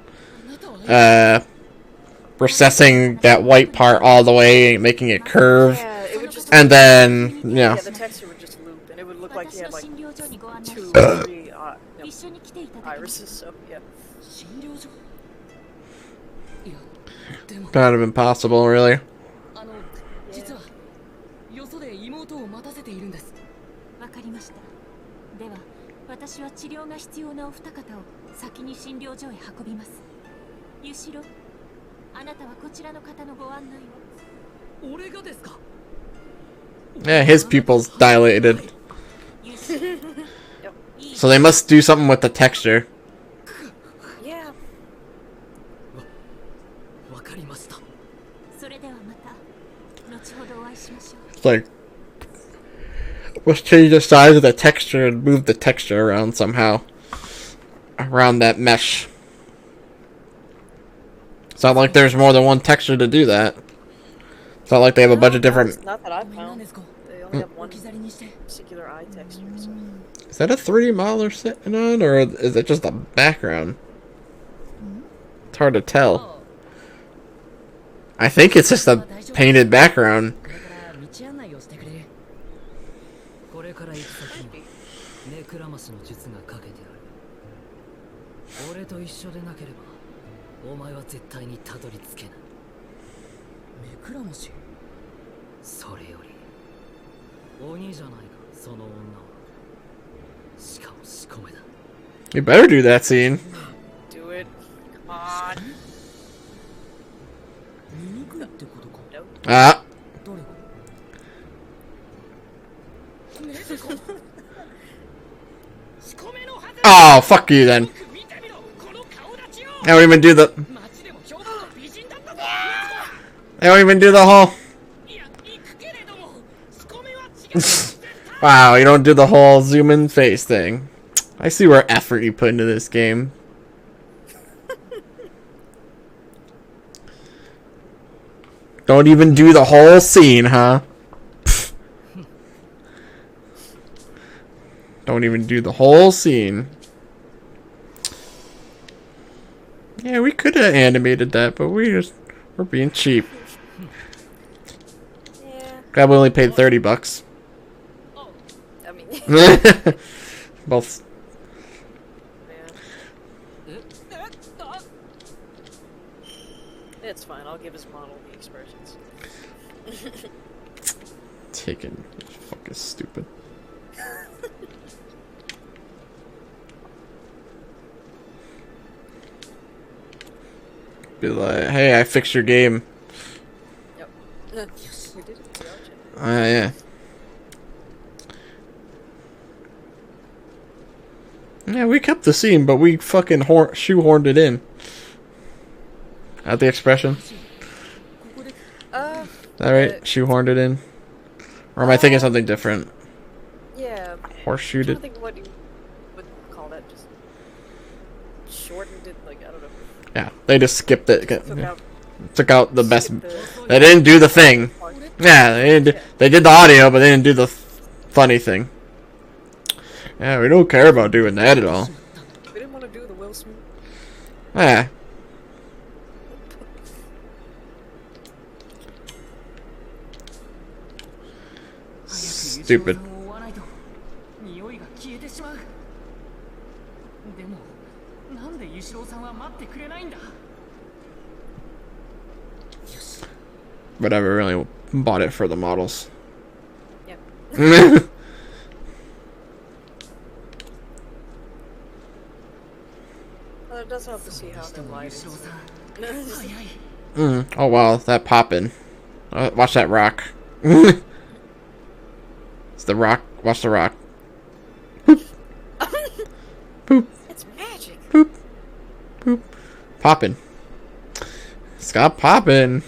recessing that white part all the way, making it curve, Yeah, it would just and then yeah, the texture would just loop, and it would look like you had like 2 or 3 irises. So yeah. 診療所。いや、でも。 kind of impossible, really. 実はよそで妹を待たせているんです。わかりました。では、私は治療が必要なお二方を先に診療所へ運びます。ゆしろ、あなたはこちらの方のご案内を。俺がですか。 Yeah, his pupils dilated. So they must do something with the texture. Yeah. わかりました。それではまた後ほどお会いしましょう。 It's like, let's change the size of the texture and move the texture around somehow. Around that mesh. It's not like there's more than one texture to do that. It's not like they have a bunch of different... Not that I found. They only have one particular eye texture. So. Is that a 3D model they're sitting on, or is it just a background? It's hard to tell. I think it's just a painted background. これから行く先にネクラマスの術がかけてある。俺と一緒でなければお前は絶対にたどり着けない。ネクラマス？それより鬼じゃないかその女は。しかも仕込めだ。 You better do that scene. Do it. Come on. Ah. Oh, fuck you then. They don't even do the... They don't even do the whole... Wow, you don't do the whole zoom in face thing. I see where effort you put into this game. Don't even do the whole scene, huh? Don't even do the whole scene. Yeah, we could have animated that, but we're being cheap. Yeah. God, we only paid $30. I mean. Both. It's fine. I'll give his model the expressions. Taken. Fucking stupid. Be like, hey, I fixed your game. Yep. We did it. Yeah. Yeah, we kept the scene, but we fucking shoehorned it in. At the expression. Is that right? Shoehorned it in? Or am I thinking something different? Yeah. Horseshoed I it? think what you would call that, just shortened it, like, I don't know. Yeah, they just skipped it. Took Took out the best. skipped They didn't do the thing. Yeah, they did the audio, but they didn't do the funny thing. Yeah, we don't care about doing that at all. We didn't want to do the Will Smith. Yeah. Stupid. を追わないと匂いが消えてしまう。でもなんでユシロウさんは待ってくれないんだ。 But I really bought it for the models. Yep. Well, it does help to see how they're lighted. ユシロウさん、早い。 Oh wow, that poppin'. Watch that rock. It's the rock. Watch the rock. Boop. Boop. It's magic. Boop. Boop. Poppin'. Stop poppin'.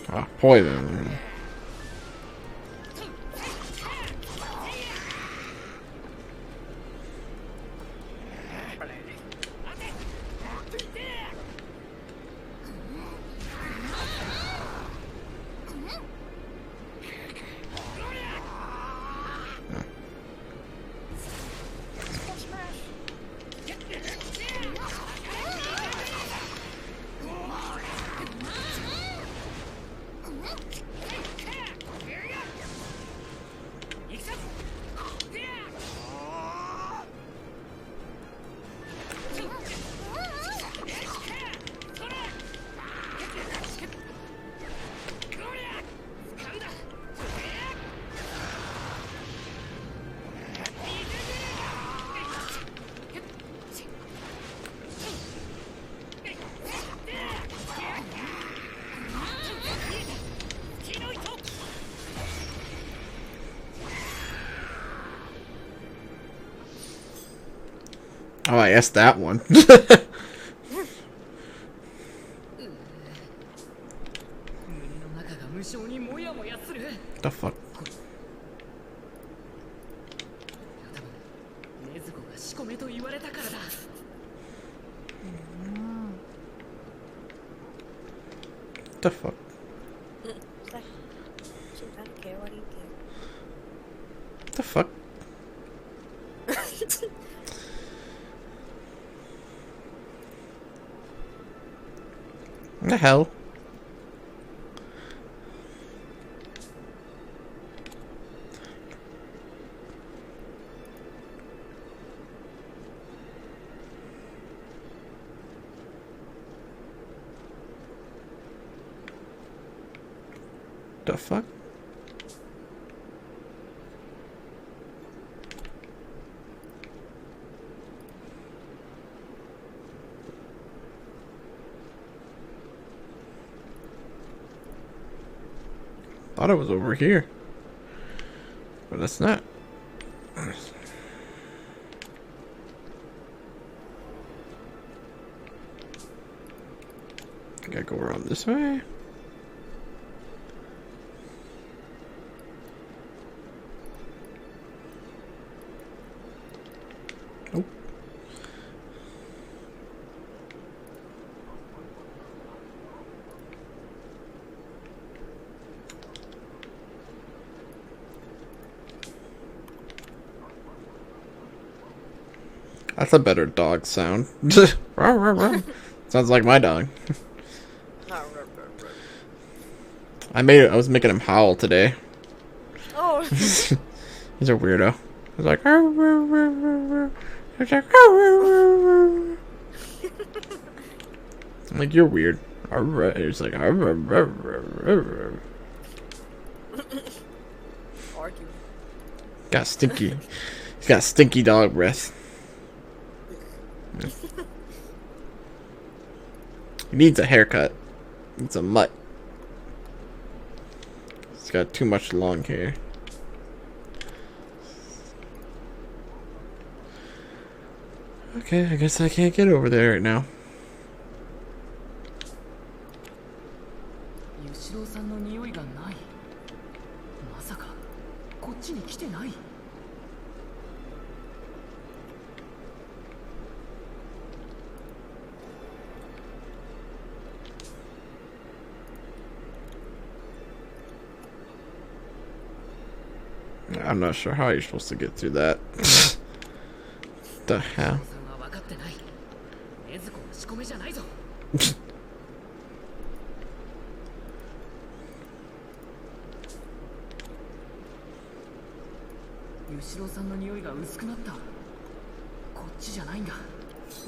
Ah, poison. Oh, I guess that one. 胸の中が無性にモヤモヤする。 The fuck? 多分禰豆子が仕込めと言われたからだ。 The fuck? The fuck? What the hell? The fuck? Thought it was over here, but it's not. Gotta go around this way. Nope. That's a better dog sound. Sounds like my dog. I was making him howl today. Oh. He's a weirdo. He's like, he's like, I'm like, you're weird. He's like, Argue. got stinky. He's got stinky dog breath. He needs a haircut. Needs a mutt. He's got too much long hair. Okay, I guess I can't get over there right now. I'm not sure how you're supposed to get through that. The hell? さんは分かってない。禰豆子の仕込みじゃないぞ。ユシロさんの匂いが薄くなった。こっちじゃないんだ。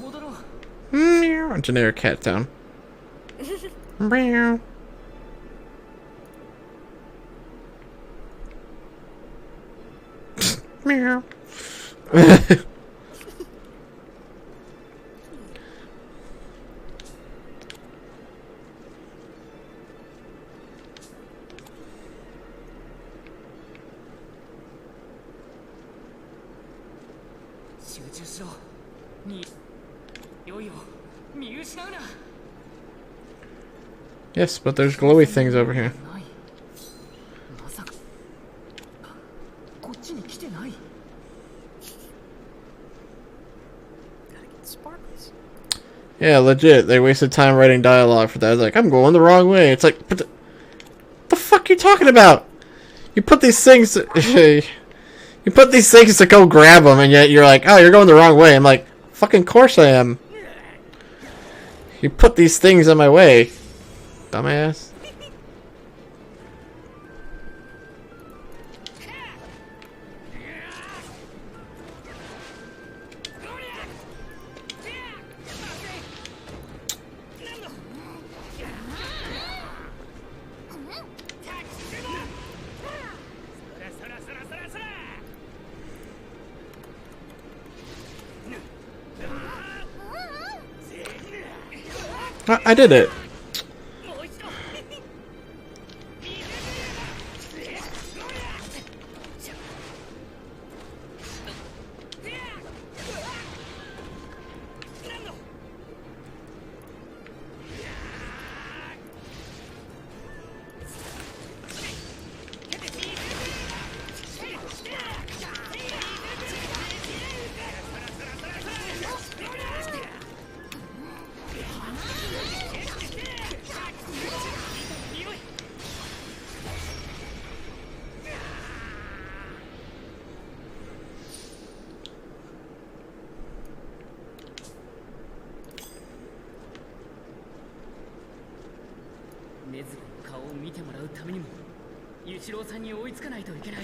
戻ろう。Generic cat town. Meow. Meow. 集中しろ。に、酔いを見失うな。 Yes, but there's glowy things over here. ない。まさかこっちに来てない。 Gotta get sparkles. Yeah, legit. They wasted time writing dialogue for that. I was like, I'm going the wrong way. It's like, but the fuck you talking about? You put these things. You put these things to go grab them, and yet you're like, oh, you're going the wrong way. I'm like, fucking course I am. You put these things in my way, dumbass. I did it.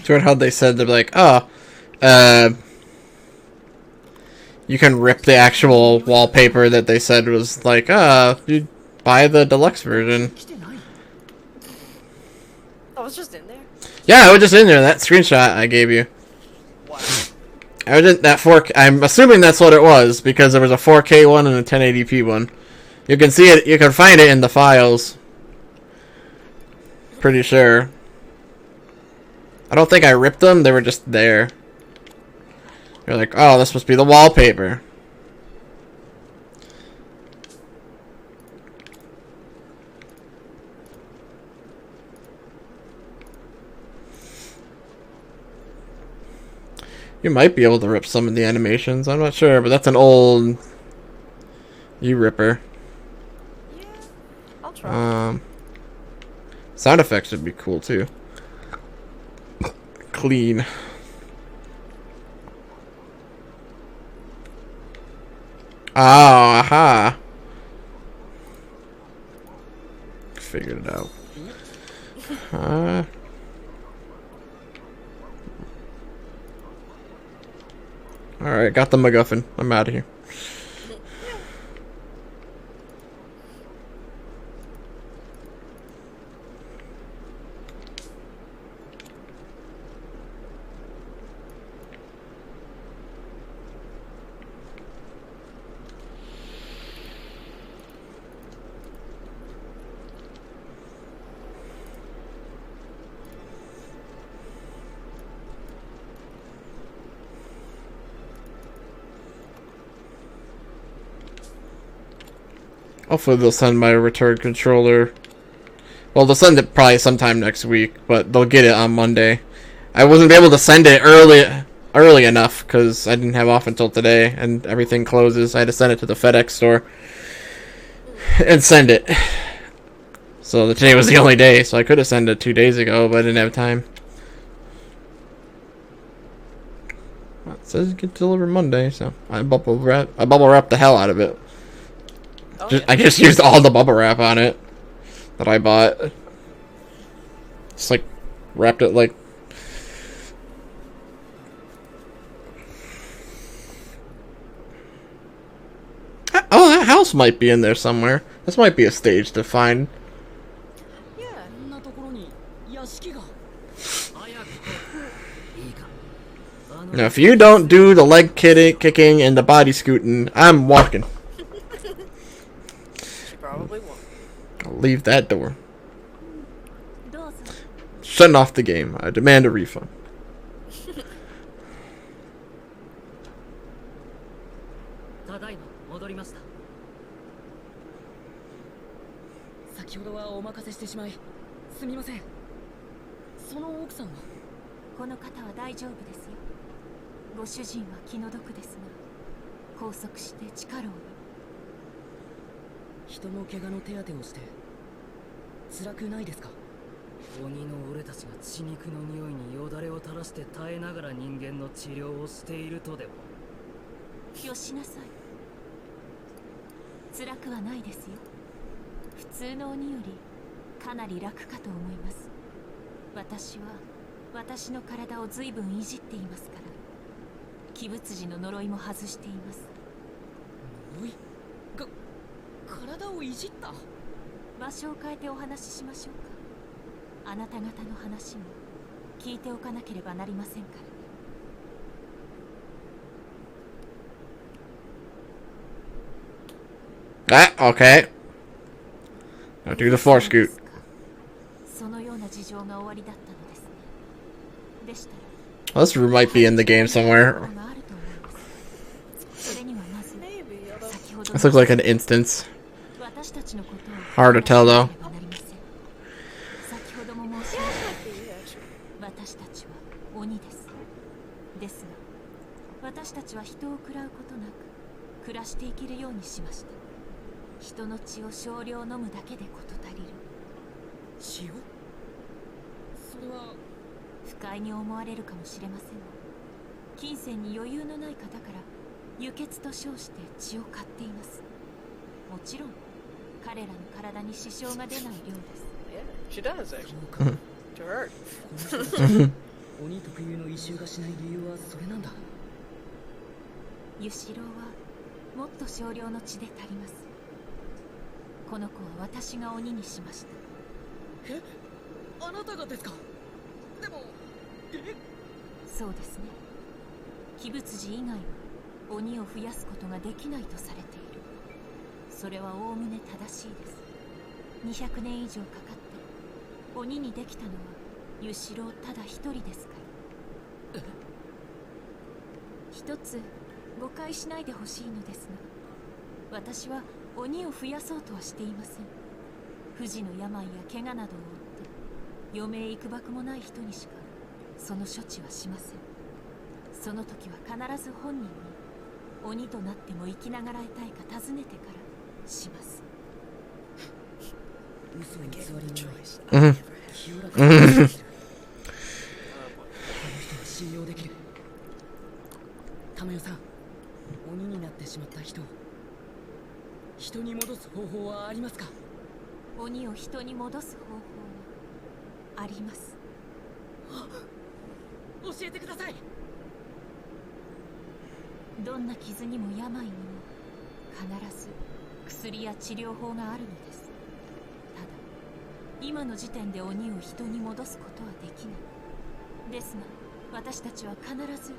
Toward how they said they're like, oh, you can rip the actual wallpaper that they said was like, you buy the deluxe version. Oh, it's just in there? Yeah, it was just in there. That screenshot I gave you. Wow. I was that 4K. I'm assuming that's what it was because there was a 4K one and a 1080p one. You can see it. You can find it in the files. Pretty sure. I don't think I ripped them. They were just there. You're like, oh, this must be the wallpaper. You might be able to rip some of the animations. I'm not sure, but that's an old U-Ripper. Yeah, I'll try. Sound effects would be cool too. Clean. Oh, aha. Figured it out. Alright, got the MacGuffin. I'm out of here. Hopefully they'll send my return controller. Well, they'll send it probably sometime next week, but they'll get it on Monday. I wasn't able to send it early enough because I didn't have off until today, and everything closes. I had to send it to the FedEx store and send it. So today was the only day, so I could have sent it 2 days ago, but I didn't have time. says it gets delivered Monday, so I bubble wrap the hell out of it. Oh, Just, yeah. I just used all the bubble wrap on it that I bought. Just like wrapped it like. Oh, that house might be in there somewhere. This might be a stage to find. Yeah. こんなところに屋敷が。早くいいか Now, if you don't do the leg kicking and the body scooting, I'm walking. She probably won't. I'll leave that door. どうぞ。 Shutting off the game. I demand a refund. ただいま戻りました。先ほどはお任せしてしまいすみません。その奥さんはこの方は大丈夫ですよ。ご主人は気の毒ですが、拘束して地下牢に。人の怪我の手当てをして辛くないですか？鬼の俺たちが血肉の匂いによだれを垂らして耐えながら人間の治療をしているとでも。よしなさい。辛くはないですよ。普通の鬼よりかなり楽かと思います。私は私の体を随分いじっていますから。鬼物児の呪いも外しています。呪い？体をいじった？場所を変えてお話ししましょうか。あなた方の話も聞いておかなければなりませんからね。Okay. Now do the force scoot. そのような事情が終わりだったのですね。でしたら Well, this room might be in the game somewhere. があると思います。それにはまず Maybe, although 先ほど This looks like an instance. 私たちのことを Hard to tell, though. 先ほども申しました maybe, actually. 私たちは鬼です。ですが私たちは人を食らうことなく暮らしていけるようにしました。人の血を少量飲むだけで事足りる。血を？それは不快に思われるかもしれませんが、金銭に余裕のない方から輸血と称して血を買っています。もちろん彼らの体に支障が出ない量です。 Yeah, she does, actually. そうか。 To hurt. この人たち鬼特有の異臭がしない理由はそれなんだ。ユシロウはもっと少量の血で足ります。この子は私が鬼にしました。え？あなたがですか？でも、そうですね。鬼物児以外は鬼を増やすことができないとされている。それはおおむね正しいです。200年以上かかって鬼にできたのはユシロウただ一人ですから。一つ誤解しないでほしいのですが、私は鬼を増やそうとはしていません。不治の病や怪我などを負って余命いくばくもない人にしかその処置はしません。その時は必ず本人に鬼となっても生きながらえたいか尋ねてからします。嘘偽りのない Mhm. 清らかな人は信用できる。玉代さん、鬼になってしまった人を人に戻す方法はありますか？鬼を人に戻す方法はあります。教えてください。どんな傷にも病にも必ず薬や治療法があるのです。ただ今の時点で鬼を人に戻すことはできない。ですが私たちは必ず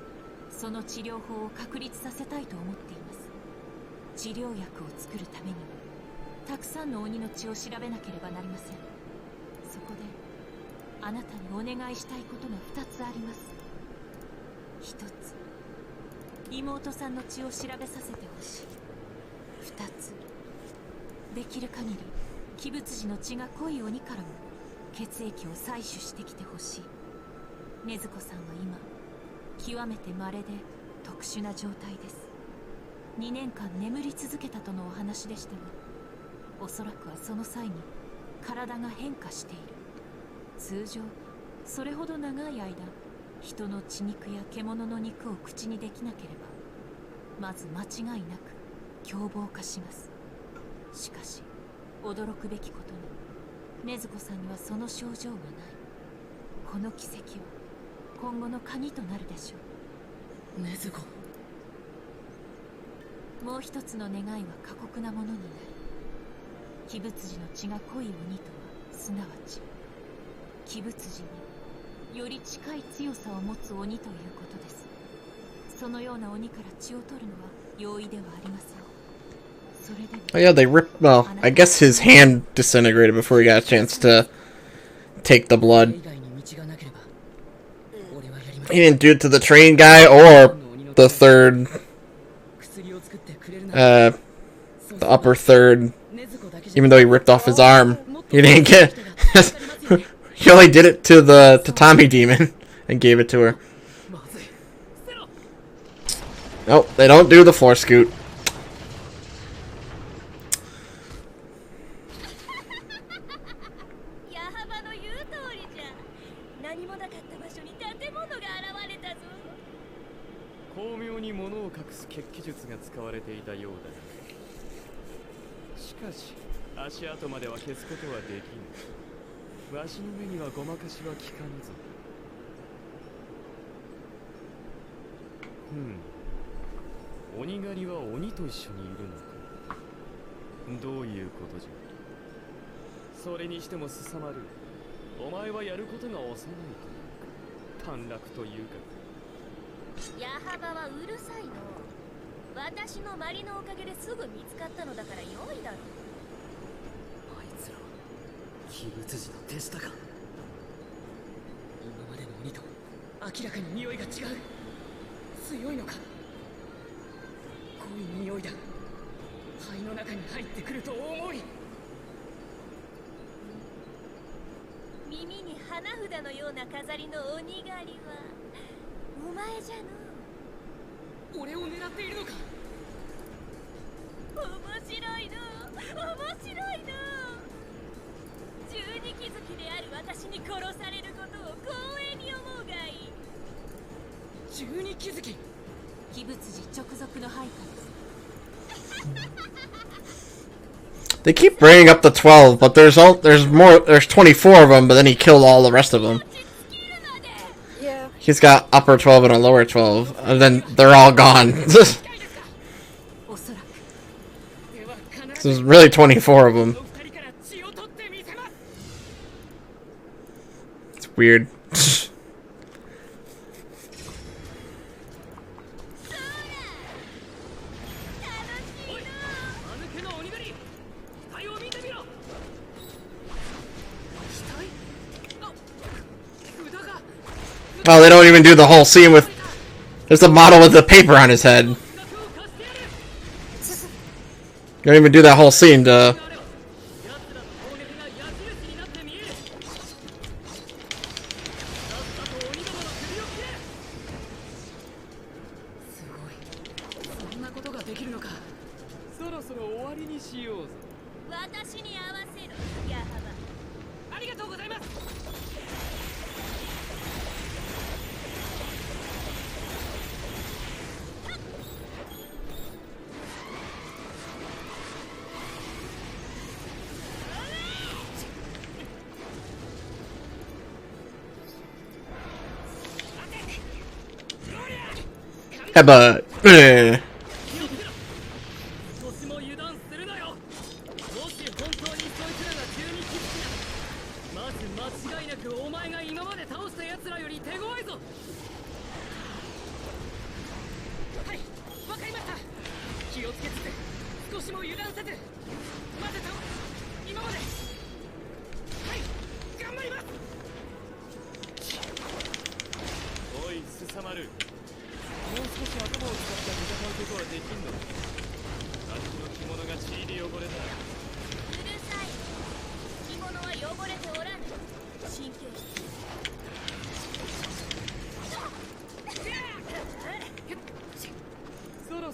その治療法を確立させたいと思っています。治療薬を作るためにはたくさんの鬼の血を調べなければなりません。そこであなたにお願いしたいことが2つあります。1つ、妹さんの血を調べさせてほしい。2つ、できる限り鬼物児の血が濃い鬼からも血液を採取してきてほしい。禰豆子さんは今極めて稀で特殊な状態です。2年間眠り続けたとのお話でしたが、おそらくはその際に体が変化している。通常それほど長い間人の血肉や獣の肉を口にできなければまず間違いなく凶暴化します。しかし驚くべきことに禰豆子さんにはその症状がない。この奇跡は今後の鍵となるでしょう。禰豆子、もう一つの願いは過酷なものになる。鬼仏寺の血が濃い鬼とはすなわち鬼仏寺により近い強さを持つ鬼ということです。そのような鬼から血を取るのは容易ではありません。それでも Oh yeah, they ripped. Well, I guess his hand disintegrated before he got a chance to take the blood. 以外に道がなければ俺はやります。 He didn't do it to the train guy or the third, 薬を作ってくれるなら the upper third. 禰豆子だけじゃ Even though he ripped off his arm, he didn't get. He only did it to the Tatami demon and gave it to her. まずい。 Nope, they don't do the floor scoot. 矢幅の言う通りじゃ。何もなかった場所に建物が現れたぞ。巧妙に物を隠す血気術が使われていたようだ。しかし足跡までは消すことはできぬ。わしの目にはごまかしは効かぬぞ。鬼狩りは鬼と一緒にいるのか。どういうことじゃ。それにしても凄まる。お前はやることが幼いと短絡というか。矢幅はうるさいの。私のマリのおかげですぐ見つかったのだから良いだろう。あいつら鬼仏寺の手下か。今までの鬼と明らかに匂いが違う。強いのか。濃い匂いだ。肺の中に入ってくると重い。耳に花札のような飾りの鬼狩りはお前じゃの。俺を狙っているのか。面白いの、面白いの。十二鬼月である私に殺されることを光栄に思うがいい。十二鬼月。鬼仏寺直属の配下です。 They keep bringing up the 12, but there's 24 of them, but then he killed all the rest of them. Yeah. He's got upper 12 and a lower 12, and then they're all gone. So there's really 24 of them. It's weird. Oh, they don't even do the whole scene with... There's a model with the paper on his head. They don't even do that whole scene to... Yeah, but...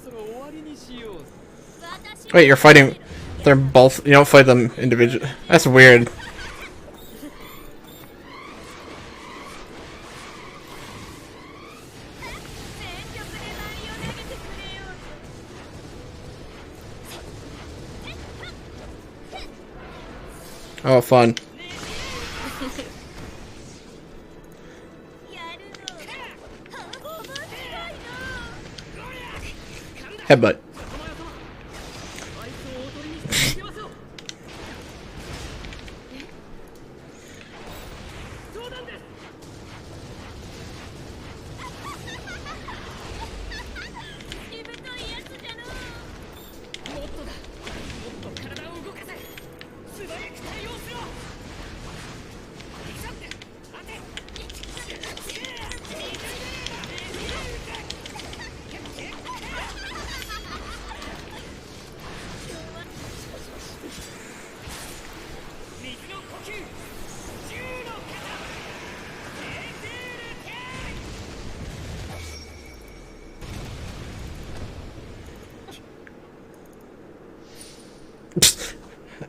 そろ終わりにしよう。 Wait, you're fighting... They're both... You don't fight them individually. That's weird. Oh, fun. Headbutt.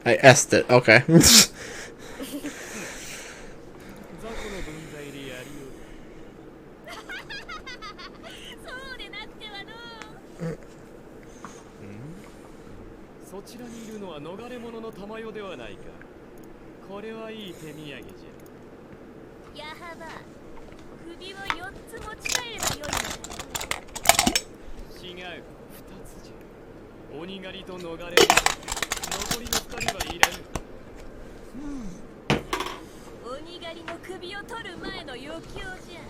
I S'd it. Okay. 雑魚の分際でやりよそうでなくてはのそちらにいるのは逃れ者の玉代ではないか。これはいい手土産じゃ。ヤハバ首を4つ持ち帰ればよいのだ。違う、2つじゃ。鬼狩りと逃れ者、残りの2人はいらぬ。鬼狩りの首を取る前の余興じゃ。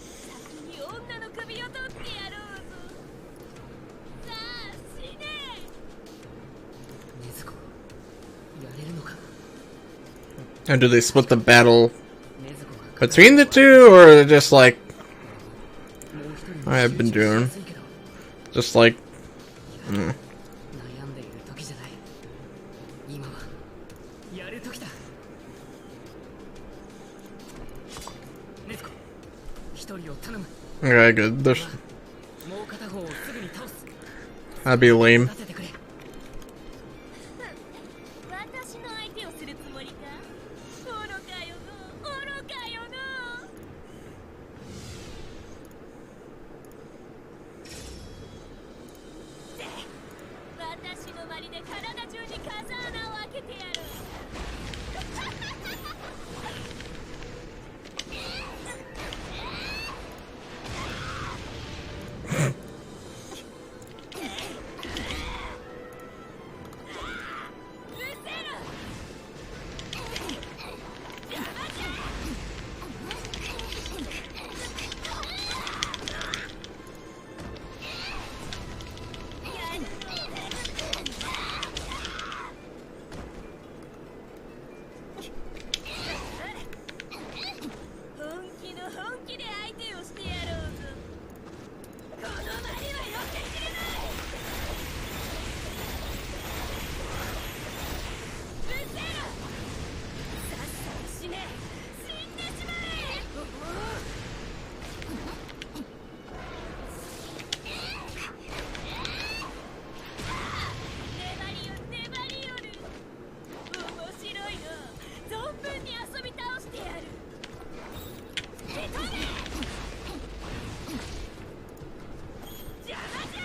先に女の首を取ってやろうぞ。さあ死ね。禰豆子やれるのか。 And do they split the battle 禰豆子が between the two, or just like I have been doing? Just like, 悩んでいる時じゃない。今はやる時だ。禰豆子一人を頼む。 okay, good. There's, もう片方をすぐに倒す。 that'd be lame. 立ててくれ。私の相手をするつもりか。愚かよの愚かよの。私のまりで体中に風穴を開けてやる。本気の本気で相手をしてやろうぞ。このまりはよってくれない。うせろ。さっさと死ね。死んでしまえ。粘りよ粘りよる。面白いの。存分に遊び倒してやる。邪魔じゃ。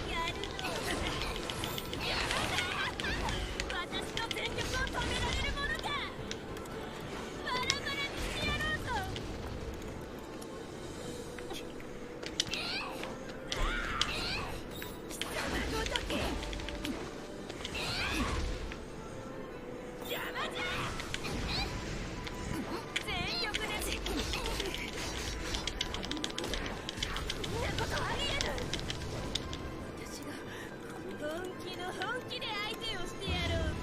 やるの。私の全力を止められるものか。バラバラにしてやろうぞ。貴様ごとき。邪魔じゃ。全力で。こんなことありえぬ。私が本気の本気で相手をしてやろうぞ。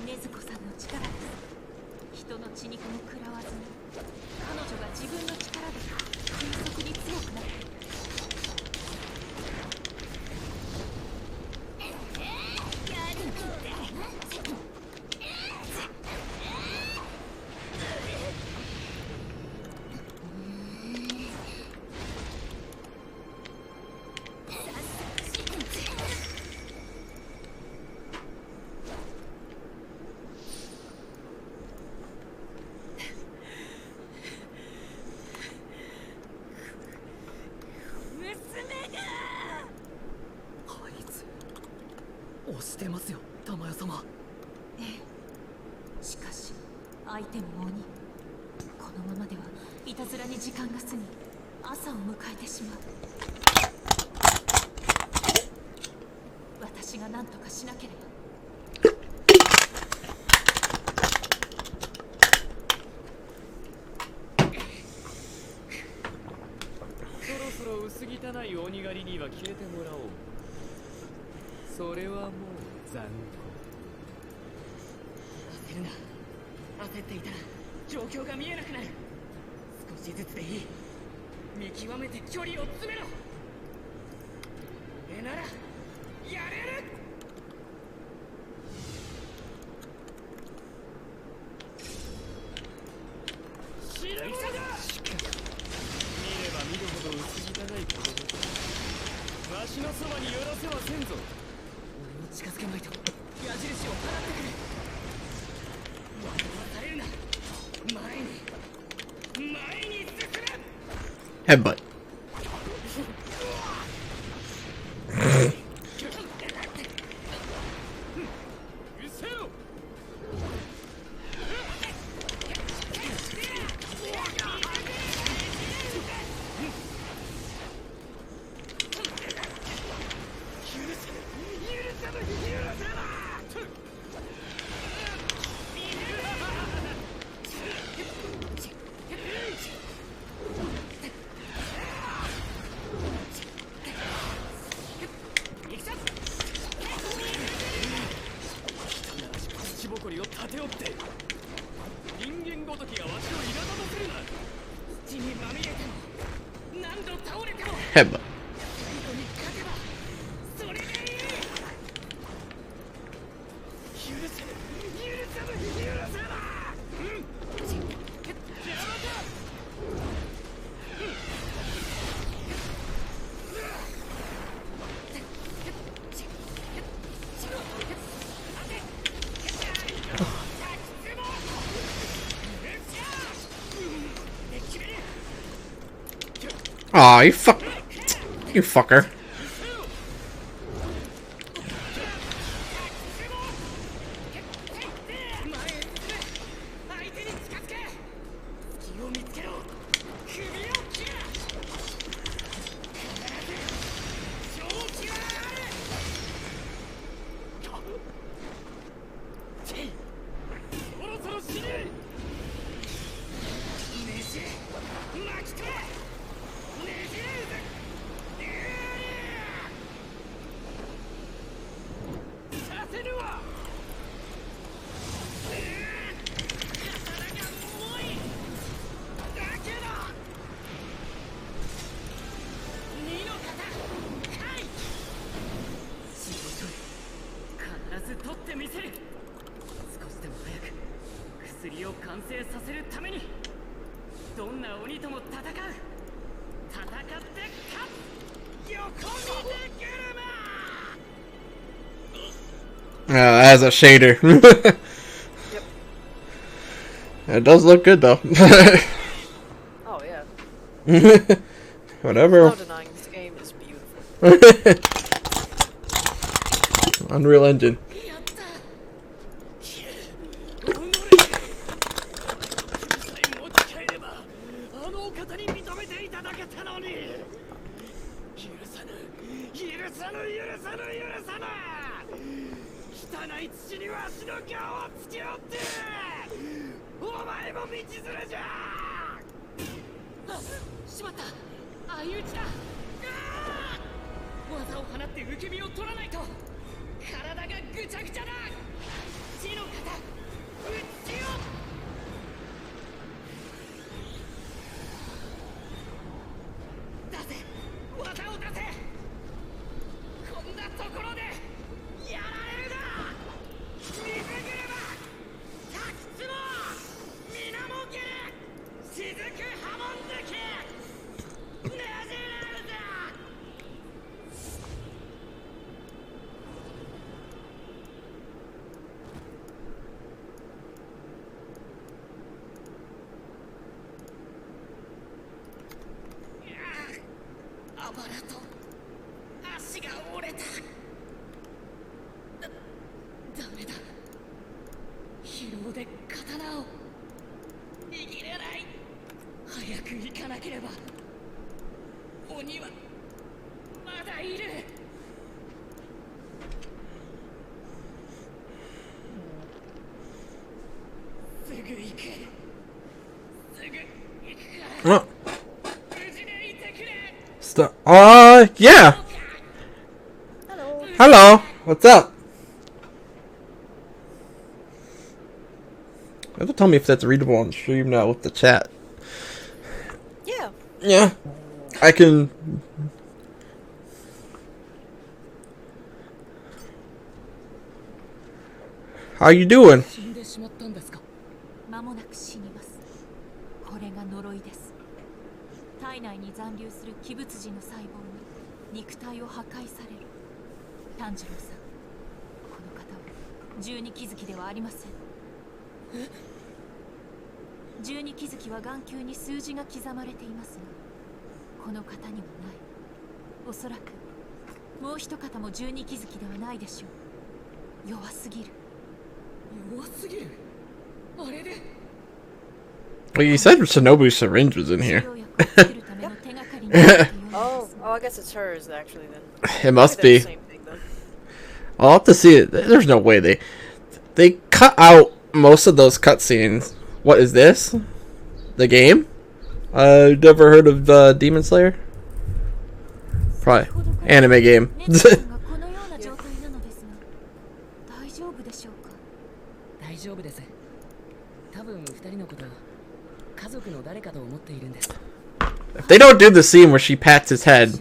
禰豆子さんの力です。人の血肉も食らわずに彼女が自分の力で急速に強くなる。やるの。押してますよ玉屋様。ええ、しかし相手も鬼。このままではいたずらに時間が過ぎ朝を迎えてしまう。私が何とかしなければ。そろそろ薄汚い鬼狩りには消えてもらおう。それはもう残酷。焦るな。焦っていたら状況が見えなくなる。少しずつでいい。見極めて距離を詰めろ。ならやれる。死ぬものだ。見れば見るほど薄汚い子供だ。わしのそばに寄らせはせんぞ。俺も近づけまいと矢印を払ってくれ。惑わされるな。前に進め。 Headbutt. Headbutt. Aw, you fucker. As a shader. Yep. It does look good though. Oh yeah. Whatever. No denying this game is beautiful. Unreal Engine. Oh. Stop. Yeah. Hello. Hello. What's up? You have to tell me if that's readable on stream now with the chat. Yeah. Yeah. I can. How you doing? 死んでしまったんですか。間もなく死にます。これが呪いです。体内に残留する鬼物児の細胞に肉体を破壊される。炭治郎さん、この方は十二鬼月ではありません。十二鬼月は眼球に数字が刻まれていますが、この方にはない。おそらくもう一方も十二鬼月ではないでしょう。弱すぎる。弱すぎる。あれで。Well, you said Shinobu's syringe was in here. Oh, I guess it's hers actually then. It must Maybe be. they're the same thing, then. I'll have to see it. There's no way they cut out most of those cutscenes. What is this? The game? Never heard of Demon Slayer? Probably anime game. 大丈夫です。多分二人のこと家族の誰かと思っているんです。 If they don't do the scene where she pats his head.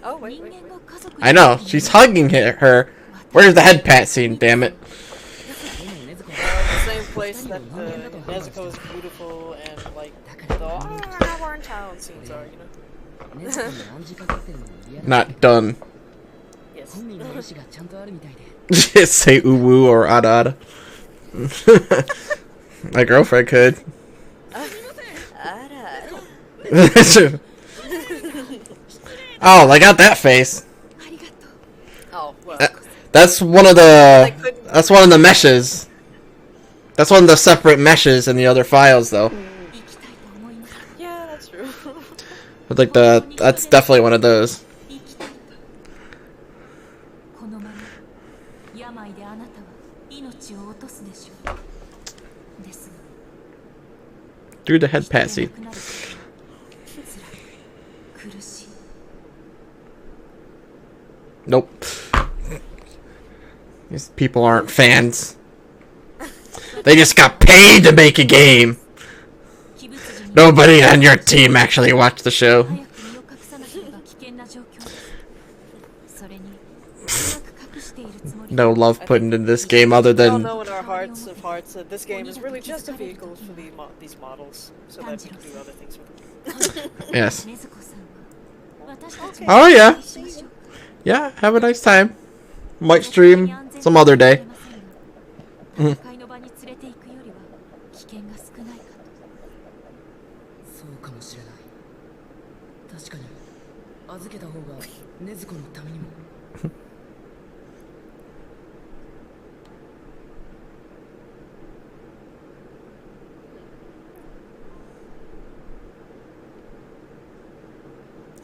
Oh, wait. I know, she's hugging her. Where's the head pat scene, damn it? The same place that Nezuko is beautiful and like the we're in town scenes are, you know. Not done. Yes. Just say uwu or ada ada. My girlfriend could. Oh, I got that face. Oh, well. That's one of the. That's one of the meshes. That's one of the separate meshes in the other files, though. Yeah, that's true. But like that's definitely one of those. Do the head pat scene. Nope. These people aren't fans. They just got paid to make a game. Nobody on your team actually watched the show. No love put into this game other We all than... know in our hearts of hearts that this game is really just a vehicle for these models, so that we can do other things with them. Yes. Okay. Oh yeah. Yeah, have a nice time. Might stream some other day. Mm. そうかもしれない。確かに預けた方が禰豆子のためにも。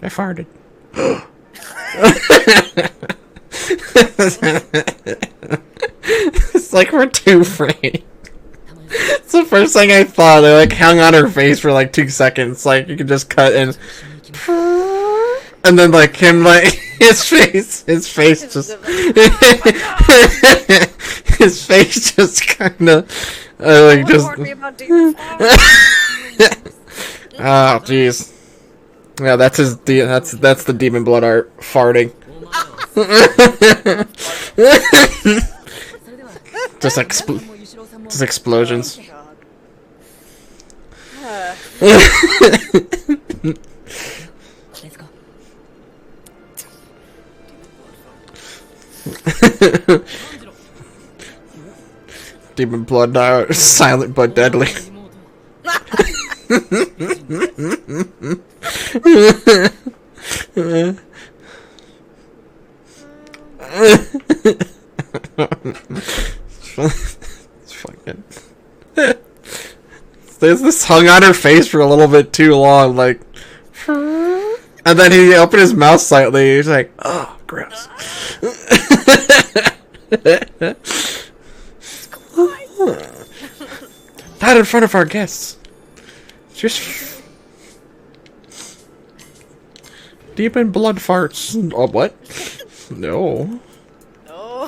I farted. It's like we're too afraid. It's the first thing I thought. They like hung on her face for like 2 seconds. Like you could just cut and then like him like his face just his face just kind of like just. Oh jeez. Yeah, that's his. That's the demon blood art farting. just explosions. Demon blood art, silent but deadly. It's fucking. This hung on her face for a little bit too long, like. And then he opened his mouth slightly. He's like, "Oh, gross." Not in front of our guests. Just deep in blood farts. Oh, what? No. Oh.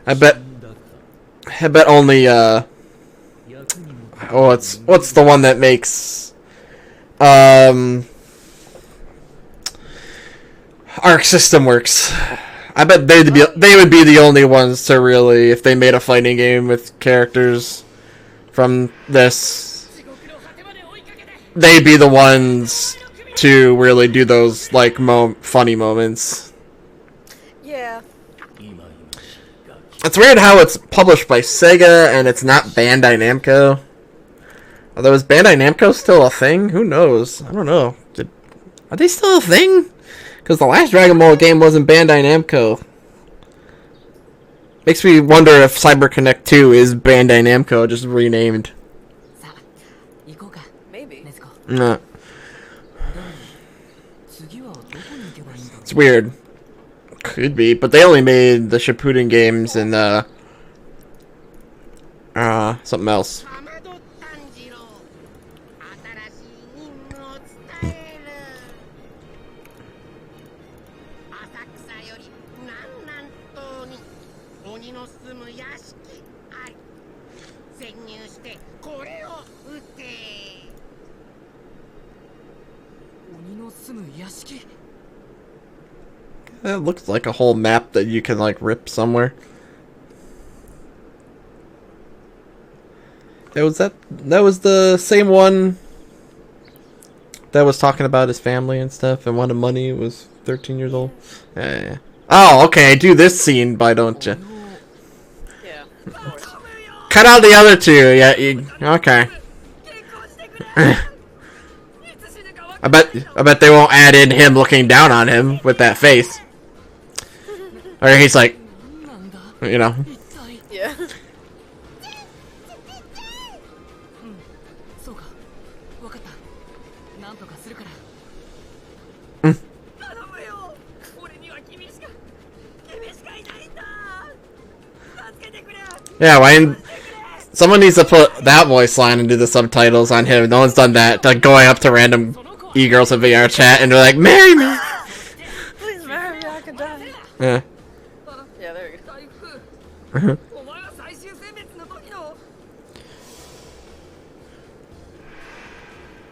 I bet only what's the one that makes Arc System Works. I bet they would be the only ones to really, if they made a fighting game with characters from this, they'd be the ones to really do those like funny moments. Yeah. It's weird how it's published by Sega and it's not Bandai Namco. Although, is Bandai Namco still a thing? Who knows? I don't know. Are they still a thing? Because the last Dragon Ball game wasn't Bandai Namco. Makes me wonder if CyberConnect 2 is Bandai Namco, just renamed. Maybe. No. It's weird. Could be, but they only made the Shippuden games and something else. かまど炭治郎新しい任務を伝える浅草より南南東に鬼の住む屋敷あり潜入してこれを撃て鬼の住む屋敷 That looks like a whole map that you can like rip somewhere. That was the same one that was talking about his family and stuff and wanted money. Was 13 years old. Yeah. Oh, okay. Do this scene, why don't you? Yeah. Cut out the other two. Yeah. Okay. I bet they won't add in him looking down on him with that face. Or he's like, you know. Yeah. そうか分かったなんとかするから頼むよ俺には君しかいないんだ助けてくれ Yeah, why? Someone needs to put that voice line and do the subtitles on him. No one's done that. Like going up to random e-girls in VR chat and they're like, "Marry me." Please marry me, I could die. Yeah. Yeah, there you go. お前は最終選別の時の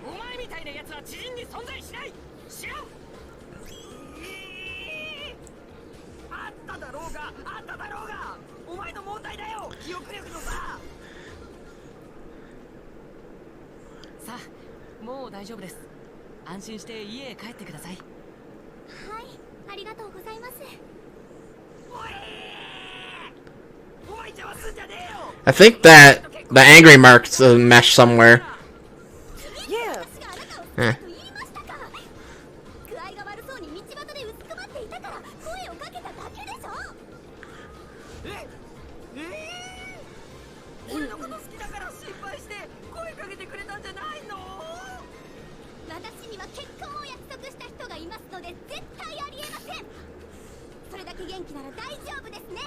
お前みたいな奴は知人に存在しない知らんあっただろうがお前の問題だよ記憶力のささあもう大丈夫です安心して家へ帰ってくださいはいありがとうございます I think that the angry mark's a mesh somewhere. Yeah. Eh. 具合が悪そうに道端でうずくまっていたから声をかけただけでしょ俺のこと好きだから心配して声かけてくれたんじゃないの私には結婚を約束した人がいますので絶対ありえませんそれだけ元気なら大丈夫ですね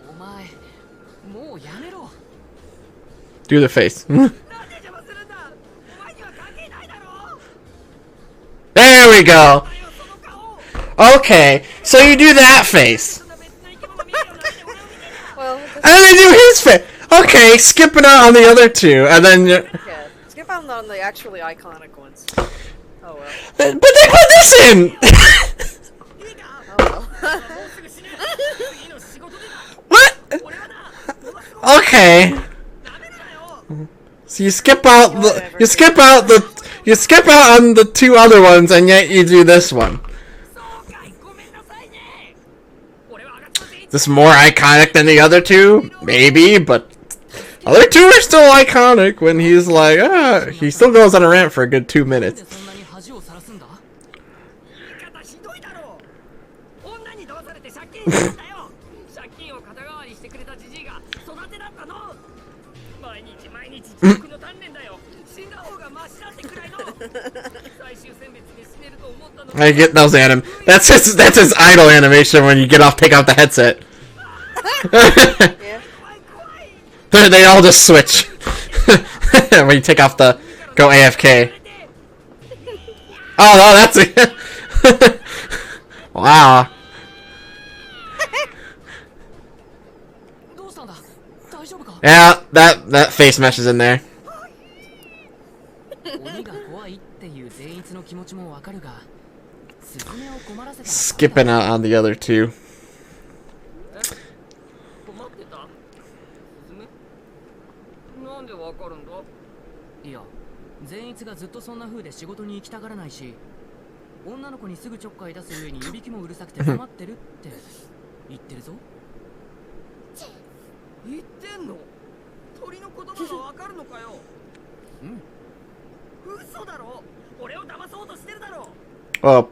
お前もうやめろ Do the face. なんで邪魔するんだお前には関係ないだろ There we go. Okay, so you do that face. Well, And then they do his face. Okay, skipping out on the other two, and then. yeah. Skip out on the actually iconic ones. Oh well. But they put this in. Oh well. What? Okay. So you skip out on the two other ones, and yet you do this one. Is this more iconic than the other two? Maybe, but other two are still iconic when he's like, he still goes on a rant for a good 2 minutes. 借金を肩代わりしてくれたじじいが育てだったの。毎日毎日地獄の鍛錬だよ。死んだ方がマシだってくらいの。最終選別で死ねると思ったのに。 I get those that's his idle animation when you get off, take out the headset. They all just switch when you take off the go AFK. Oh no, that's it. Wow. どうしたんだ？大丈夫か？ Yeah, that face mesh is in there. 鬼が怖いっていう善逸の気持ちもわかるが、スズメを困らせたら Skipping out on the other two. 困ってた？スズメ？なんでわかるんだ？いや、善逸がずっとそんな風で仕事に行きたがらないし、女の子にすぐちょっかい出す上にいびきもうるさくて困ってるって言ってるぞ。言ってんの？鳥の言葉がわかるのかよ。うん。嘘だろ。俺を騙そうとしてるだろ。 Well,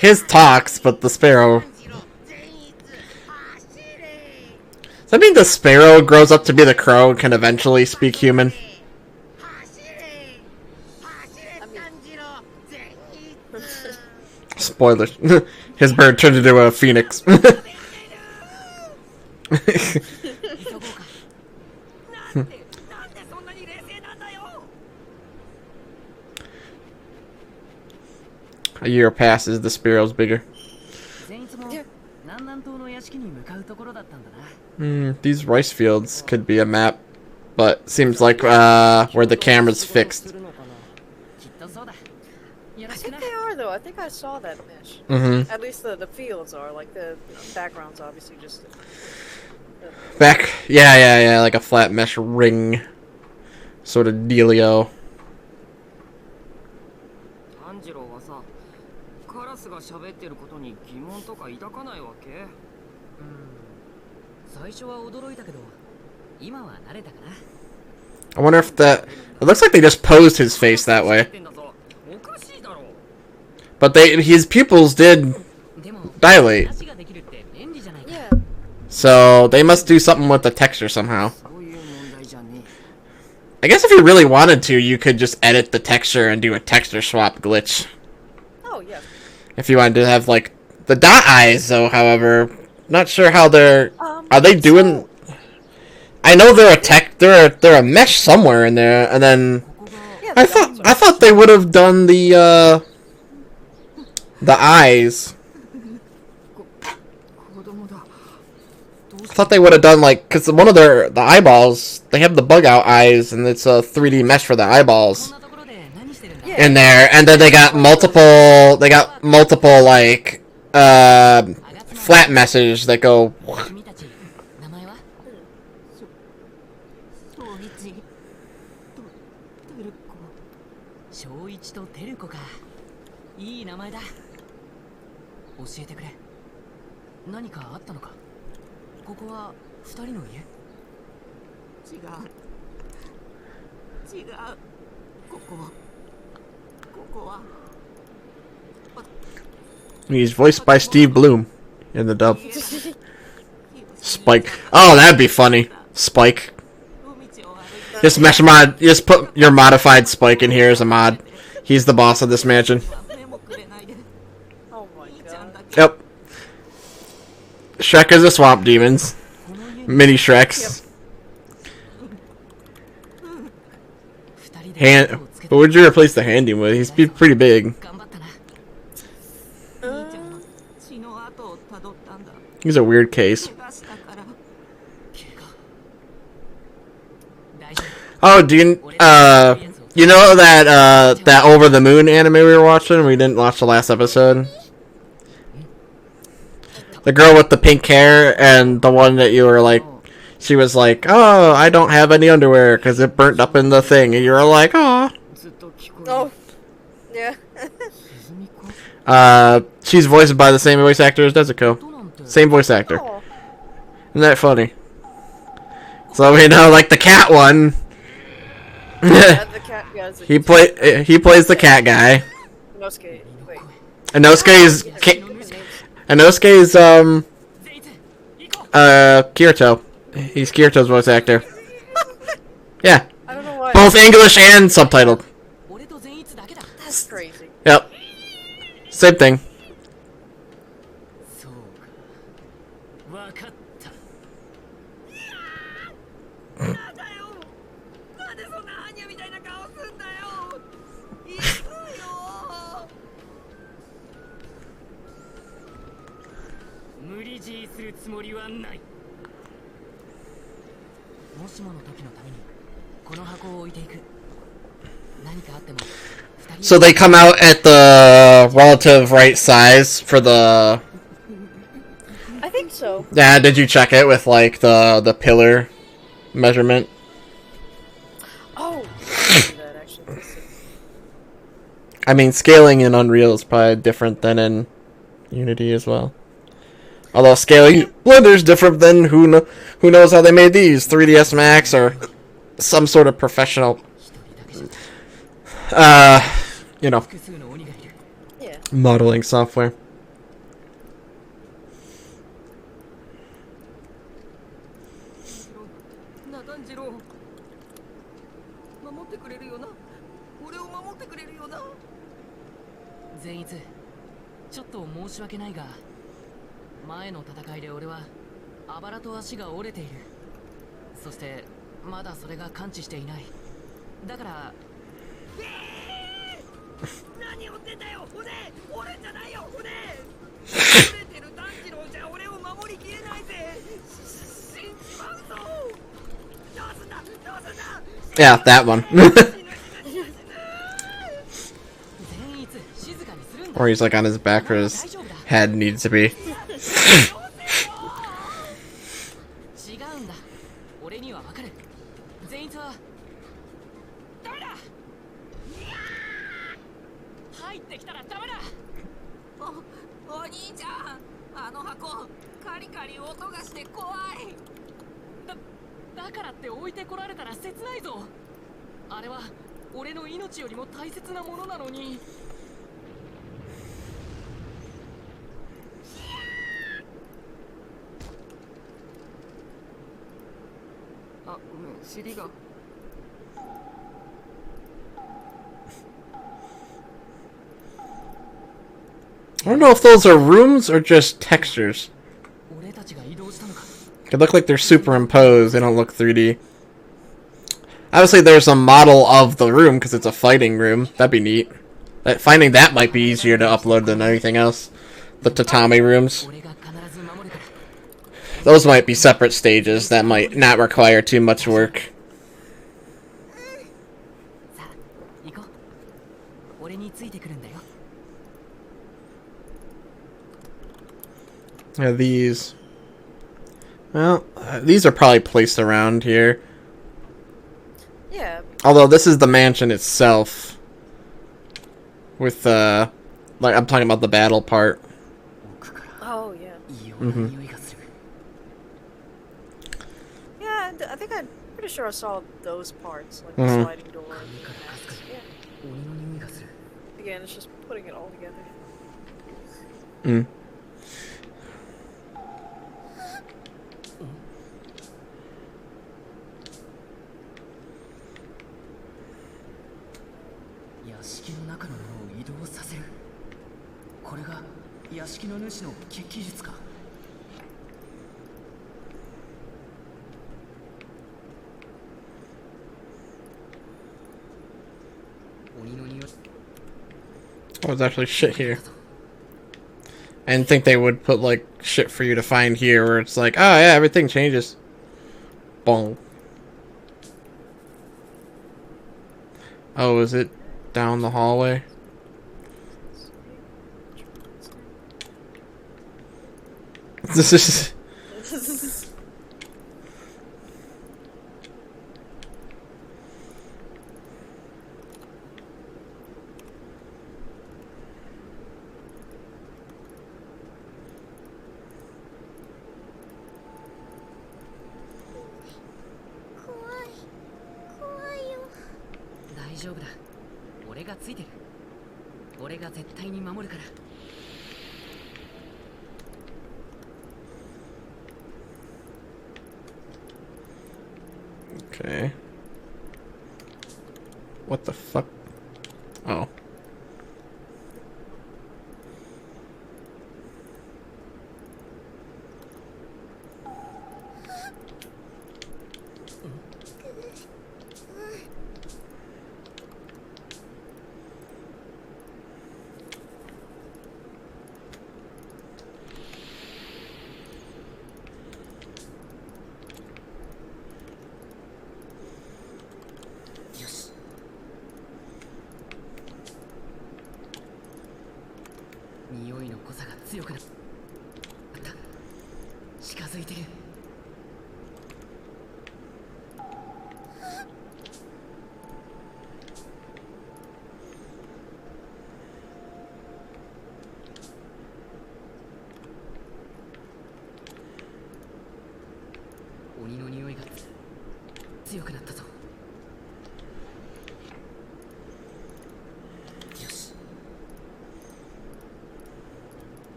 his talks, but the sparrow. Does that mean the sparrow grows up to be the crow and can eventually speak human? Spoilers. His bird turned into a phoenix. A year passes, the sparrow's bigger. These rice fields could be a map, but seems like where the camera's fixed. I think they are though. I think I saw that mesh. Mm-hmm. At least the fields are. Like the background's obviously just. Back, yeah, like a flat mesh ring, sort of dealio. 炭治郎はさ、カラスが喋ってることに疑問とか抱かないわけ？最初は驚いたけど、今は慣れたかな。 I wonder if that. It looks like they just posed his face that way. But his pupils did dilate. Yeah. So they must do something with the texture somehow. I guess if you really wanted to, you could just edit the texture and do a texture swap glitch. Oh yeah. If you wanted to have like the dot eyes, though, however, not sure how they're. Are they doing? I know they're they're a mesh somewhere in there, and then Yeah, I thought they would have done the eyes. I thought they would have done like, because one of the eyeballs, they have the bug out eyes, and it's a 3D mesh for the eyeballs in there, and then they got multiple like flat meshes that go. 小一とテルコか。いい名前だ。教えてくれ。何かあったのか。ここは二人の家？違う。ここは。 He's voiced by Steve Bloom in the dub. Spike. Oh, that'd be funny. Spike. Just mesh mod. Just put your modified Spike in here as a mod. He's the boss of this mansion. Oh my god. Yep. Shrek is a swamp demons. Mini Shreks. What would you replace the handy with? He's pretty big. He's a weird case. Oh, do you you know that that Over the Moon anime we were watching? We didn't watch the last episode. The girl with the pink hair and the one that you were like, she was like, "Oh, I don't have any underwear because it burnt up in the thing," and you were like, "Oh." Oh. Yeah. She's voiced by the same voice actor as Nezuko. Same voice actor. Oh. Isn't that funny? So we know, like the cat one. Yeah, the cat, yeah, he plays the cat guy. Inosuke, wait. Inosuke's Kirito. He's Kirito's voice actor. Yeah, I don't know why. both English and subtitled. That's crazy. Yep. Same thing. そうかわかった。なんだよ。なんでそんな般若みたいな顔すんだよ。いつよ。無理強いするつもりはない。もしもの時のためにこの箱を置いていく。何かあっても So they come out at the relative right size for the. I think so. Yeah, did you check it with like the pillar measurement? Oh, I didn't do that actually. I mean, scaling in Unreal is probably different than in Unity as well. Although scaling in Blender is different than who knows how they made these 3ds Max or some sort of professional. You know, 複数の鬼がいる。 Yeah. modeling software. な炭治郎。守ってくれるよな。俺を守ってくれるよな。善逸、ちょっと申し訳ないが、前の戦いで俺はあばらと足が折れている。そしてまだそれが完治していない。だから。何をってんだよ、骨。俺じゃないよ、骨。折れてる炭治郎じゃ俺を守りきれないぜ。死んじまうぞ。どうすんだ、どうすんだ。 Yeah, that one. 善逸、静かにするんだ。 Or he's like on his back where his head needs to be. 違うんだ。俺にはわかる。善逸はダメだ。入ってきたらダメだ。お兄ちゃん、あの箱カリカリ音がして怖い。だからって置いてこられたら切ないぞ。あれは俺の命よりも大切なものなのに。あ、ごめん、尻が。 I don't know if those are rooms or just textures. 俺たちが移動したのか。 They look like they're superimposed. They don't look 3D. Obviously, there's a model of the room because it's a fighting room. That'd be neat. Finding that might be easier to upload than anything else. The tatami rooms. 俺が必ず守るから。 Those might be separate stages that might not require too much work. さあ、行こう。俺についてくるんだよ。 Yeah, these. Well, these are probably placed around here. Yeah. Although this is the mansion itself. With, like, I'm talking about the battle part. Oh, yeah. Mm-hmm. Yeah, I think I'm pretty sure I saw those parts, like the Mhm. sliding door. Yeah. Again, it's just putting it all together. Mm. Oh, there's actually shit here. I didn't think they would put, like, shit for you to find here where it's like, oh yeah, everything changes. Boom. Oh, is it down the hallway? This is... 俺が絶対に守るから。 Okay. What the fuck? Oh.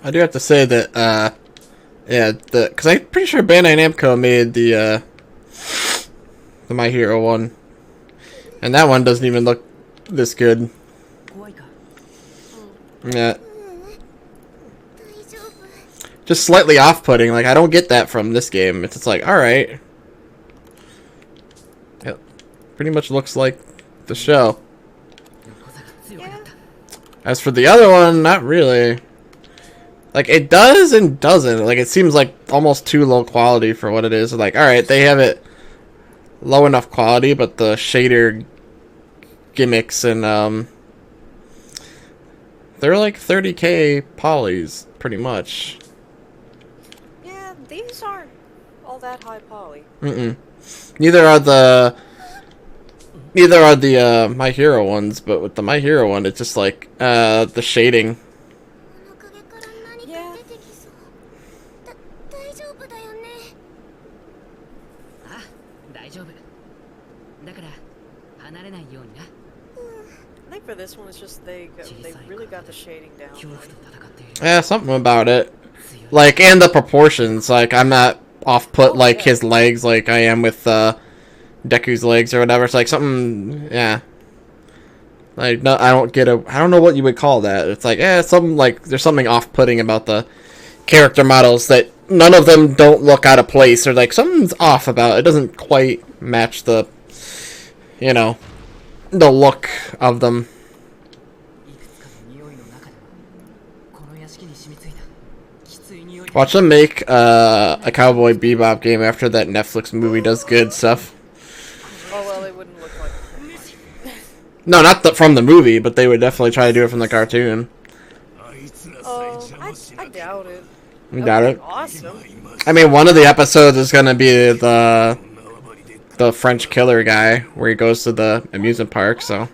I do have to say that, yeah, because I'm pretty sure Bandai Namco made the My Hero one, and that one doesn't even look this good. Yeah, just slightly off-putting. Like, I don't get that from this game. It's just like, all right, yep, pretty much looks like the show. As for the other one, not really. Like, it does and doesn't. Like, it seems like almost too low quality for what it is. Like, alright, they have it low enough quality, but the shader gimmicks and, they're like 30k polys, pretty much. Yeah, these aren't all that high poly. Neither are the My Hero ones, but with the My Hero one, it's just like, the shading. I think for this one, it's just they really got the shading down. Yeah, something about it. Like, and the proportions. Like, I'm not off-put like his legs like I am with Deku's legs or whatever. It's like something, yeah. Like, no, I don't know what you would call that. It's like, something like, there's something off-putting about the character models that none of them don't look out of place, or like, something's off about it. It doesn't quite match the, you know, the look of them. Watch them make a Cowboy Bebop game after that Netflix movie does good stuff. Oh well, it wouldn't look like. No, not from the movie, but they would definitely try to do it from the cartoon. Oh, I doubt it. You doubt it? Awesome. I mean, one of the episodes is gonna be the French killer guy, where he goes to the amusement park, so.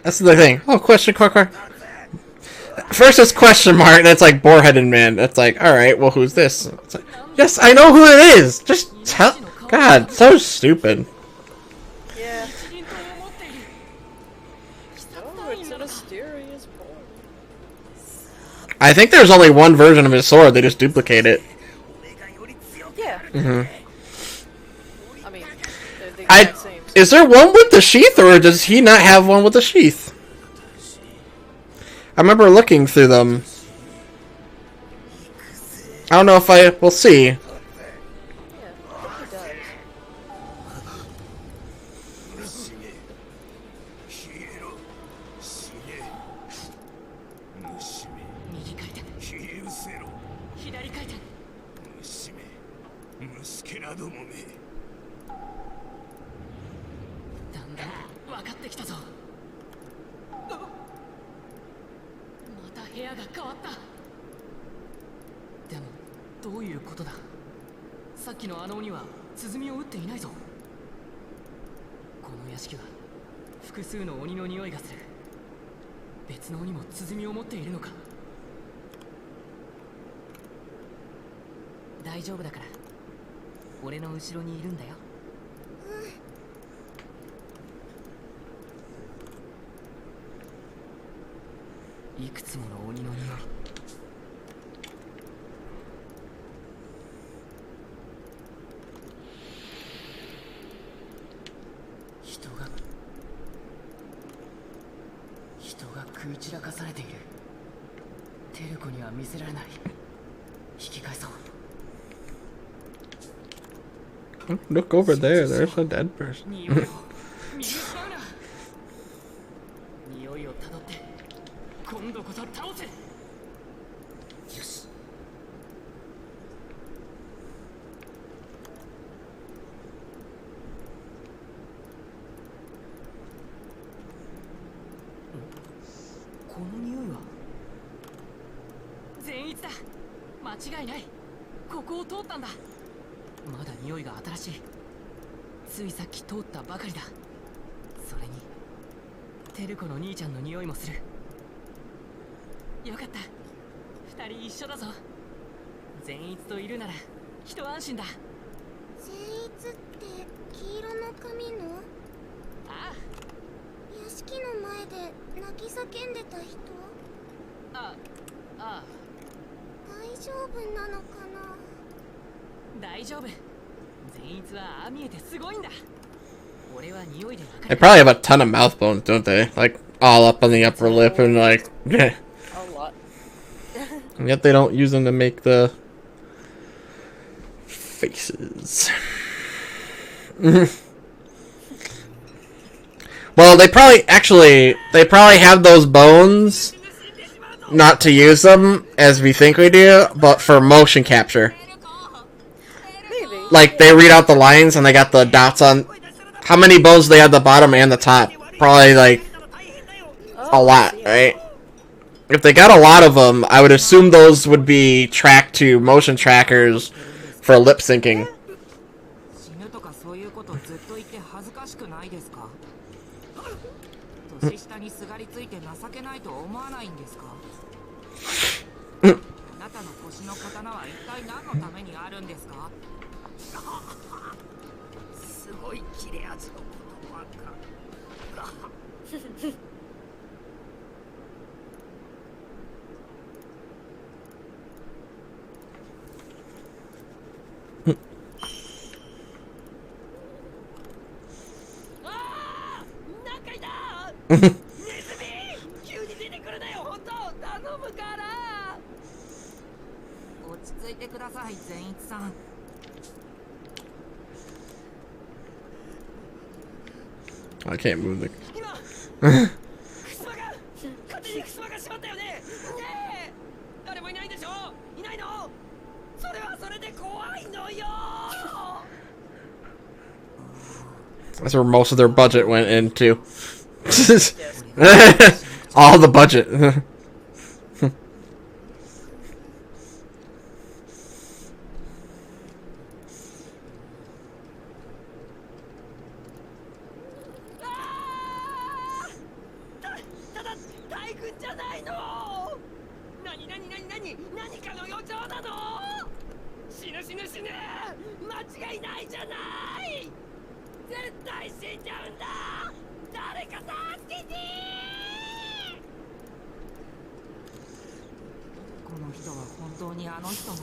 That's the thing. Oh, question. First it's question mark, and it's like boar-headed man. It's like, alright, well, who's this? It's like, yes, I know who it is! Just tell. God, so stupid. Yeah. Oh, it's a mysterious boy. I think there's only one version of his sword, they just duplicate it. Yeah. I mean, they're the exact same. Is there one with the sheath, or does he not have one with the sheath? I remember looking through them. I don't know if I... We'll see. Yeah, I think he does. 右回転消え失せろ左回転娘虫けらどもめだんだん分かってきたぞまた部屋が変わったでもどういうことださっきのあの鬼は鼓を打っていないぞこの屋敷は複数の鬼の匂いがする別の鬼も鼓を持っているのか大丈夫だから俺の後ろにいるんだよいくつもの鬼の匂い人が食い散らかされているテルコには見せられない引き返そう Look over there, there's a dead person. 匂いを見失うな匂いをたどって今度こそ倒せよしこの匂いは善逸だ間違いないここを通ったんだまだ匂いが新しいついさっき通ったばかりだそれにテルコの兄ちゃんの匂いもするよかった二人一緒だぞ善逸といるなら一安心だ善逸って黄色の髪のあ屋敷の前で泣き叫んでた人ああ大丈夫なのかな大丈夫善逸はああ見えてすごいんだ俺は匂いで分か They る probably have a ton of mouth bones, don't they? Like, all up on the upper lip and like... A lot. And yet they don't use them to make the... faces. Well, they probably... Actually, they probably have those bones... Not to use them, as we think we do, but for motion capture. Maybe. Like, they read out the lines and they got the dots on... How many bones do they have the bottom and the top? Probably, like, a lot, right? If they got a lot of them, I would assume those would be tracked to motion trackers for lip syncing. 死ぬとかそういうことずっと言って恥ずかしくないですか年下にすがりついて情けないと思わないんですかあなたの腰の刀は一体何のためにあるんですかすごい切れ味の言葉か何回だネズミ急に出てくるなよ本当頼むから落ち着いてください善逸さん I can't move the... 今クスマが勝手にクスマがしまったよねねえ誰もいないでしょいないのそれはそれで怖いのよ That's where most of their budget went into. All the budget.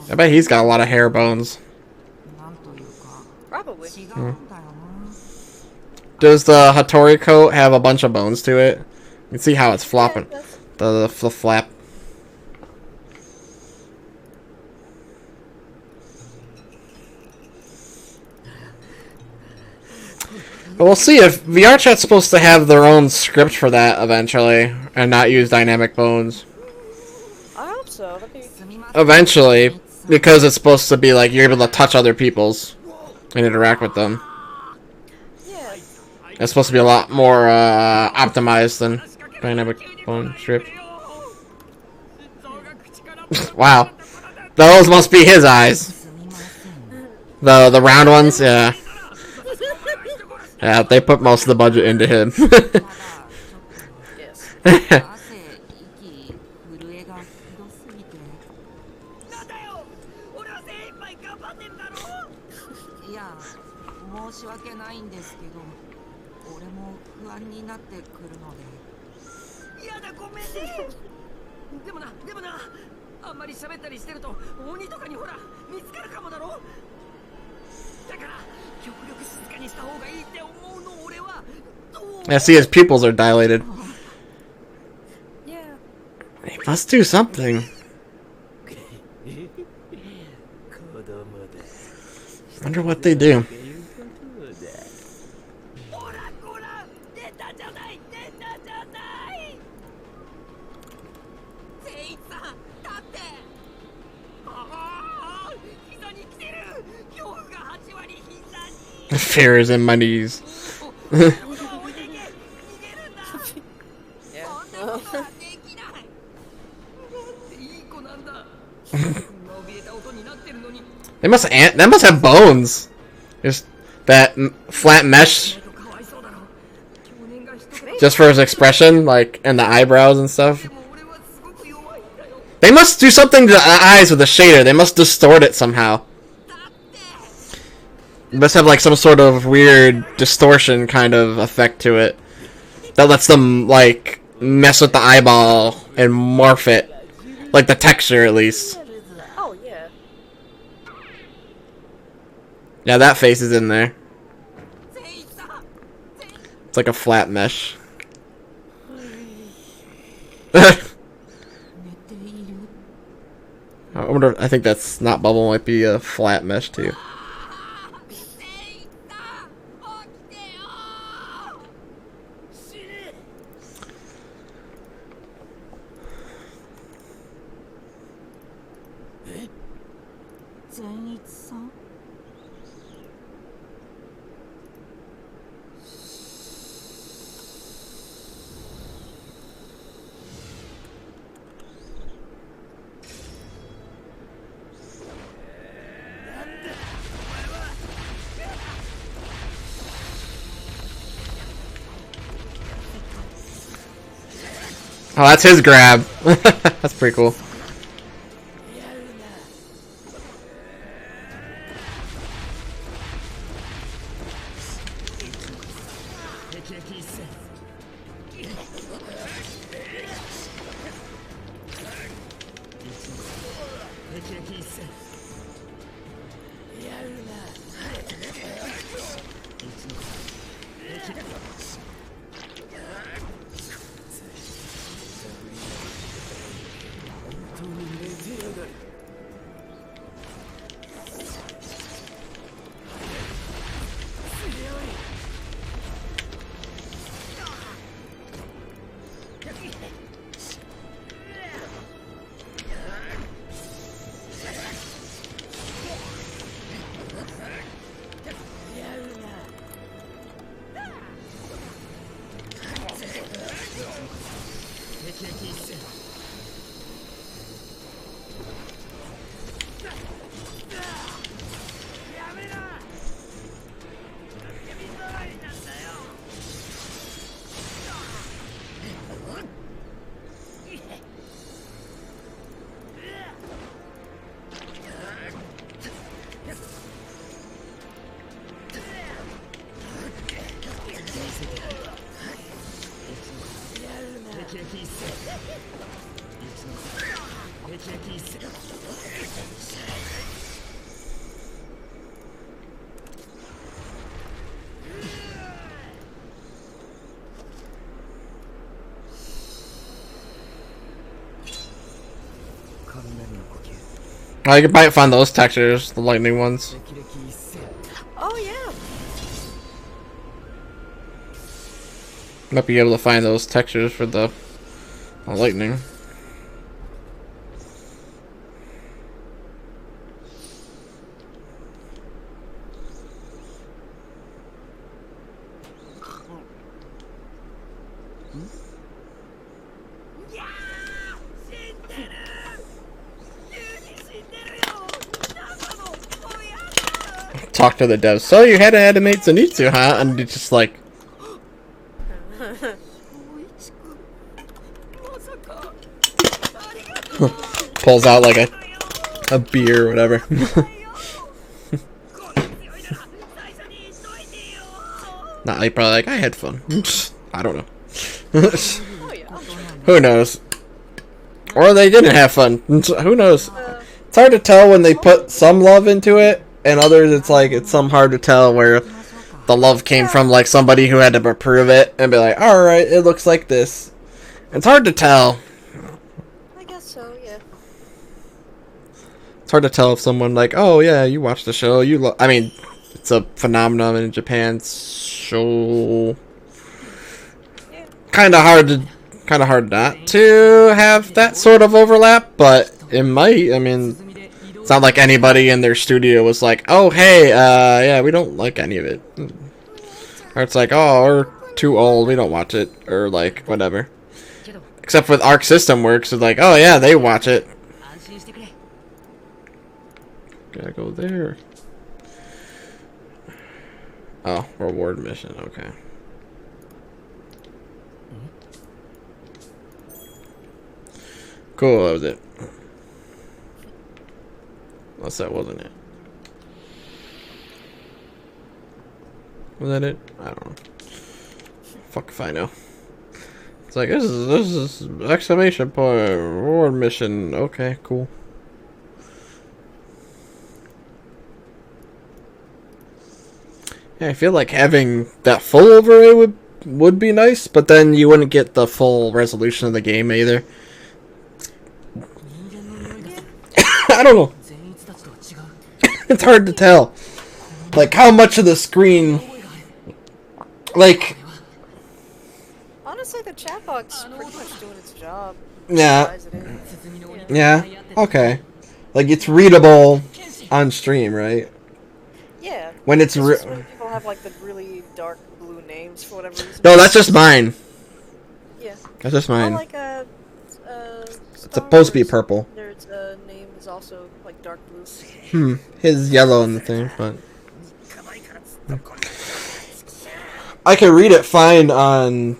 I bet he's got a lot of hair bones. Probably. Does the Hattori coat have a bunch of bones to it? You can see how it's flopping. The flap. But we'll see if VR Chat's supposed to have their own script for that eventually, and not use dynamic bones. I hope so. That'd be... Eventually, because it's supposed to be like you're able to touch other people's and interact with them. Yeah. It's supposed to be a lot more optimized than dynamic bone script. Wow, those must be his eyes. The round ones, yeah. Yeah, they put most of the budget into him. Yes. なんだよ俺は精一杯頑張ってんだろいや申し訳ないんですけど俺も不安になってくるのでやだごめんねでもなあんまり喋ったりしてると鬼とかにほら見つかるかもだろだから極力静かにした方がいいって思うの俺はどう I see his pupils are dilated. Yeah. He must do something. Wonder what they do. ほらほら出たじゃない聖一さん立ってああ膝に来てる恐怖が8割膝に Fear is in my knees. おいでけ逃げるんだ Yeah. そんなことはできないなんていい子なんだ怯えた音になってるのに They must have bones. Just that flat mesh, かわいそうだろ少年が一言 just for his expression, like and the eyebrows and stuff. でも俺はすごく弱いんだよ They must do something to the eyes with the shader. They must distort it somehow. It must have like some sort of weird distortion kind of effect to it that lets them like mess with the eyeball and morph it, like the texture at least. Oh, yeah. Yeah, that face is in there. 聖一さん It's like a flat mesh. 寝ている I wonder. I think that's not bubble. Might be a flat mesh too. 聖一さん起きてよ死ね善一さん Oh, that's his grab. That's pretty cool. Oh, you might find those textures, the lightning ones. Oh yeah. Might be able to find those textures for the lightning. Talk to the devs. So you had to animate Zenitsu, huh? And it's just like pulls out like a beer or whatever. Not like probably like I had fun. I don't know. Oh yeah. Who knows? Or they didn't have fun. Who knows? It's hard to tell when they put some love into it, and others it's like it's some hard to tell where the love came from like somebody who had to approve it and be like, all right, it looks like this. It's hard to tell. I guess so, yeah. It's hard to tell if someone like, oh yeah, you watched the show, I mean, it's a phenomenon in Japan, so kind of hard not to have that sort of overlap, but it might. I mean, it's not like anybody in their studio was like, oh hey, yeah, we don't like any of it, or it's like, oh, we're too old, we don't watch it, or like whatever. Except with Arc System Works, it's like, oh yeah, they watch it. Gotta go there. Oh, reward mission, okay. Cool, that was it. Unless that wasn't it. Was that it? I don't know. Fuck if I know. It's like, this is exclamation point, reward mission. Okay, cool. Yeah, I feel like having that full overlay would be nice, but then you wouldn't get the full resolution of the game either. I don't know. It's hard to tell. Like, how much of the screen... Like... Honestly, the chat box pretty much doing its job. Yeah. Size it is. Yeah. Okay. Like, it's readable on stream, right? Yeah. When it's just when people have like the really dark blue names for whatever reason. No, that's just mine. Yeah. That's just mine. Oh, like It's supposed to be purple. Their name is also like dark blue. His yellow in the thing, but I can read it fine on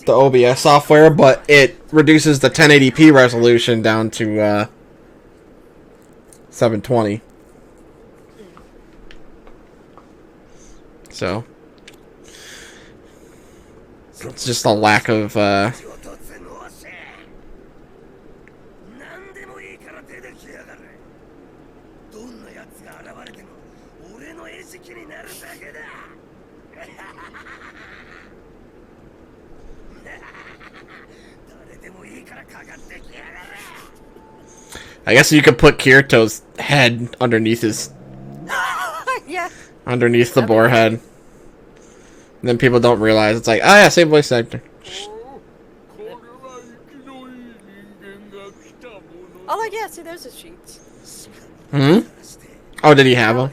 the OBS software, but it reduces the 1080p resolution down to 720. So it's just a lack of I guess you could put Kirito's head underneath his Yeah. underneath the boar head. And then people don't realize it's like, oh yeah, same voice actor. Oh, like, yeah, see, there's the sheets. Oh, did he have them?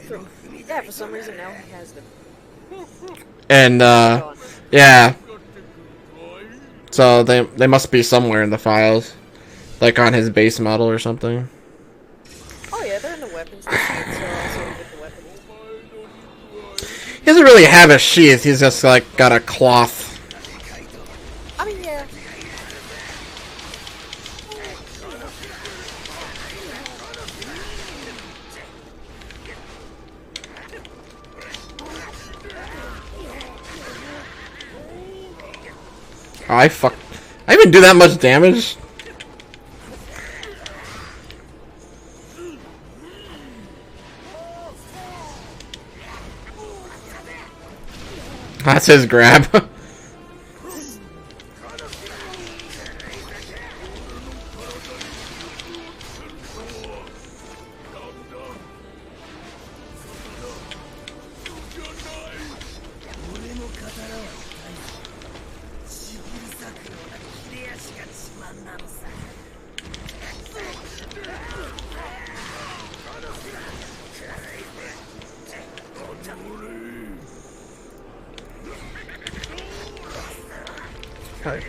Yeah, for some reason now he has them. And yeah. So they must be somewhere in the files. Like on his base model or something. Oh yeah, they're in the weapons. The sheets are also with the weapons. He doesn't really have a sheath, he's just like got a cloth. I mean, yeah. Oh, I even do that much damage? That's his grab. はい。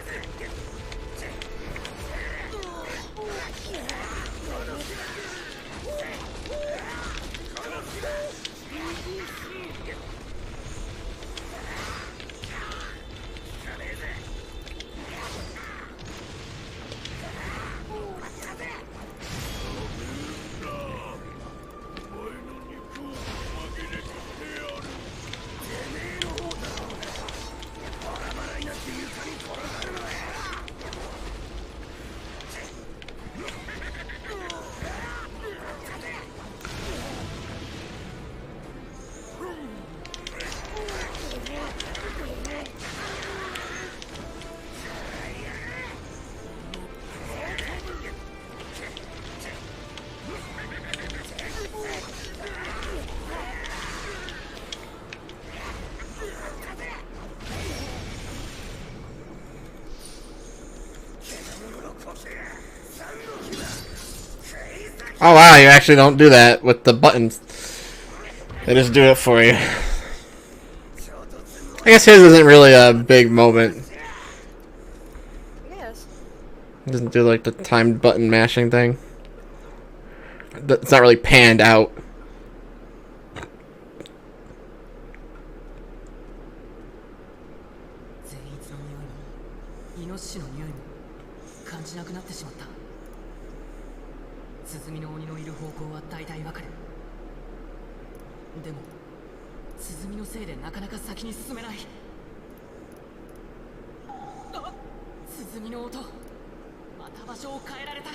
Oh wow, you actually don't do that with the buttons. They just do it for you. I guess his isn't really a big moment. Yes. It doesn't do like the timed button mashing thing. It's not really panned out. イノシシの匂いも感じなくなってしまった。鼓の鬼のいる方向は大体わかる。でも鼓のせいでなかなか先に進めない。あ、鼓の音、また場所を変えられた。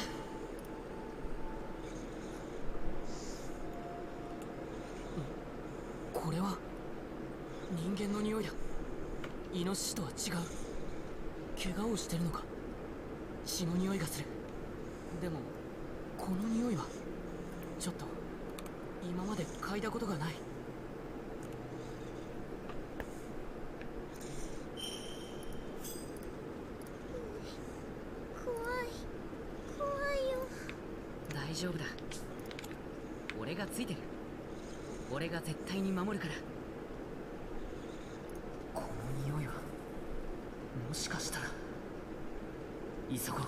これは人間の匂いだ。イノシシとは違う。怪我をしてるのか。血の匂いがする。でもこの匂いはちょっと今まで嗅いだことがない。怖い怖いよ。大丈夫だ。俺がついてる。俺が絶対に守るから。この匂いはもしかしたら。急ごう。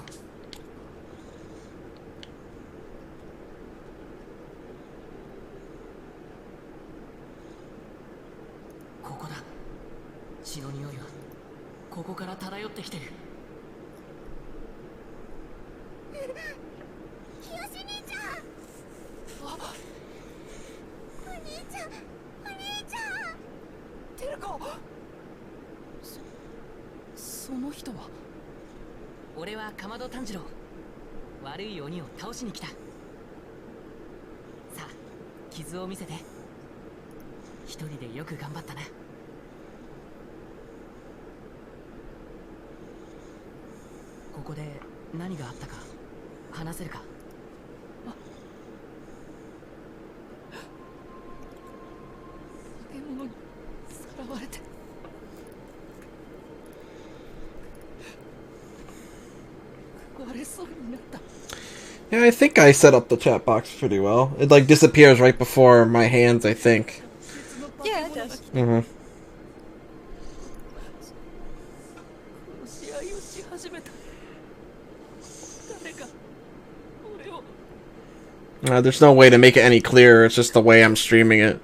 ここだ。血の匂いはここから漂ってきてる。清志兄ちゃん。あ、お兄ちゃん、お兄ちゃん。テルコ。その人は。俺はかまど炭治郎。悪い鬼を倒しに来た。さあ、傷を見せて。一人でよく頑張ったな。ここで何があったか話せるか。化け物にさらわれて。Yeah, I think I set up the chat box pretty well. It like disappears right before my hands, I think. Yeah, it does. Mm-hmm. There's no way to make it any clearer, it's just the way I'm streaming it.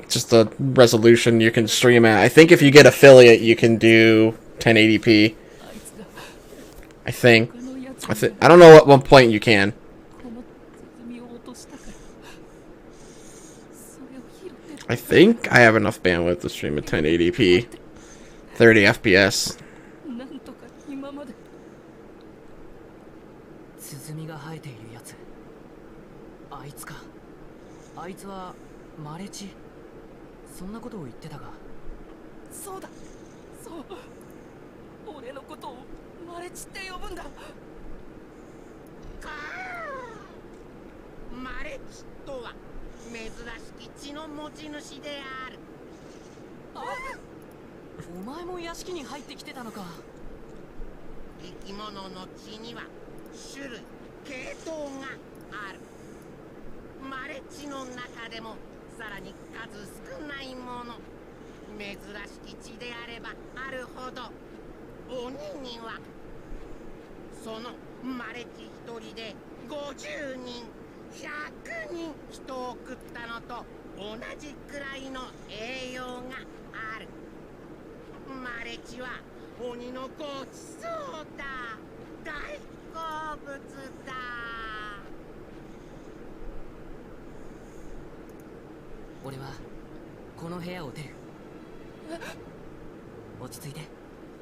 It's just the resolution you can stream at. I think if you get affiliate, you can do 1080p. I think. I don't know at what point you can. I think I have enough bandwidth to stream at 1080p. 30 FPS. 鼓が生えているやつ。あいつか。あいつはマレチ。そんなことを言ってたが。そうだ。そう。俺のことをマレチって呼ぶんだ。マレチとは珍しき血の持ち主である。あ、お前も屋敷に入ってきてたのか。生き物の血には種類、系統がある。マレッジの中でもさらに数少ないもの、珍しき血であればあるほど鬼にはその生まれき一人で50人100人人を食ったのと同じくらいの栄養がある。マレチは鬼のごちそうだ。大好物だ。俺はこの部屋を出る。落ち着いて、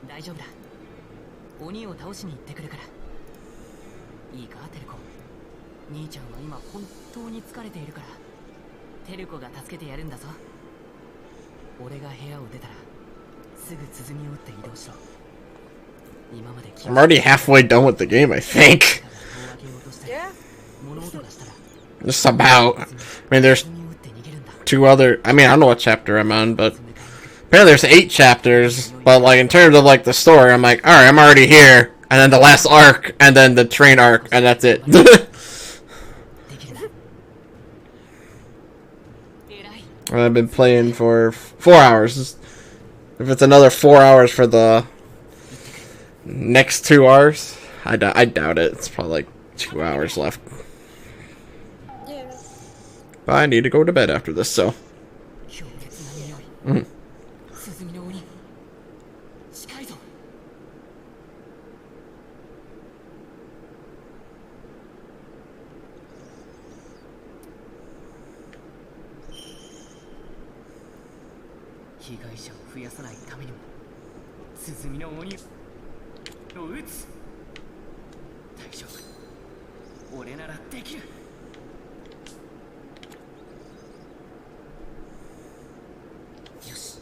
大丈夫だ。鬼を倒しに行ってくるから。いいかテルコ、兄ちゃんは今本当に疲れているからテルコが助けてやるんだぞ。俺が部屋を出たらすぐ鼓を打って移動しろ。今まで I'm already halfway done with the game, I think. Yeah. Just about. I mean, there's 2 other. I mean, I don't know what chapter I'm on, but apparently there's 8 chapters. But like in terms of like the story, I'm like, all right, I'm already here. And then the last arc, and then the train arc, and that's it. I've been playing for 4 hours. If it's another 4 hours for the next 2 hours, I doubt it. It's probably like 2 hours left. Yeah. But I need to go to bed after this, so. Mm. 被害者を増やさないためにも鼓の鬼を撃つ。大丈夫、俺ならできる。よし。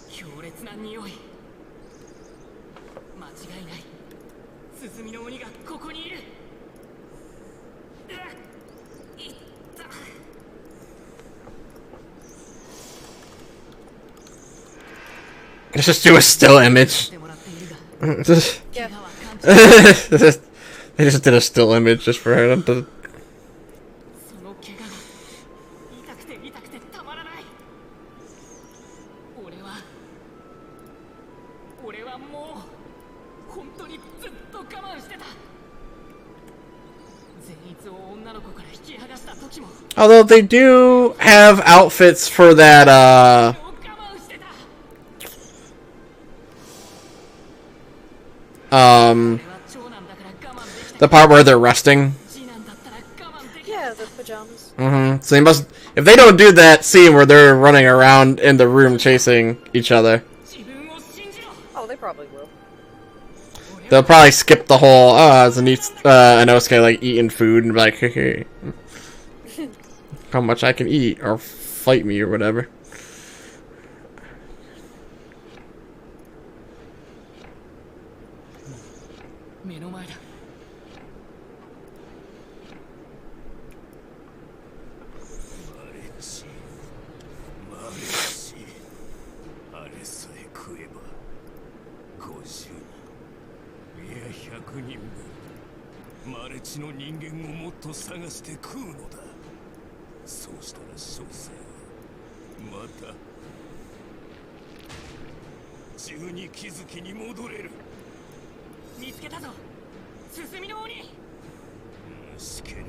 強烈な匂い。間違いない。鼓の鬼がここにいる。いった。Let's just do a still image. Yeah. They just did a still image just for her to. その怪我が痛くて痛くてたまらない。俺はもう本当にずっと我慢してた。善逸を女の子から引き剥がした時も。Although they do have outfits for that, the part where they're resting. Yeah, the pajamas. So they must, if they don't do that scene where they're running around in the room chasing each other, Oh, they probably will. they'll probably skip the whole, Inosuke like eating food and be like, hey, how much I can eat or fight me or whatever. 目の前だ。あれさえ食えば50人いや100人分マレチの人間をもっと探して食うのだ。そうしたら小生はまた12気づきに戻れる。見つけたぞ、鼓の鬼。虫けらが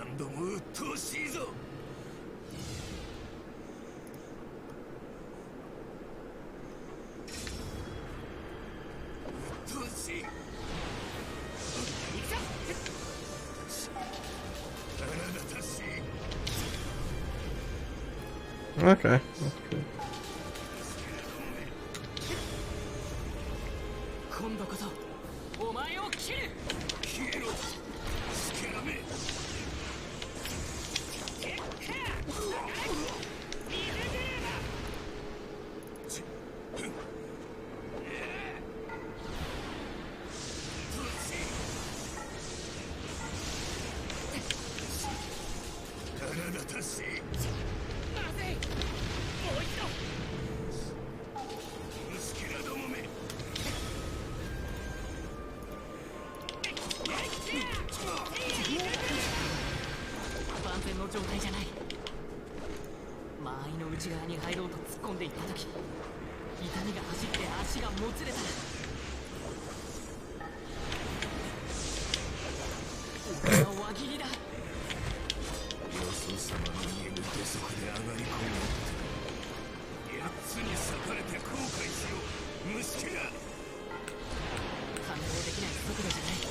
何度も鬱陶しいぞ。鬱陶しい。腹立たしい。 Okay. That's good. 今度こそお前を切る。消えろ、スケラメ。万全の状態じゃない。間合いの内側に入ろうと突っ込んでいった時、痛みが走って足がもつれた。俺は輪切りだ。よそ様の家に土足で上がり込むってやつに裂かれて後悔しろ虫けら。反応できない速度じゃない。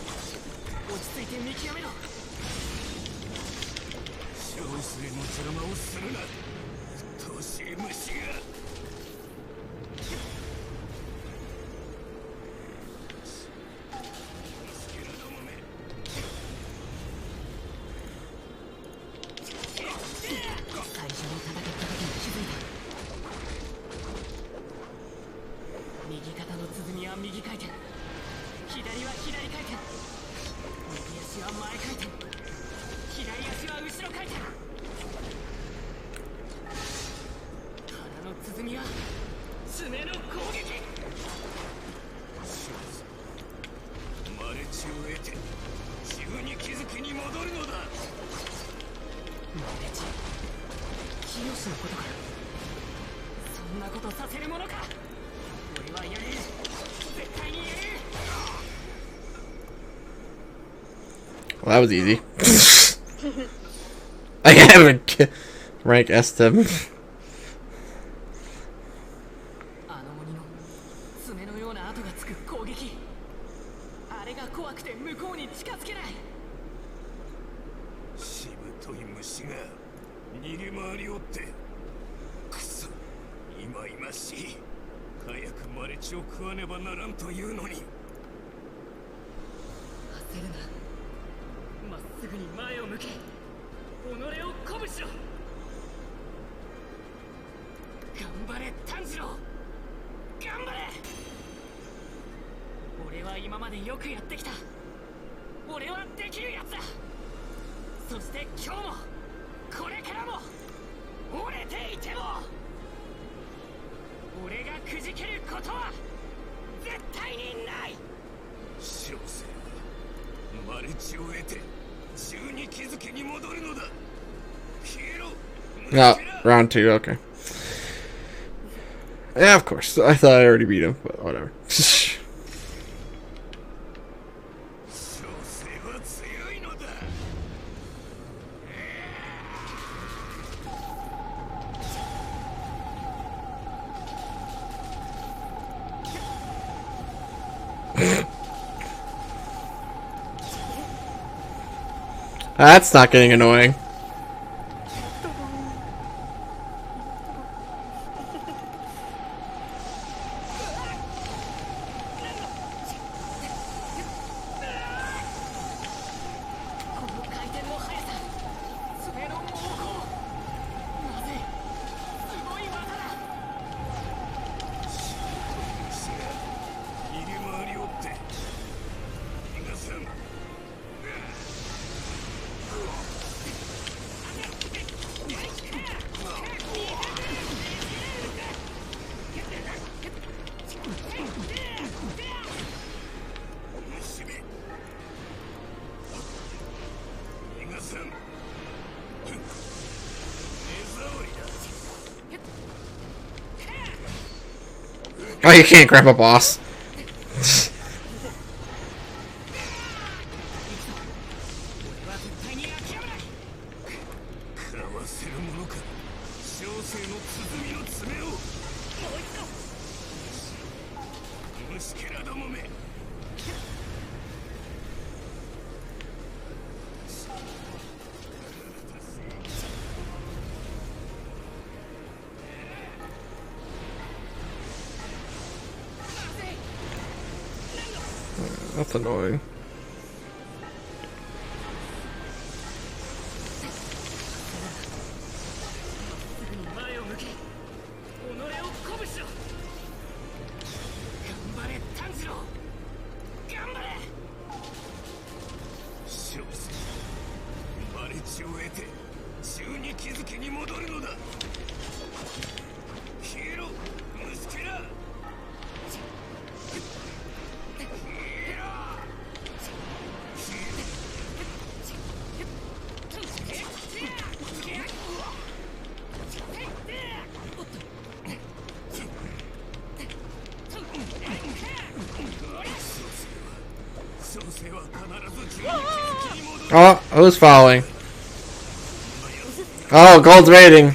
落ち着いて見極めろ。小生の邪魔をするな。うっとうしい虫が。右回転、左は左回転、右足は前回転、左足は後ろ回転。腹の鼓は爪の攻撃。マルチを得て自分に気づきに戻るのだ。マルチ、清のことか。そんなことさせるものか。俺はやる。Well, that was easy. I haven't rank S them. あの鬼の爪のような跡がつく攻撃。あれが怖くて向こうに近づけない。しぶとい虫が逃げ回りおって。くそ、いまいましい。早くマレチを食わねばならんというのに。焦るな。まっすぐに前を向け。己を鼓舞しろ。頑張れ炭治郎、頑張れ。俺は今までよくやってきた。俺はできるやつだ。そして今日もこれからも折れていても俺がくじけることは絶対にない。小生はマルチを得て十二気づきに戻るのだ。消えろ。 No, round 2, okay. Yeah, of course. I thought I already beat him, but whatever. That's not getting annoying. Oh, you can't grab a boss. That's annoying. Oh, who's following? Oh, gold rating.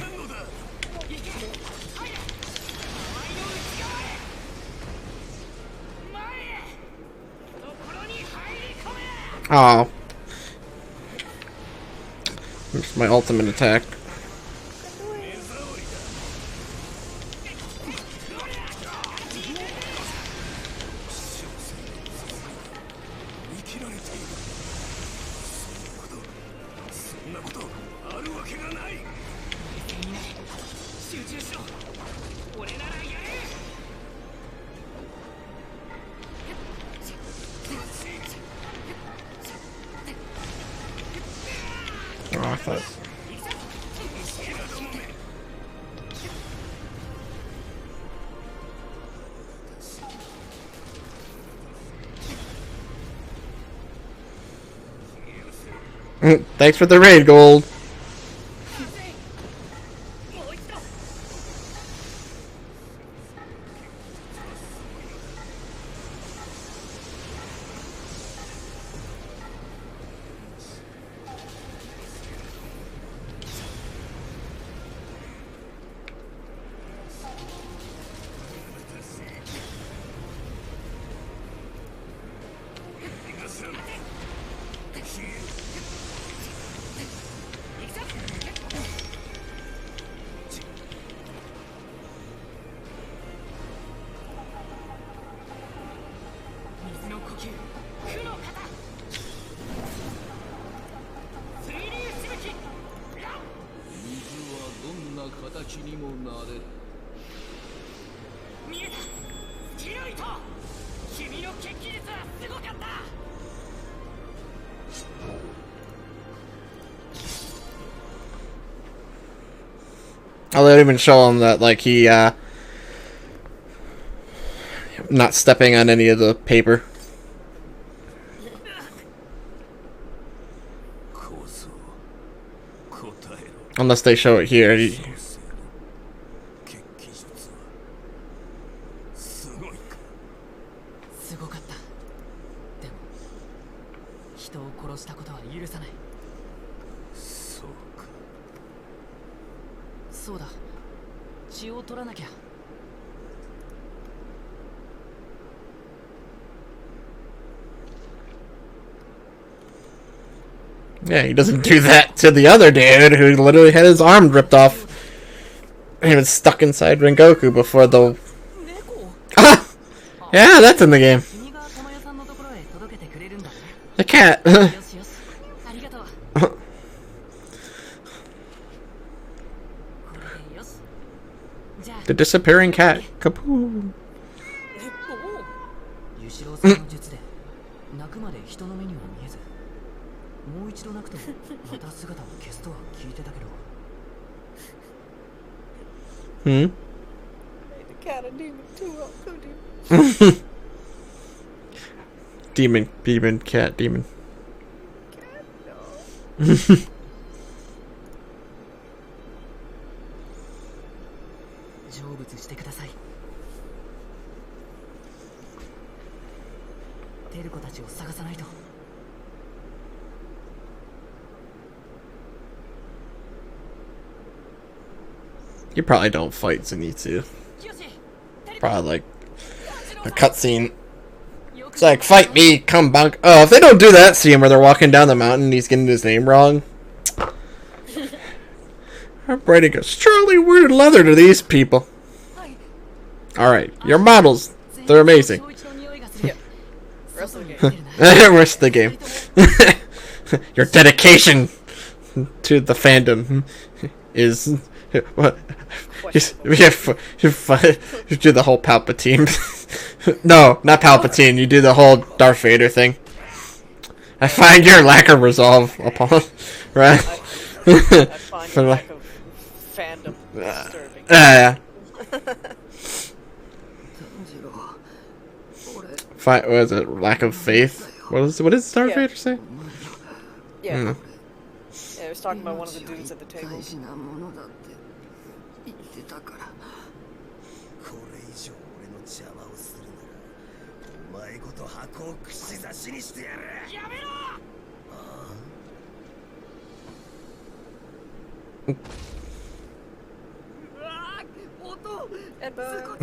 Oh. It's my ultimate attack. Oh, I thought. Thanks for the raid, Gold. Oh, they don't even show him that, like, he, not stepping on any of the paper. Unless they show it here. Yeah, he doesn't do that to the other dude who literally had his arm ripped off. He was stuck inside Rengoku before the... Ah! Yeah, that's in the game. The cat. The disappearing cat. Kapoom. Hmm? The cat a demon too. Oh, demon, cat, demon. cat, no. 成仏してください。テルコたちを探さないと。 You probably don't fight Zenitsu. Probably like a cutscene. It's like, fight me, come back. Oh, if they don't do that scene where they're walking down the mountain and he's getting his name wrong. I'm writing a strongly worded letter to these people. Alright, your models. They're amazing. Rest of the game. Rest of the game. Your dedication to the fandom is... What? Do the whole Palpatine. No, not Palpatine. You do the whole Darth Vader thing. I find your lack of resolve upon... Right? I find your lack of fandom disturbing. Yeah. What is it? Lack of faith? What does Darth Vader say? Yeah. Yeah, he was talking about one of the dudes at the table. お前ごと箱を串刺しにしてやる。やめろ。うわー、音 Headbutt.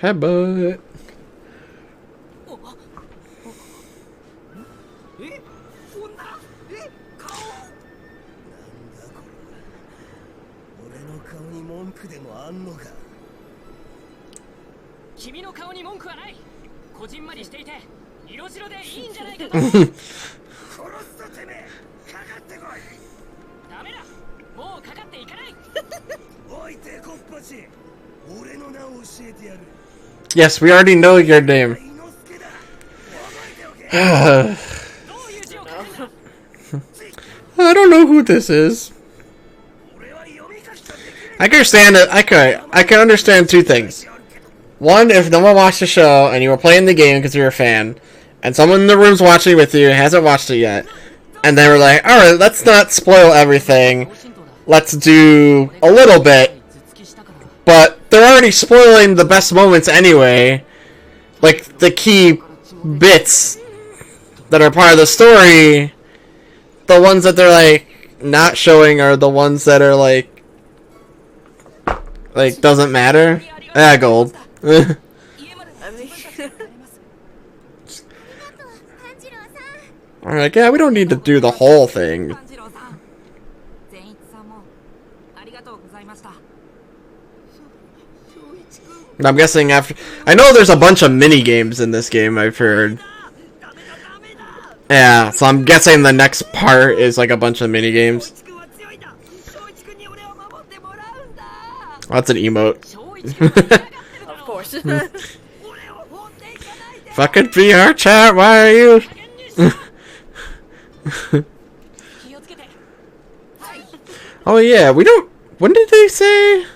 Headbutt. え、女、え、顔。なんだこれ。俺の顔に文句でもあんのか。君の顔に文句はない。こじんまりしていて色白でいいんじゃないかと。殺すぞてめえ。かかってこい。ダメだ、もうかかっていかない。おいてこっぱち。俺の名を教えてやる。 Yes, we already know your name. 伊之助だ。覚えておけ。どういう字を書くんだ。 I don't know who this is. 俺は読み書きができる。 I can understand it. I can understand two things. One, if no one watched the show and you were playing the game because you're a fan, and someone in the room's watching with you hasn't watched it yet, and they were like, "Alright, let's not spoil everything. Let's do a little bit." But they're already spoiling the best moments anyway. Like, the key bits that are part of the story. The ones that they're, like, not showing are the ones that are, like, doesn't matter. Ah, gold. I mean, I'm like, yeah, we don't need to do the whole thing. 炭治郎さん、善一さんもありがとうございました。 I'm guessing after... I know there's a bunch of mini games in this game, I've heard. Yeah, so I'm guessing the next part is like a bunch of mini games. 君は強いんだ。正一君に俺を守ってもらうんだ。 That's an emote. 正一君は嫌がってるだ of ろ。 course. 俺を放っていかないで。 Fucking VR chat, why are you... 気をつけて。 Oh yeah, we don't... When did they say...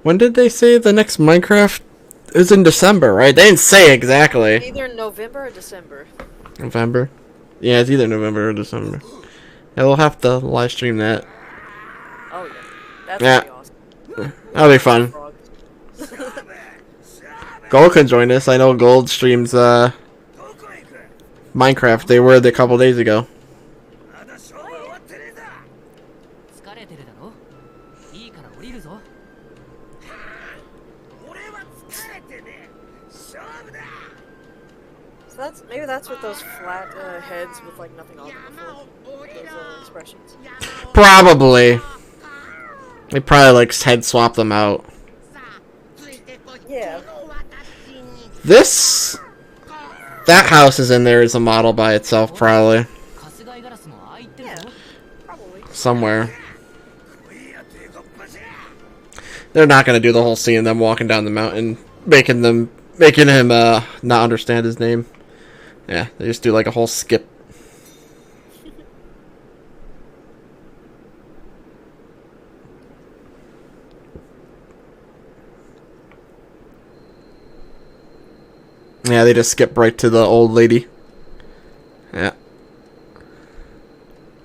When did they say the next Minecraft is in December, right? They didn't say exactly. Either November or December. November? Yeah, it's either November or December. Yeah, we'll have to live stream that. Oh yeah, that's Yeah. gonna be awesome. That'll be fun. Frogs. Gold can join us. I know Gold streams Minecraft. They were a couple days ago. まだ勝負は終わってねえだ。疲れてるだろ。いいから降りるぞ。俺は疲れてねえ。勝負だ。 So maybe that's what those flat heads with like nothing on them before. Those expressions. Probably. They probably like head swap them out. Yeah. This... That house is in there as a model by itself, probably. 春日井ガラスも開いてるぞ。 Probably. Somewhere. いいやてこっぱち。 They're not gonna do the whole scene of them walking down the mountain, making him not understand his name. Yeah, they just do like a whole skip. Yeah, they just skip right to the old lady. Yeah.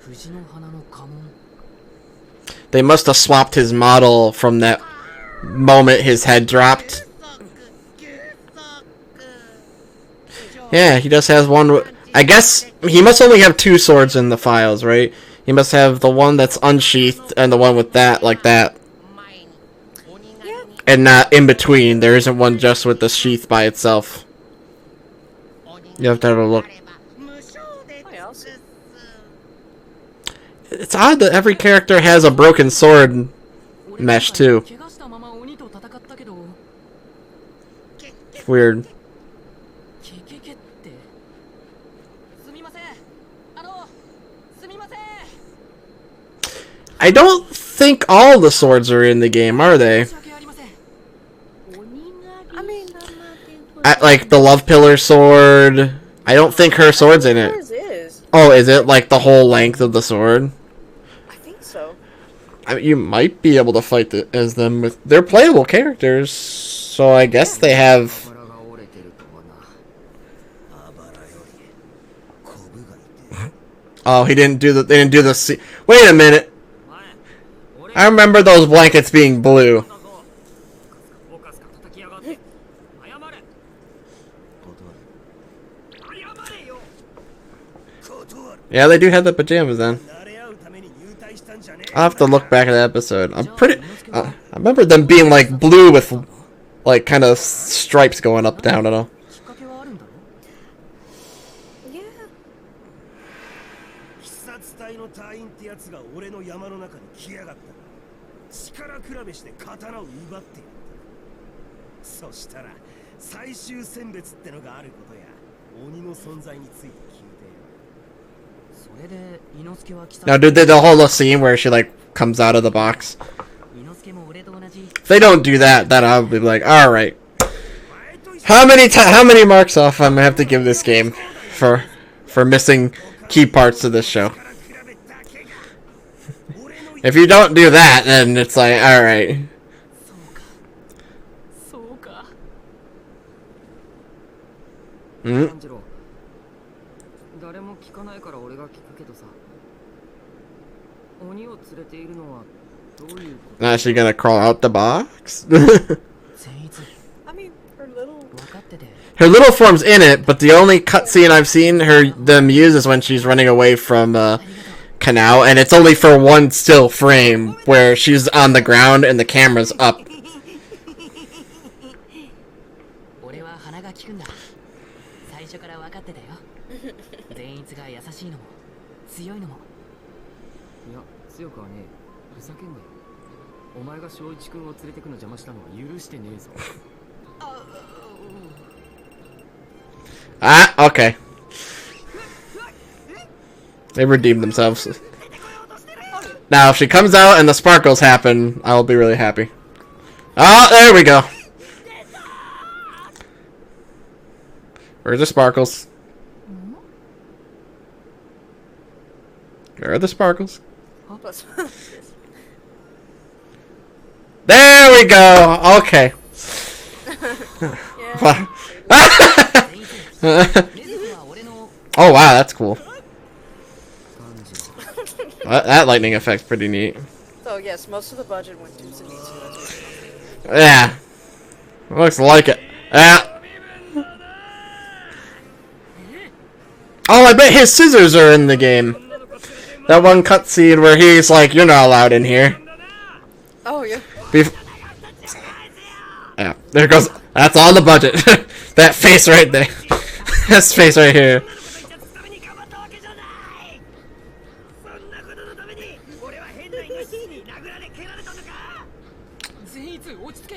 藤の花の家紋。 They must have swapped his model from that moment his head dropped. Yeah, he just has one. I guess he must only have two swords in the files, right? He must have the one that's unsheathed and the one with that, like that. And not in between. There isn't one just with the sheath by itself. You have to have a look. Oh yeah, I'll see. It's odd that every character has a broken sword mesh too. 怪我したまま鬼と戦ったけど。 Weird. ケケケって。すみません。すみません。 I don't think all the swords are in the game, are they? 申し訳ありません。 I mean, Like the Love Pillar sword. I don't think her sword's in it. yours is. Oh, is it like the whole length of the sword? I think so. I mean, you might be able to fight as them with. They're playable characters, so I guess they have. 腹が折れてるとはな。あばらよりコブがいて。 Oh, he didn't do the. They didn't do the. Wait a minute. I remember those blankets being blue. おかすか叩きやがって。謝れ。謝れよ。断る。 Yeah, they do have the pajamas then. 慣れ合うために入隊したんじゃねえ。 I'll have to look back at the episode. I'm pretty. I remember them being like blue with like kind of stripes going up down and all. きっかけはあるんだろ Yeah. 鬼殺隊の隊員ってやつが俺の山の中に来やがった。力比べして刀を奪ってやった。そしたら最終選別ってのがあることや鬼の存在について聞いてよ。それで伊之助は貴 Now, did they the whole scene where she like comes out of the box? 伊之助も俺と同じ If they don't do that, then I'll be like, all right. How many marks off I'm gonna have to give this game for missing key parts of this show? If you don't do that, then it's like, all right. そうか Hmm? 炭治郎誰も聞かないから俺が聞くけどさ鬼を連れているのはどういうこと Now is she gonna crawl out the box? 善逸 I mean, her little. 分かってて Her little form's in it, but the only cutscene I've seen them use is when she's running away from Kanao, and it's only for one still frame where she's on the ground and the camera's up. 俺は鼻が利くんだ最初から分かってたよ善逸が優しいのも強いのもいや強くはねえふざけんなよお前が正一君を連れてくの邪魔したのは許してねえぞ Ah, okay. They redeemed themselves. Now, if she comes out and the sparkles happen, I will be really happy. Oh, there we go. Where's the sparkles? Where are the sparkles? There we go. Okay. Oh wow, that's cool. That lightning effect's pretty neat. So yes, most of the budget went to Zenitsu. That's what Yeah. Looks like it. Yeah. Oh, I bet his scissors are in the game. That one cutscene where he's like, "You're not allowed in here." Oh yeah. Yeah, there goes. That's on the budget. That face right there. This face right here. 善逸落ち着け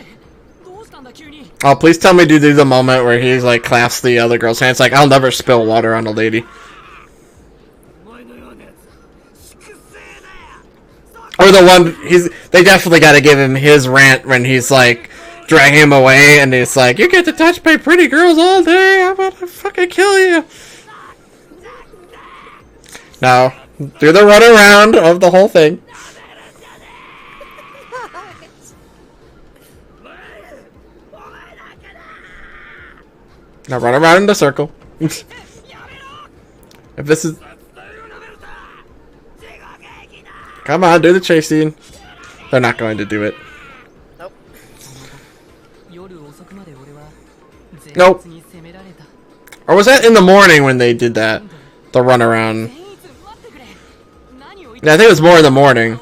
どうしたんだ急に Oh, please tell me to do the moment where he's like clasps the other girl's hands like, "I'll never spill water on a lady." Or the one they definitely got to give him his rant when he's like dragging him away and he's like, "You get to touch my pretty girls all day. I'm gonna fucking kill you." Now, do the run around of the whole thing. Now run around in the circle. If this is... Come on, do the chase scene. They're not going to do it. Nope. Nope. Or was that in the morning when they did that? The run around. Yeah, I think it was more in the morning.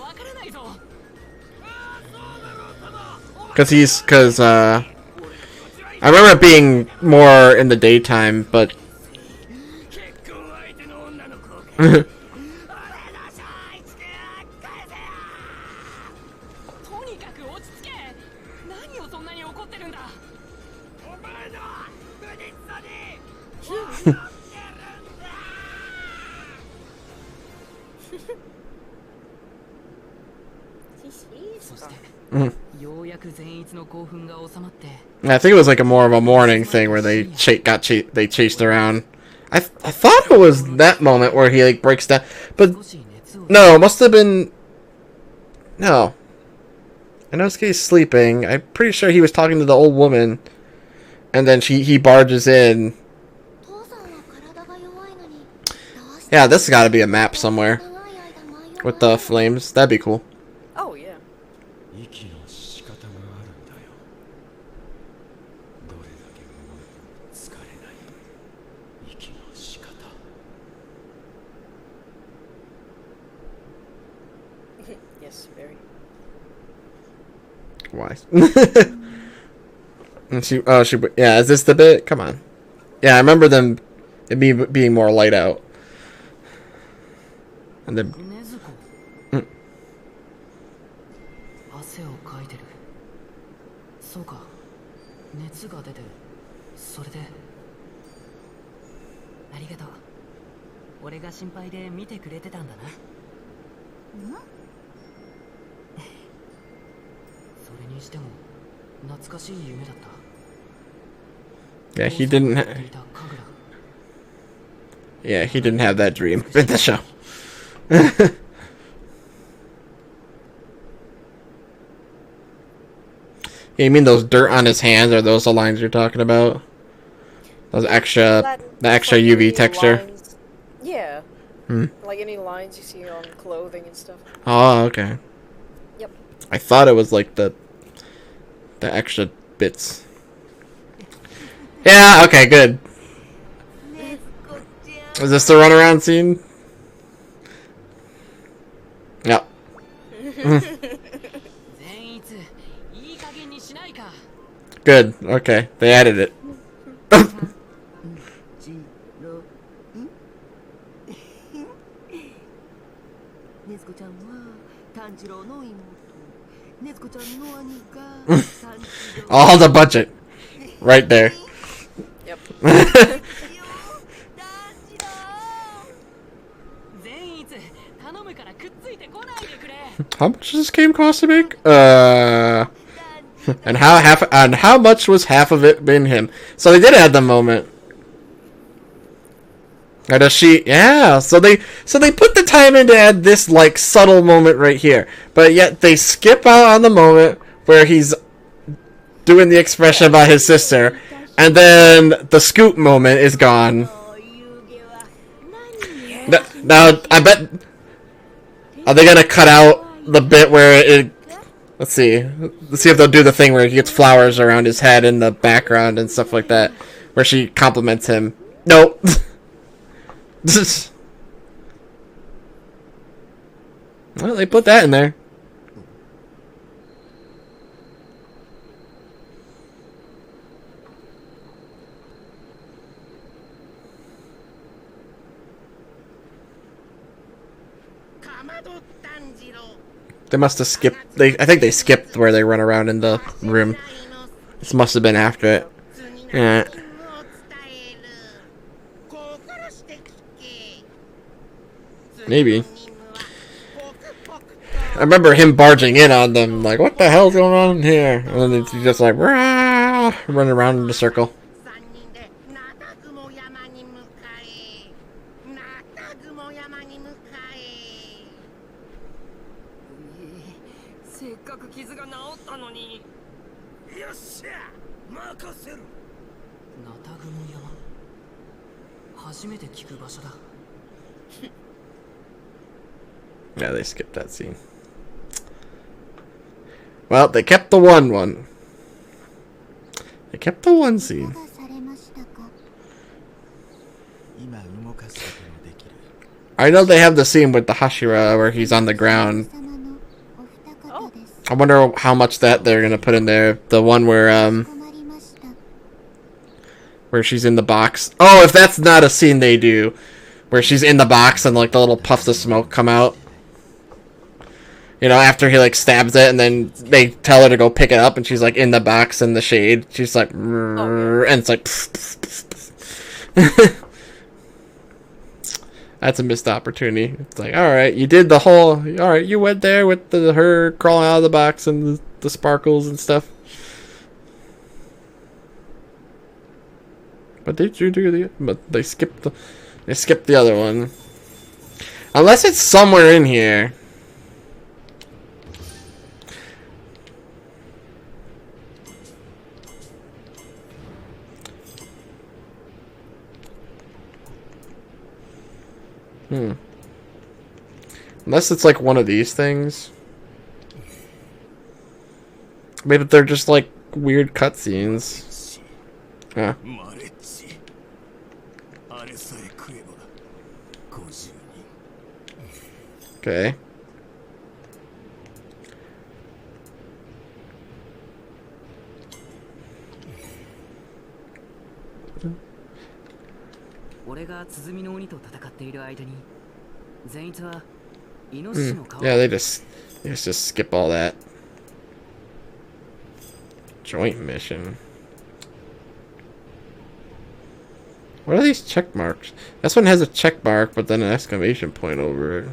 Cause I remember it being more in the daytime, but... I think it was like a more of a morning thing where they chased around. I thought it was that moment where he like breaks down, but no, it must have been no. Inosuke's sleeping. I'm pretty sure he was talking to the old woman, and then he barges in. Yeah, this has got to be a map somewhere with the flames. That'd be cool. Oh yeah. Why? And yeah, is this the bit? Come on. Yeah, I remember them being more light out. And then 禰豆子うん汗をかいてる。そうか、熱が出て、それで。ありがとう。俺が心配で見てくれてたんだな。それにしても懐かしい夢だった。 yeah, he didn't. Yeah, he didn't have that dream in the show. Yeah, you mean those dirt on his hands? Are those the lines you're talking about? Those extra, the extra like UV any texture. lines- Yeah. Hmm. Like any lines you see on clothing and stuff. Oh, okay. Yep. I thought it was like the extra bits. Yeah. Okay. Good. Is this the runaround scene? Yep. 善逸、いい加減にしないか。 Good. Okay. They added it. ねずこちゃんは炭治郎の妹。ねずこちゃんの兄が炭治郎。 All the budget. Right there. Yep. 善逸、頼むからくっついてこないでくれ。 How much does this game cost to make? And how much was half of it been him? So they did add the moment. Or does she? Yeah. So they put the time in to add this like subtle moment right here, but yet they skip out on the moment where he's doing the expression about his sister, and then the scoop moment is gone. Now I bet. Are they gonna cut out the bit where it? Let's see. Let's see if they'll do the thing where he gets flowers around his head in the background and stuff like that, where she compliments him. Nope. Well, they put that in there. They must have skipped. I think they skipped where they run around in the room. This must have been after it. Yeah. Maybe. I remember him barging in on them, like, what the hell's going on here? And then he's just like, rah, running around in a circle. せっかく傷が治ったのに。よっしゃ、任せる。ナタグモ山。初めて聞く場所だ。 Yeah, they skipped that scene. Well, they kept the one. They kept the one scene. I know they have the scene with the Hashira where he's on the ground. I wonder how much that they're gonna put in there. The one where she's in the box. Oh, if that's not a scene they do, where she's in the box and like the little puffs of smoke come out. You know, after he like stabs it, and then they tell her to go pick it up, and she's like in the box in the shade. She's like, and it's like. That's a missed opportunity. It's like, all right, you did the whole. All right, you went there with her crawling out of the box and the sparkles and stuff. But did you do the? But they skipped the other one. Unless it's somewhere in here. Unless it's like one of these things. Maybe they're just like weird cutscenes. Yeah. Okay. 俺が鼓の鬼と戦っている間に善逸はイノシシの皮 Yeah, they just skip all that. Joint mission. What are these check marks? This one has a check mark, but then an exclamation point over it.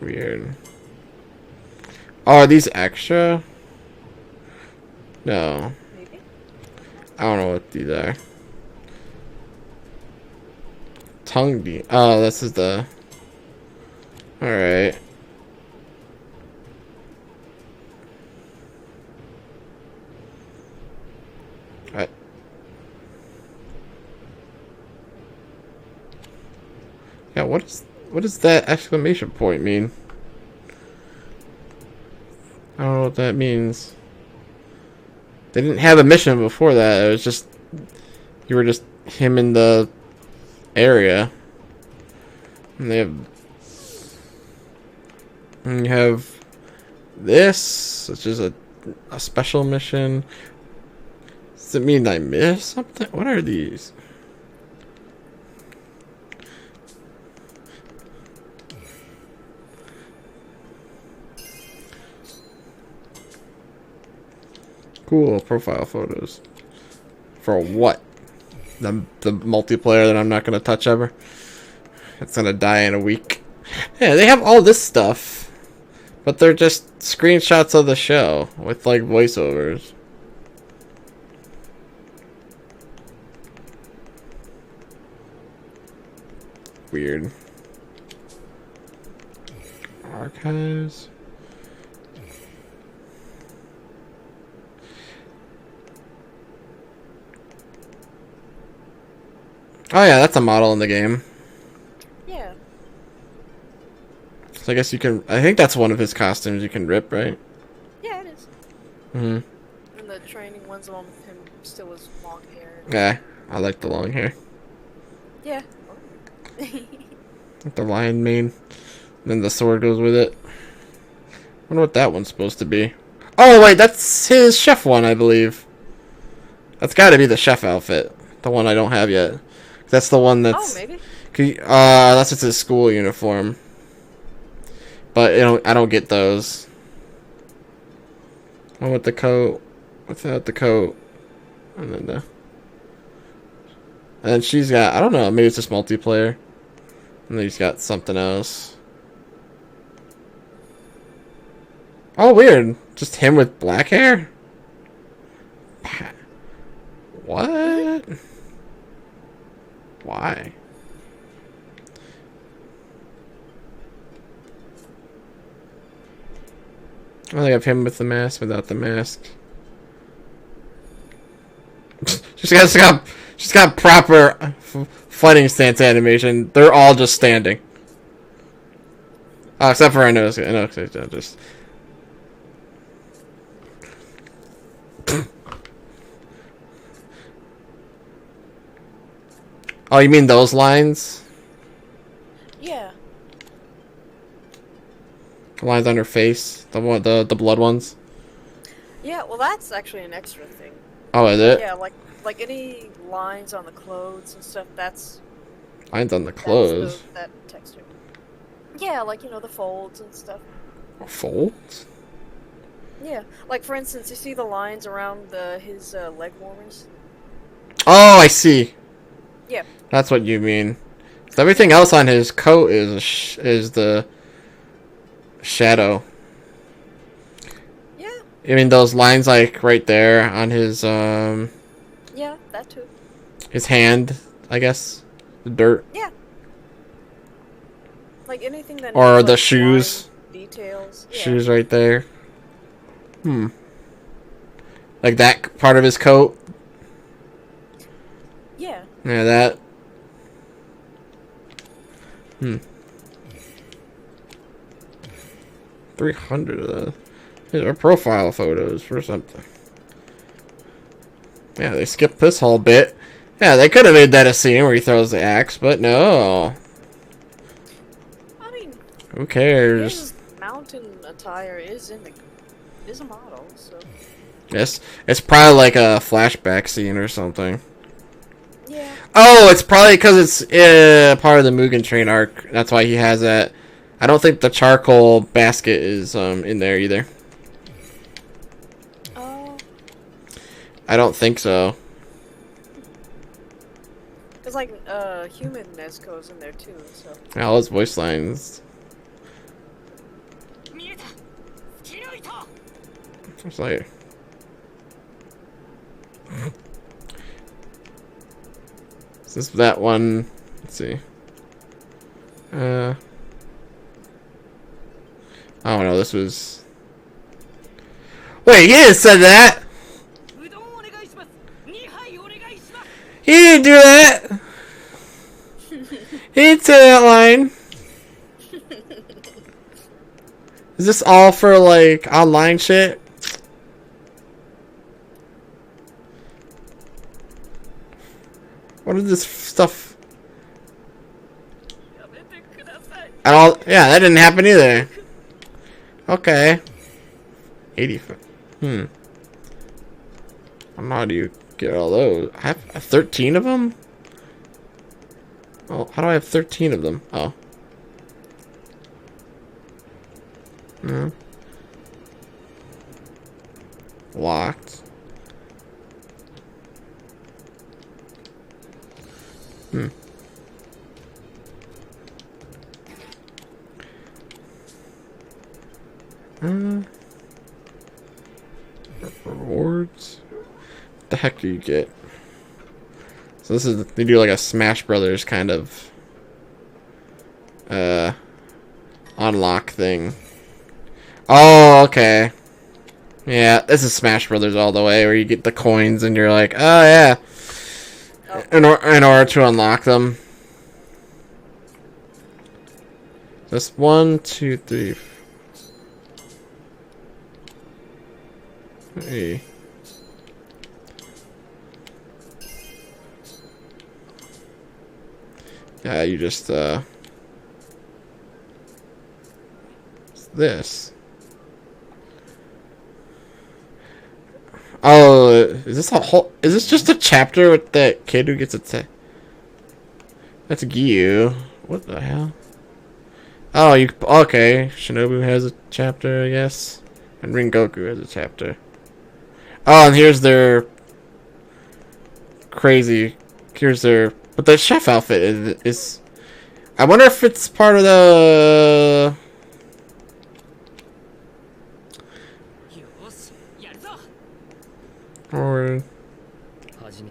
Weird. Oh, are these extra? No. Maybe. I don't know what these are. Tongue beam. Oh, this is the. Alright. Alright. Yeah, what does that exclamation point mean? I don't know what that means. They didn't have a mission before that. It was just you were just him in the area. And you have this, which is a special mission. Does it mean I missed something? What are these? Cool profile photos. For what? The multiplayer that I'm not gonna touch ever. It's gonna die in a week. Yeah, they have all this stuff, but they're just screenshots of the show with like voiceovers. Weird. Archives. Oh yeah, that's a model in the game. Yeah. So I guess you can. I think that's one of his costumes you can rip, right? Yeah, it is. Mhm. And the training one's the one with him still with long hair. Yeah, I like the long hair. Yeah. With the lion mane. Then the sword goes with it. Wonder what that one's supposed to be. Oh wait, that's his chef one, I believe. That's got to be the chef outfit, the one I don't have yet. That's the one that's. Oh, maybe. That's just his school uniform. But I don't get those. One with the coat, without the coat, and then the. And she's got, I don't know, maybe it's just multiplayer. And then he's got something else. Oh, weird. Just him with black hair? What? Why? I think I have him with the mask, without the mask. She's got proper fighting stance animation. They're all just standing. Oh, except for I know just. Oh, you mean those lines? Yeah. The lines on her face, the blood ones. Yeah, well, that's actually an extra thing. Oh, is it? Yeah, like any lines on the clothes and stuff. That's lines on the clothes. That texture. Yeah, like the folds and stuff. Folds? Yeah, like for instance, you see the lines around his leg warmers. Oh, I see. Yeah. That's what you mean. So everything else on his coat is the shadow. Yeah. I mean those lines like right there on his Yeah, that too. his hand, I guess. The dirt. Yeah. Like anything that. Or needs, the like, shoes. Details. Yeah. Shoes right there. Like that part of his coat. Yeah. Yeah, that. 300 of those. These are profile photos for something. Yeah, they skipped this whole bit. Yeah, they could have made that a scene where he throws the axe, but no. I mean, Who cares? his mountain attire is a model, so. Yes, it's probably like a flashback scene or something. Yeah. Oh, it's probably because it's part of the Mugen Train arc. That's why he has that. I don't think the charcoal basket is in there either. Oh. I don't think so. Cause like human Nezuko's in there too, so. Yeah, all his voice lines. 見えた月の糸 It's like. Is this that one? Let's see. Oh no, this was. Wait, he didn't say that. うどんお願いします2杯お願いします He didn't do that. He didn't say that line. Is this all for like online shit? What is this stuff? やめてください At all? Yeah, that didn't happen either. Okay. 85. I don't know how do you get all those. I have 13 of them? Oh, how do I have 13 of them? Oh. Locked. Rewards? What the heck do you get? So this is, they do like a Smash Brothers kind of unlock thing. Oh, okay. Yeah, this is Smash Brothers all the way, where you get the coins and you're like, oh yeah, in order to unlock them. This 1, 2, 3. Hey. Yeah, you just it's this. Oh, is this a whole? Is this just a chapter with that kid who gets a? That's Giyu. What the hell? Oh, you okay? Shinobu has a chapter, I guess, and Ringoku has a chapter. Oh, and here's their crazy. Here's their. But the chef outfit is. I wonder if it's part of the. よしやるぞ Or 始め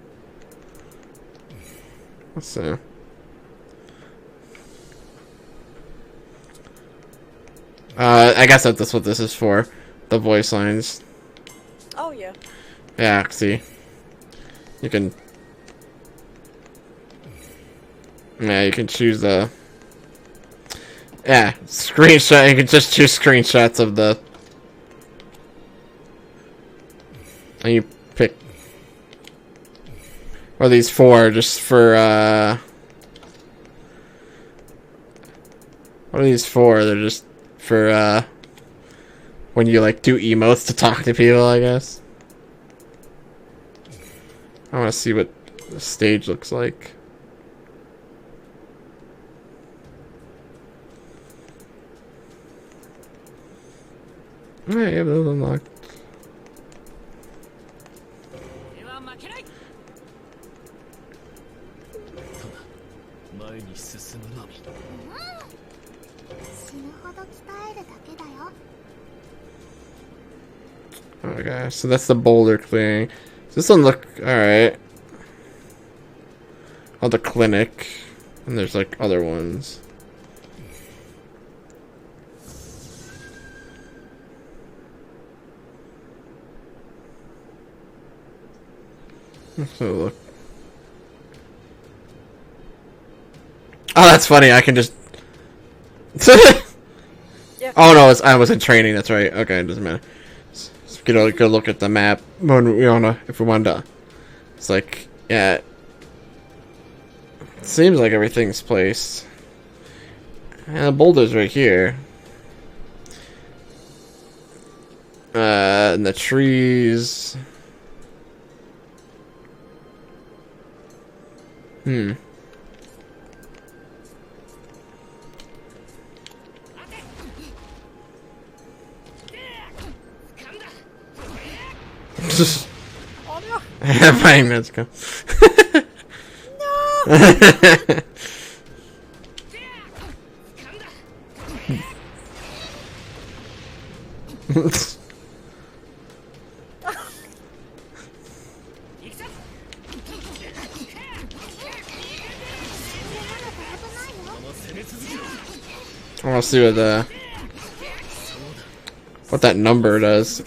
let's see. I guess that's what this is for. The voice lines. Oh yeah. Yeah, see. You can. Yeah, you can choose the. Yeah, screenshot. You can just choose screenshots of the. And you pick. Or these 4 just for. What are these for? They're just for when you like do emotes to talk to people, I guess. I want to see what the stage looks like. Alright, yeah, those unlocked. では負けない 前に進むのみ死ぬほど鍛えるだけだよ Okay, so that's the boulder clearing. So this one look alright. Oh, the clinic. And there's like other ones. So look. Oh, that's funny. I can just. Yeah. Oh no, I was in training. That's right. Okay, it doesn't matter. Let's get a good look at the map when we wanna, if we wanted to. It's like, yeah. It seems like everything's placed. And the boulder's right here. And the trees. Hmm. Oh no! Fine, let's go. I want to see what that number does.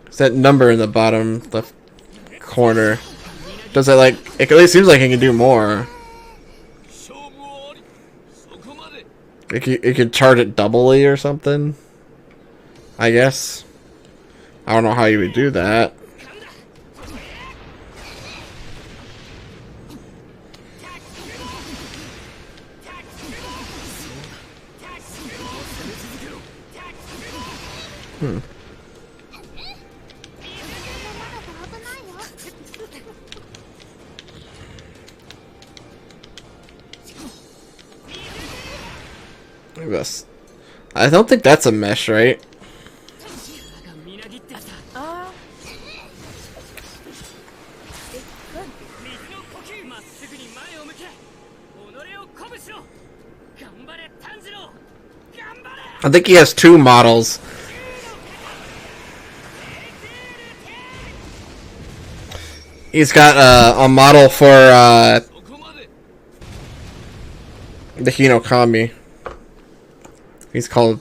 It's that number in the bottom left corner. Does it like? It at least seems like it can do more. It could charge it doubly or something. I guess. I don't know how you would do that. Hmm. Yes. I don't think that's a mesh, right? I think he has two models. He's got a model for the Hinokami. He's called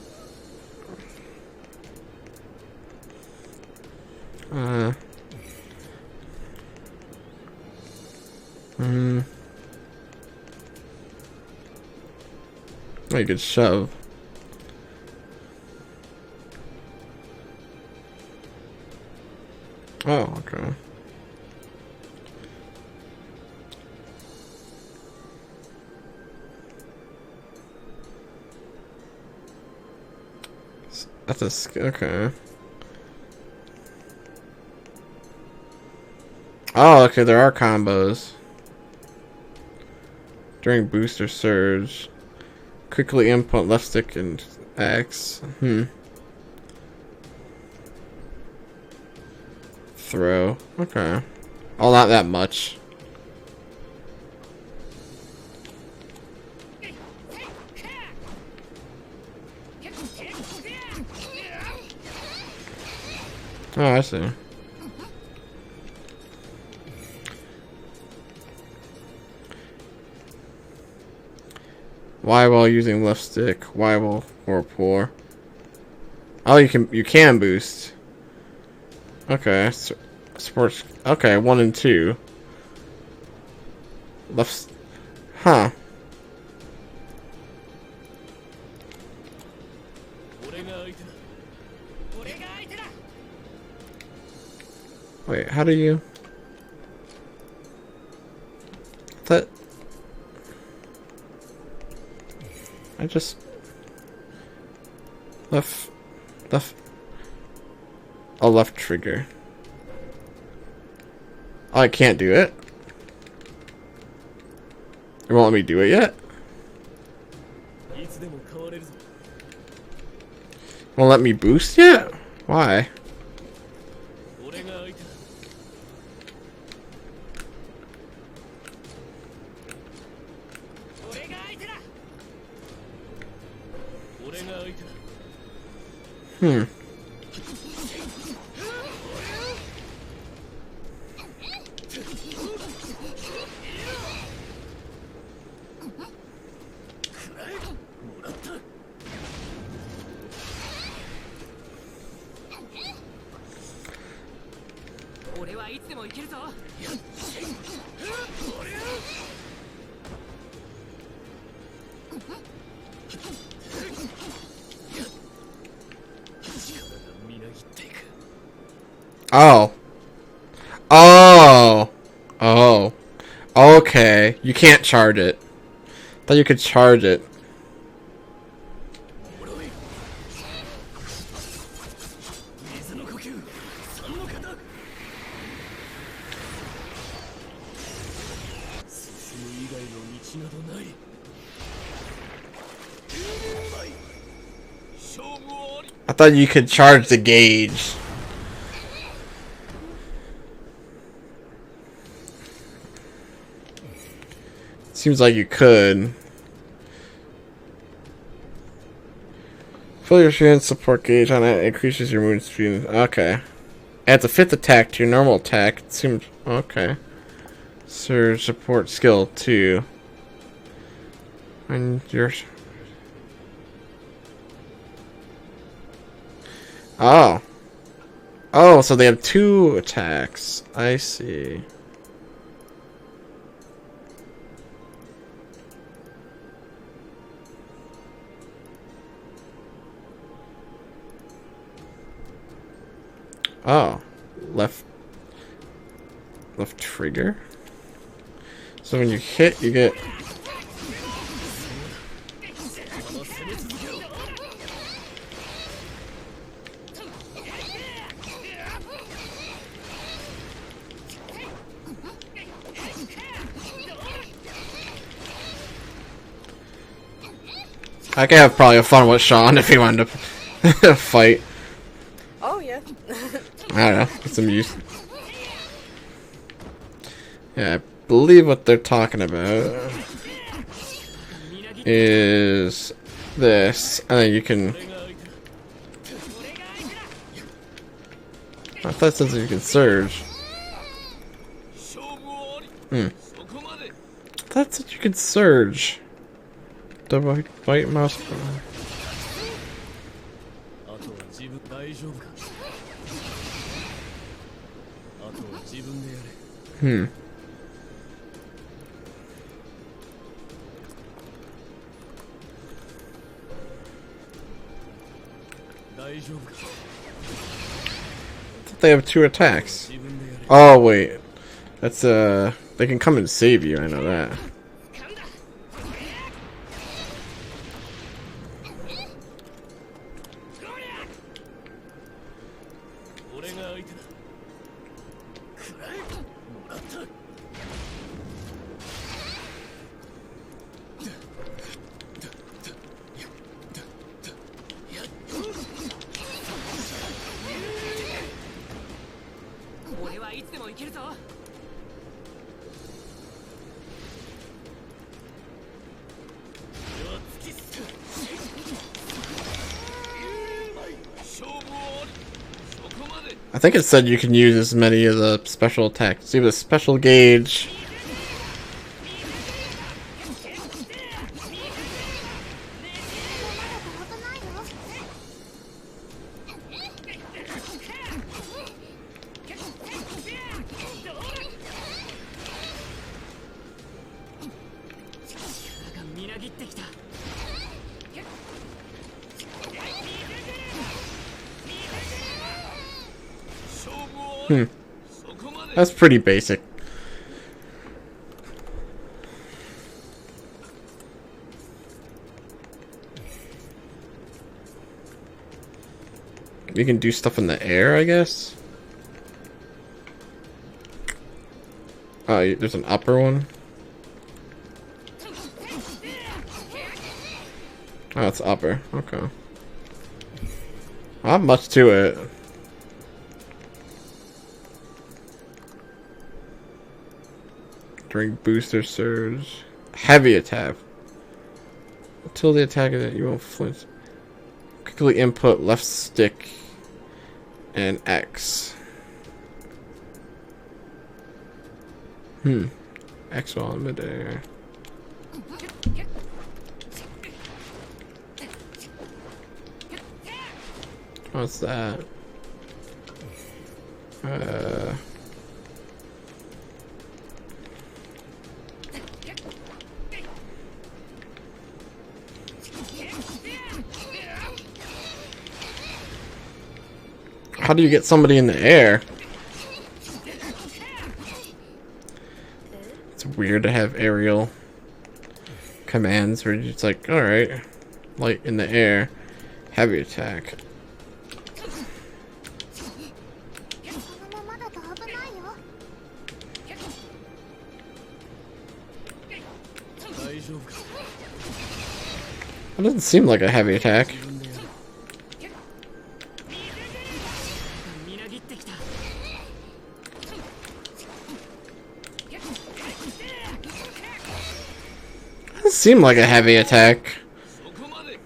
I could shove. Oh, okay. That's a okay. Oh, okay. There are combos during boost or surge. Quickly input left stick and X. Throw. Okay. Oh, not that much. Oh, I see. Why while using left stick? Why while or pour? Oh, you can boost. Okay, sports. Okay, 1 and 2. Left. Huh. Wait, how do you? That. I just. Left. Oh, left trigger. Oh, I can't do it? It won't let me do it yet? Won't let me boost yet? Why? Oh. Oh. Oh. Okay. You can't charge it. Thought you could charge it. 道などない。勝負あり。 I thought you could charge the gauge. Seems like you could. Fill your strength support gauge on it, increases your movement speed. Okay. Adds a 5th attack to your normal attack. It seems okay. Surge support skill 2. And your oh. Oh, so they have 2 attacks. I see. Oh, left trigger. So when you hit, you get. I could have probably fun with Sean if he wanted to fight. Oh yeah. I don't know, get some use. Yeah, I believe what they're talking about is this, and then you can. I thought it says you can surge. I thought it said you could surge. The white mouse. あとは自分大丈夫か。あとは自分でやれ。大丈夫か。 They have 2 attacks. Oh wait, that's they can come and save you. I know that. I think it said you can use as many of the special attacks. See the special gauge. That's pretty basic. You can do stuff in the air, I guess. Oh, there's an upper one. Oh, it's upper. Okay. Not much to it. During booster surge. Heavy attack. Until the attack is you won't flinch. Quickly input left stick and X. X while in midair. What's that? How do you get somebody in the air? It's weird to have aerial commands where it's like, alright, light in the air, heavy attack. 丈夫か。 It doesn't seem like a heavy attack. みなぎってきた。 Doesn't seem like a heavy attack. そこまで。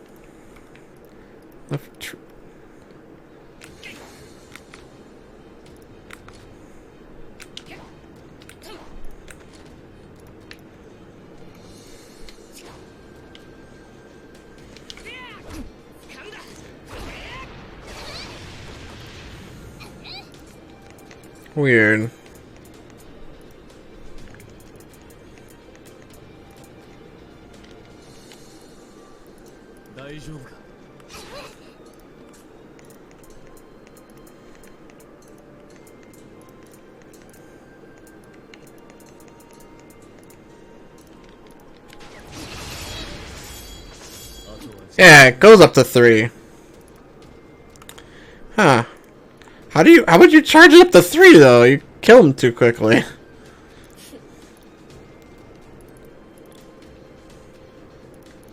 Weird. 大丈夫か。 Yeah, it goes up to 3. Huh. How would you charge it up to 3 though? You kill him too quickly.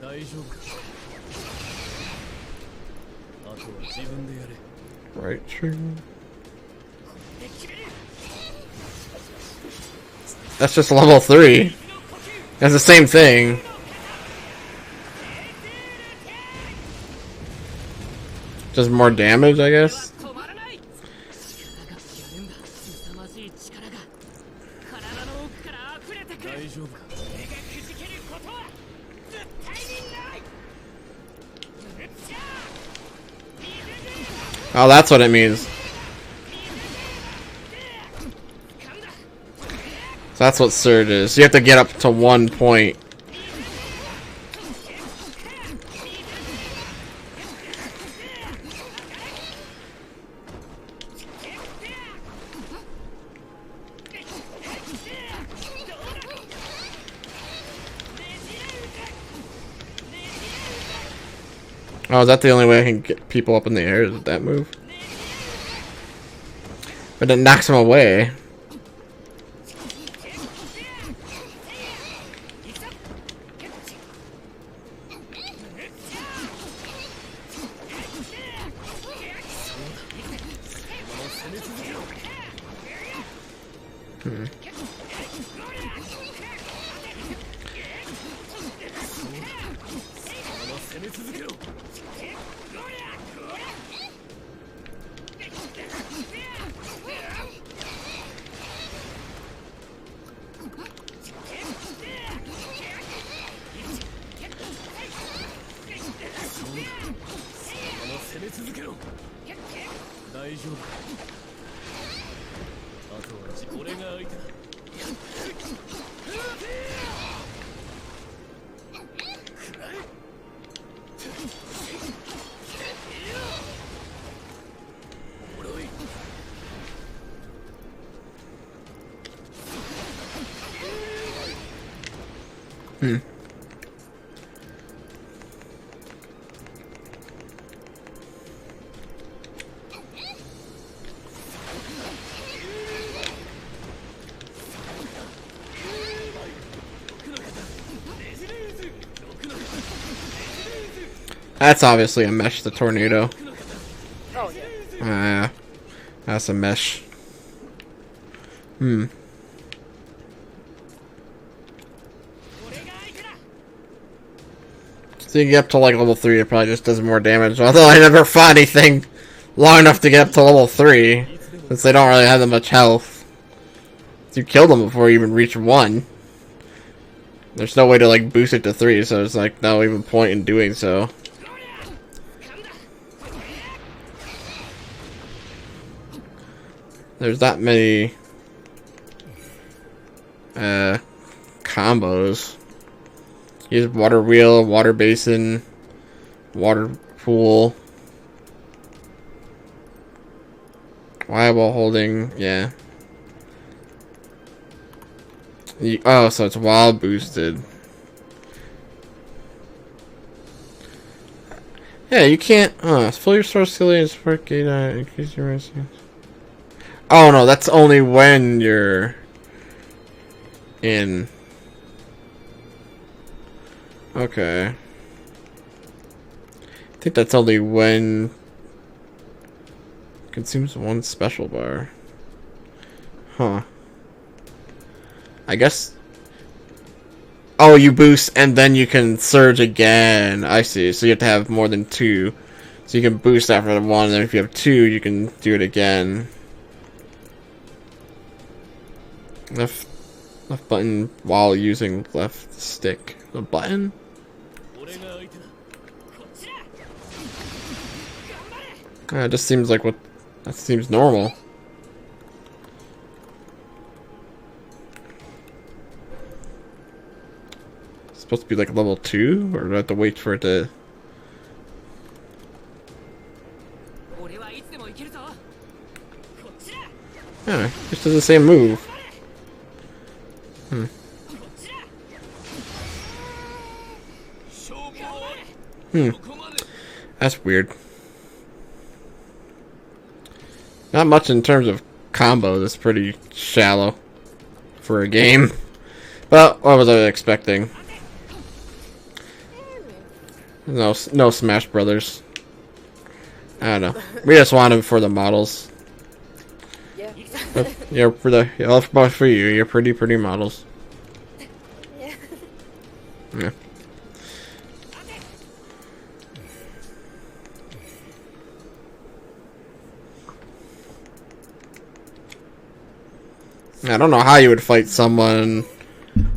大丈夫か。あとは自分でやれ。 Right, true. That's just level 3. That's the same thing. Just more damage, I guess. 止まらない。力がやるんだ。凄まじい力が体の奥から溢れてくる。大丈夫か。俺がくじけることは絶対にない。 Oh, that's what it means. So that's what surge is. You have to get up to 1 point. Oh, is that the only way I can get people up in the air? Is with that move? But it knocks them away. That's obviously a mesh, the tornado. Oh, yeah. That's a mesh. So you get up to like level 3, it probably just does more damage. Although I never fought anything long enough to get up to level 3, since they don't really have that much health. You killed them before you even reach 1. There's no way to like boost it to 3, so it's like no even point in doing so. There's that many combos. Use water wheel, water basin, water pool. Why while holding? Yeah. Oh, so it's while boosted. Yeah, you can't. Fill your source ceiling and support gate. Increase your resistance. Oh no, that's only when you're in. Okay. I think that's only when consumes one special bar. Huh. I guess. Oh, you boost and then you can surge again. I see. So you have to have more than 2. So you can boost after the 1, and then if you have 2, you can do it again. Left button while using left stick. The button? It just seems like that seems normal. It's supposed to be like level 2, or do I have to wait for it to? Yeah, just does the same move. That's weird. Not much in terms of combo. That's pretty shallow for a game. But what was I expecting? No Smash Brothers. I don't know. We just want him for the models. Yeah. Yeah, for you. You're pretty models. Yeah. Yeah. I don't know how you would fight someone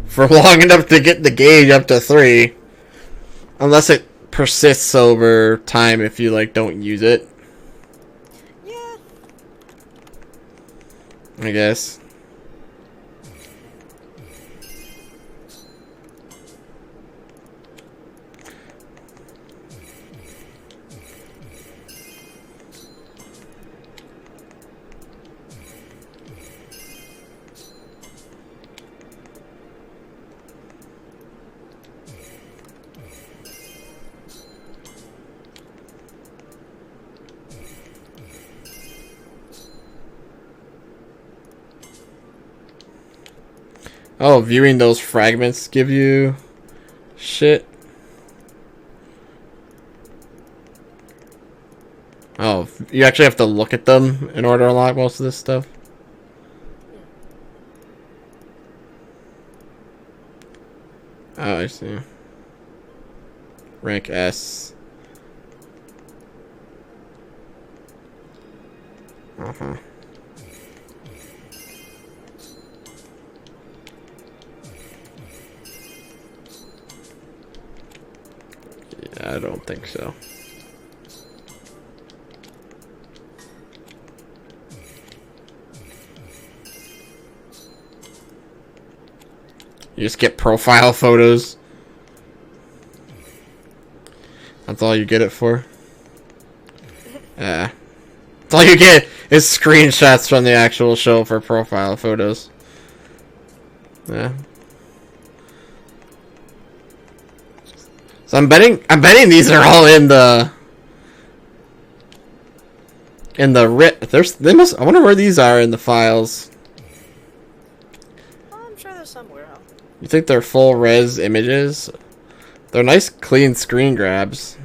for long enough to get the gauge up to 3. Unless it persists over time if you, like, don't use it. Yeah. I guess. Oh, viewing those fragments give you shit. Oh, you actually have to look at them in order to unlock most of this stuff. Oh, I see. Rank S. Uh-huh. I don't think so. You just get profile photos. That's all you get it for? Yeah. That's all you get is screenshots from the actual show for profile photos. Yeah. So I'm betting these are all in the RIP. I wonder where these are in the files. I'm sure there's somewhere. You think they're full res images? They're nice clean screen grabs.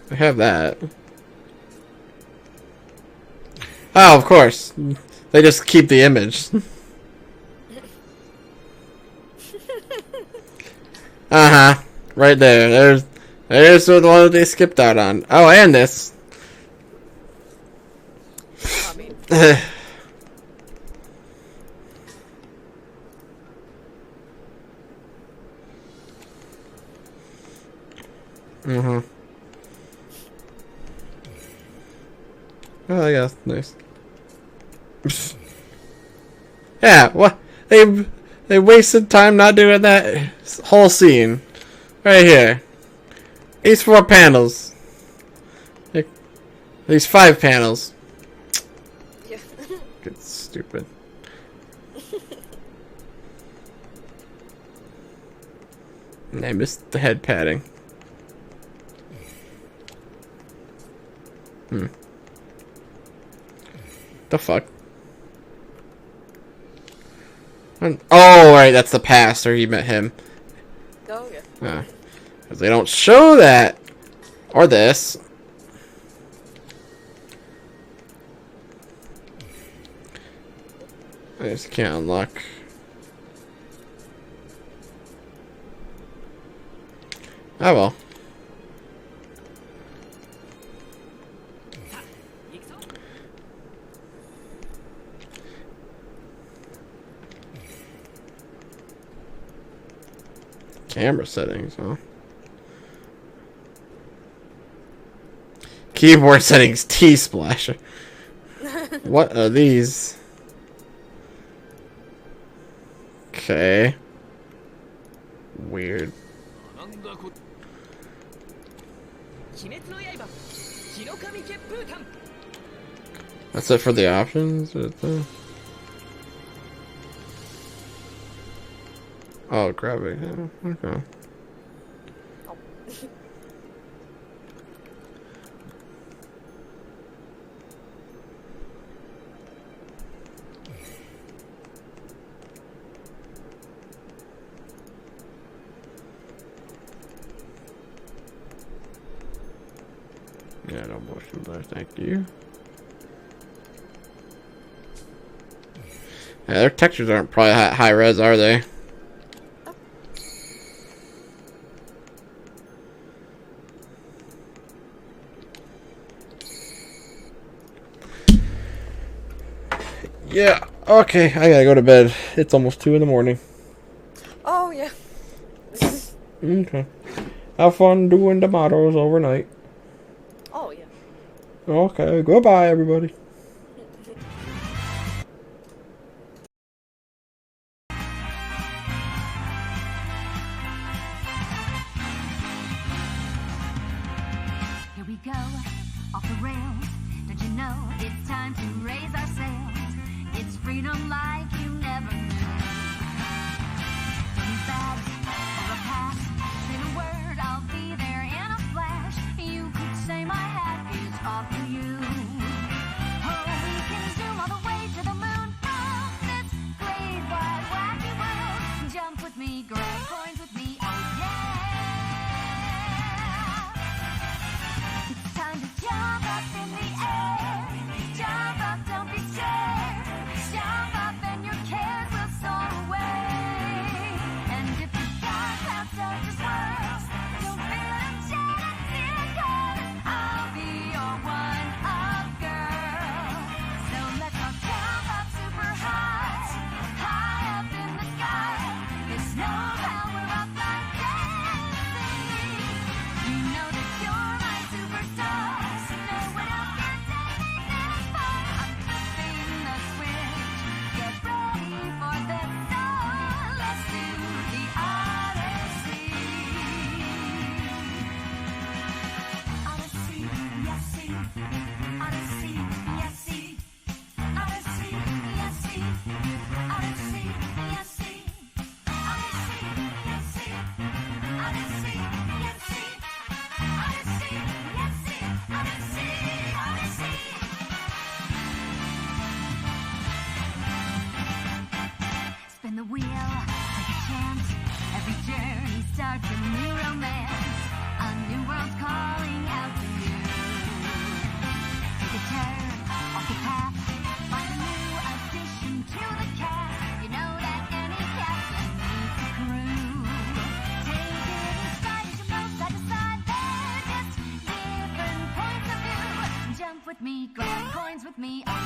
I have that. Oh, of course. They just keep the image. Uh-huh. Right there. There's the one that they skipped out on. Oh, and this. I mean, mm-hmm. Oh, yeah, nice. Yeah, what? They wasted time not doing that whole scene. Right here. These 4 panels. These 5 panels. yeah. Get stupid. And I missed the head padding. The fuck? Oh, right, that's the past where he met him. Oh, yeah. Because they don't show that. Or this. I just can't unlock. Oh well. Camera settings, huh? Keyboard settings, T-Splasher. What are these? Okay. Weird. That's it for the options? Oh, grab it. Yeah, okay. Yeah, no motion blur, thank you. Yeah, their textures aren't probably high res, are they? Yeah, okay, I gotta go to bed. It's almost 2 in the morning. Oh, yeah. Okay. Have fun doing the mottos overnight. Oh, yeah. Okay, goodbye, everybody. Here we go, off the rails. Don't you know it's time to raise our sails? It's freedom like you never knew. These bags or a pass, say the word, I'll be there in a flash. You could say my hat is off to you. Oh, we can zoom all the way to the moon. Oh, this great wide wacky world. Jump with me, grab coins with me, oh yeah. It's time to jump up in the air. Jump up, don't be scared. Jump up and your cares will soar away. And if the dark clouds start to swirl, don't feel a chance here, 'cause I'll be your one-up girl. So let's all jump up super high, high up in the sky. There's no power up like dancing. You know that you're my superstar, so no one else can take me this far. I'm flipping the switch, get ready for this. So let's do the Odyssey. Odyssey, yes, see. Odyssey, yes, see. Odyssey, yes, see. Odyssey, yes, see. Odyssey, yes, see. Odyssey, yes, see. Odyssey, yes, see. Odyssey, Odyssey. Spin the wheel, take a chance. Every journey starts a new romance. A new world's calling out to you. Take a turn off the path. Find a new addition to the cast. You know that any captain needs a crew. Take it in stride as you move side to side. They're just different points of view. Jump with me, grab coins with me. Oh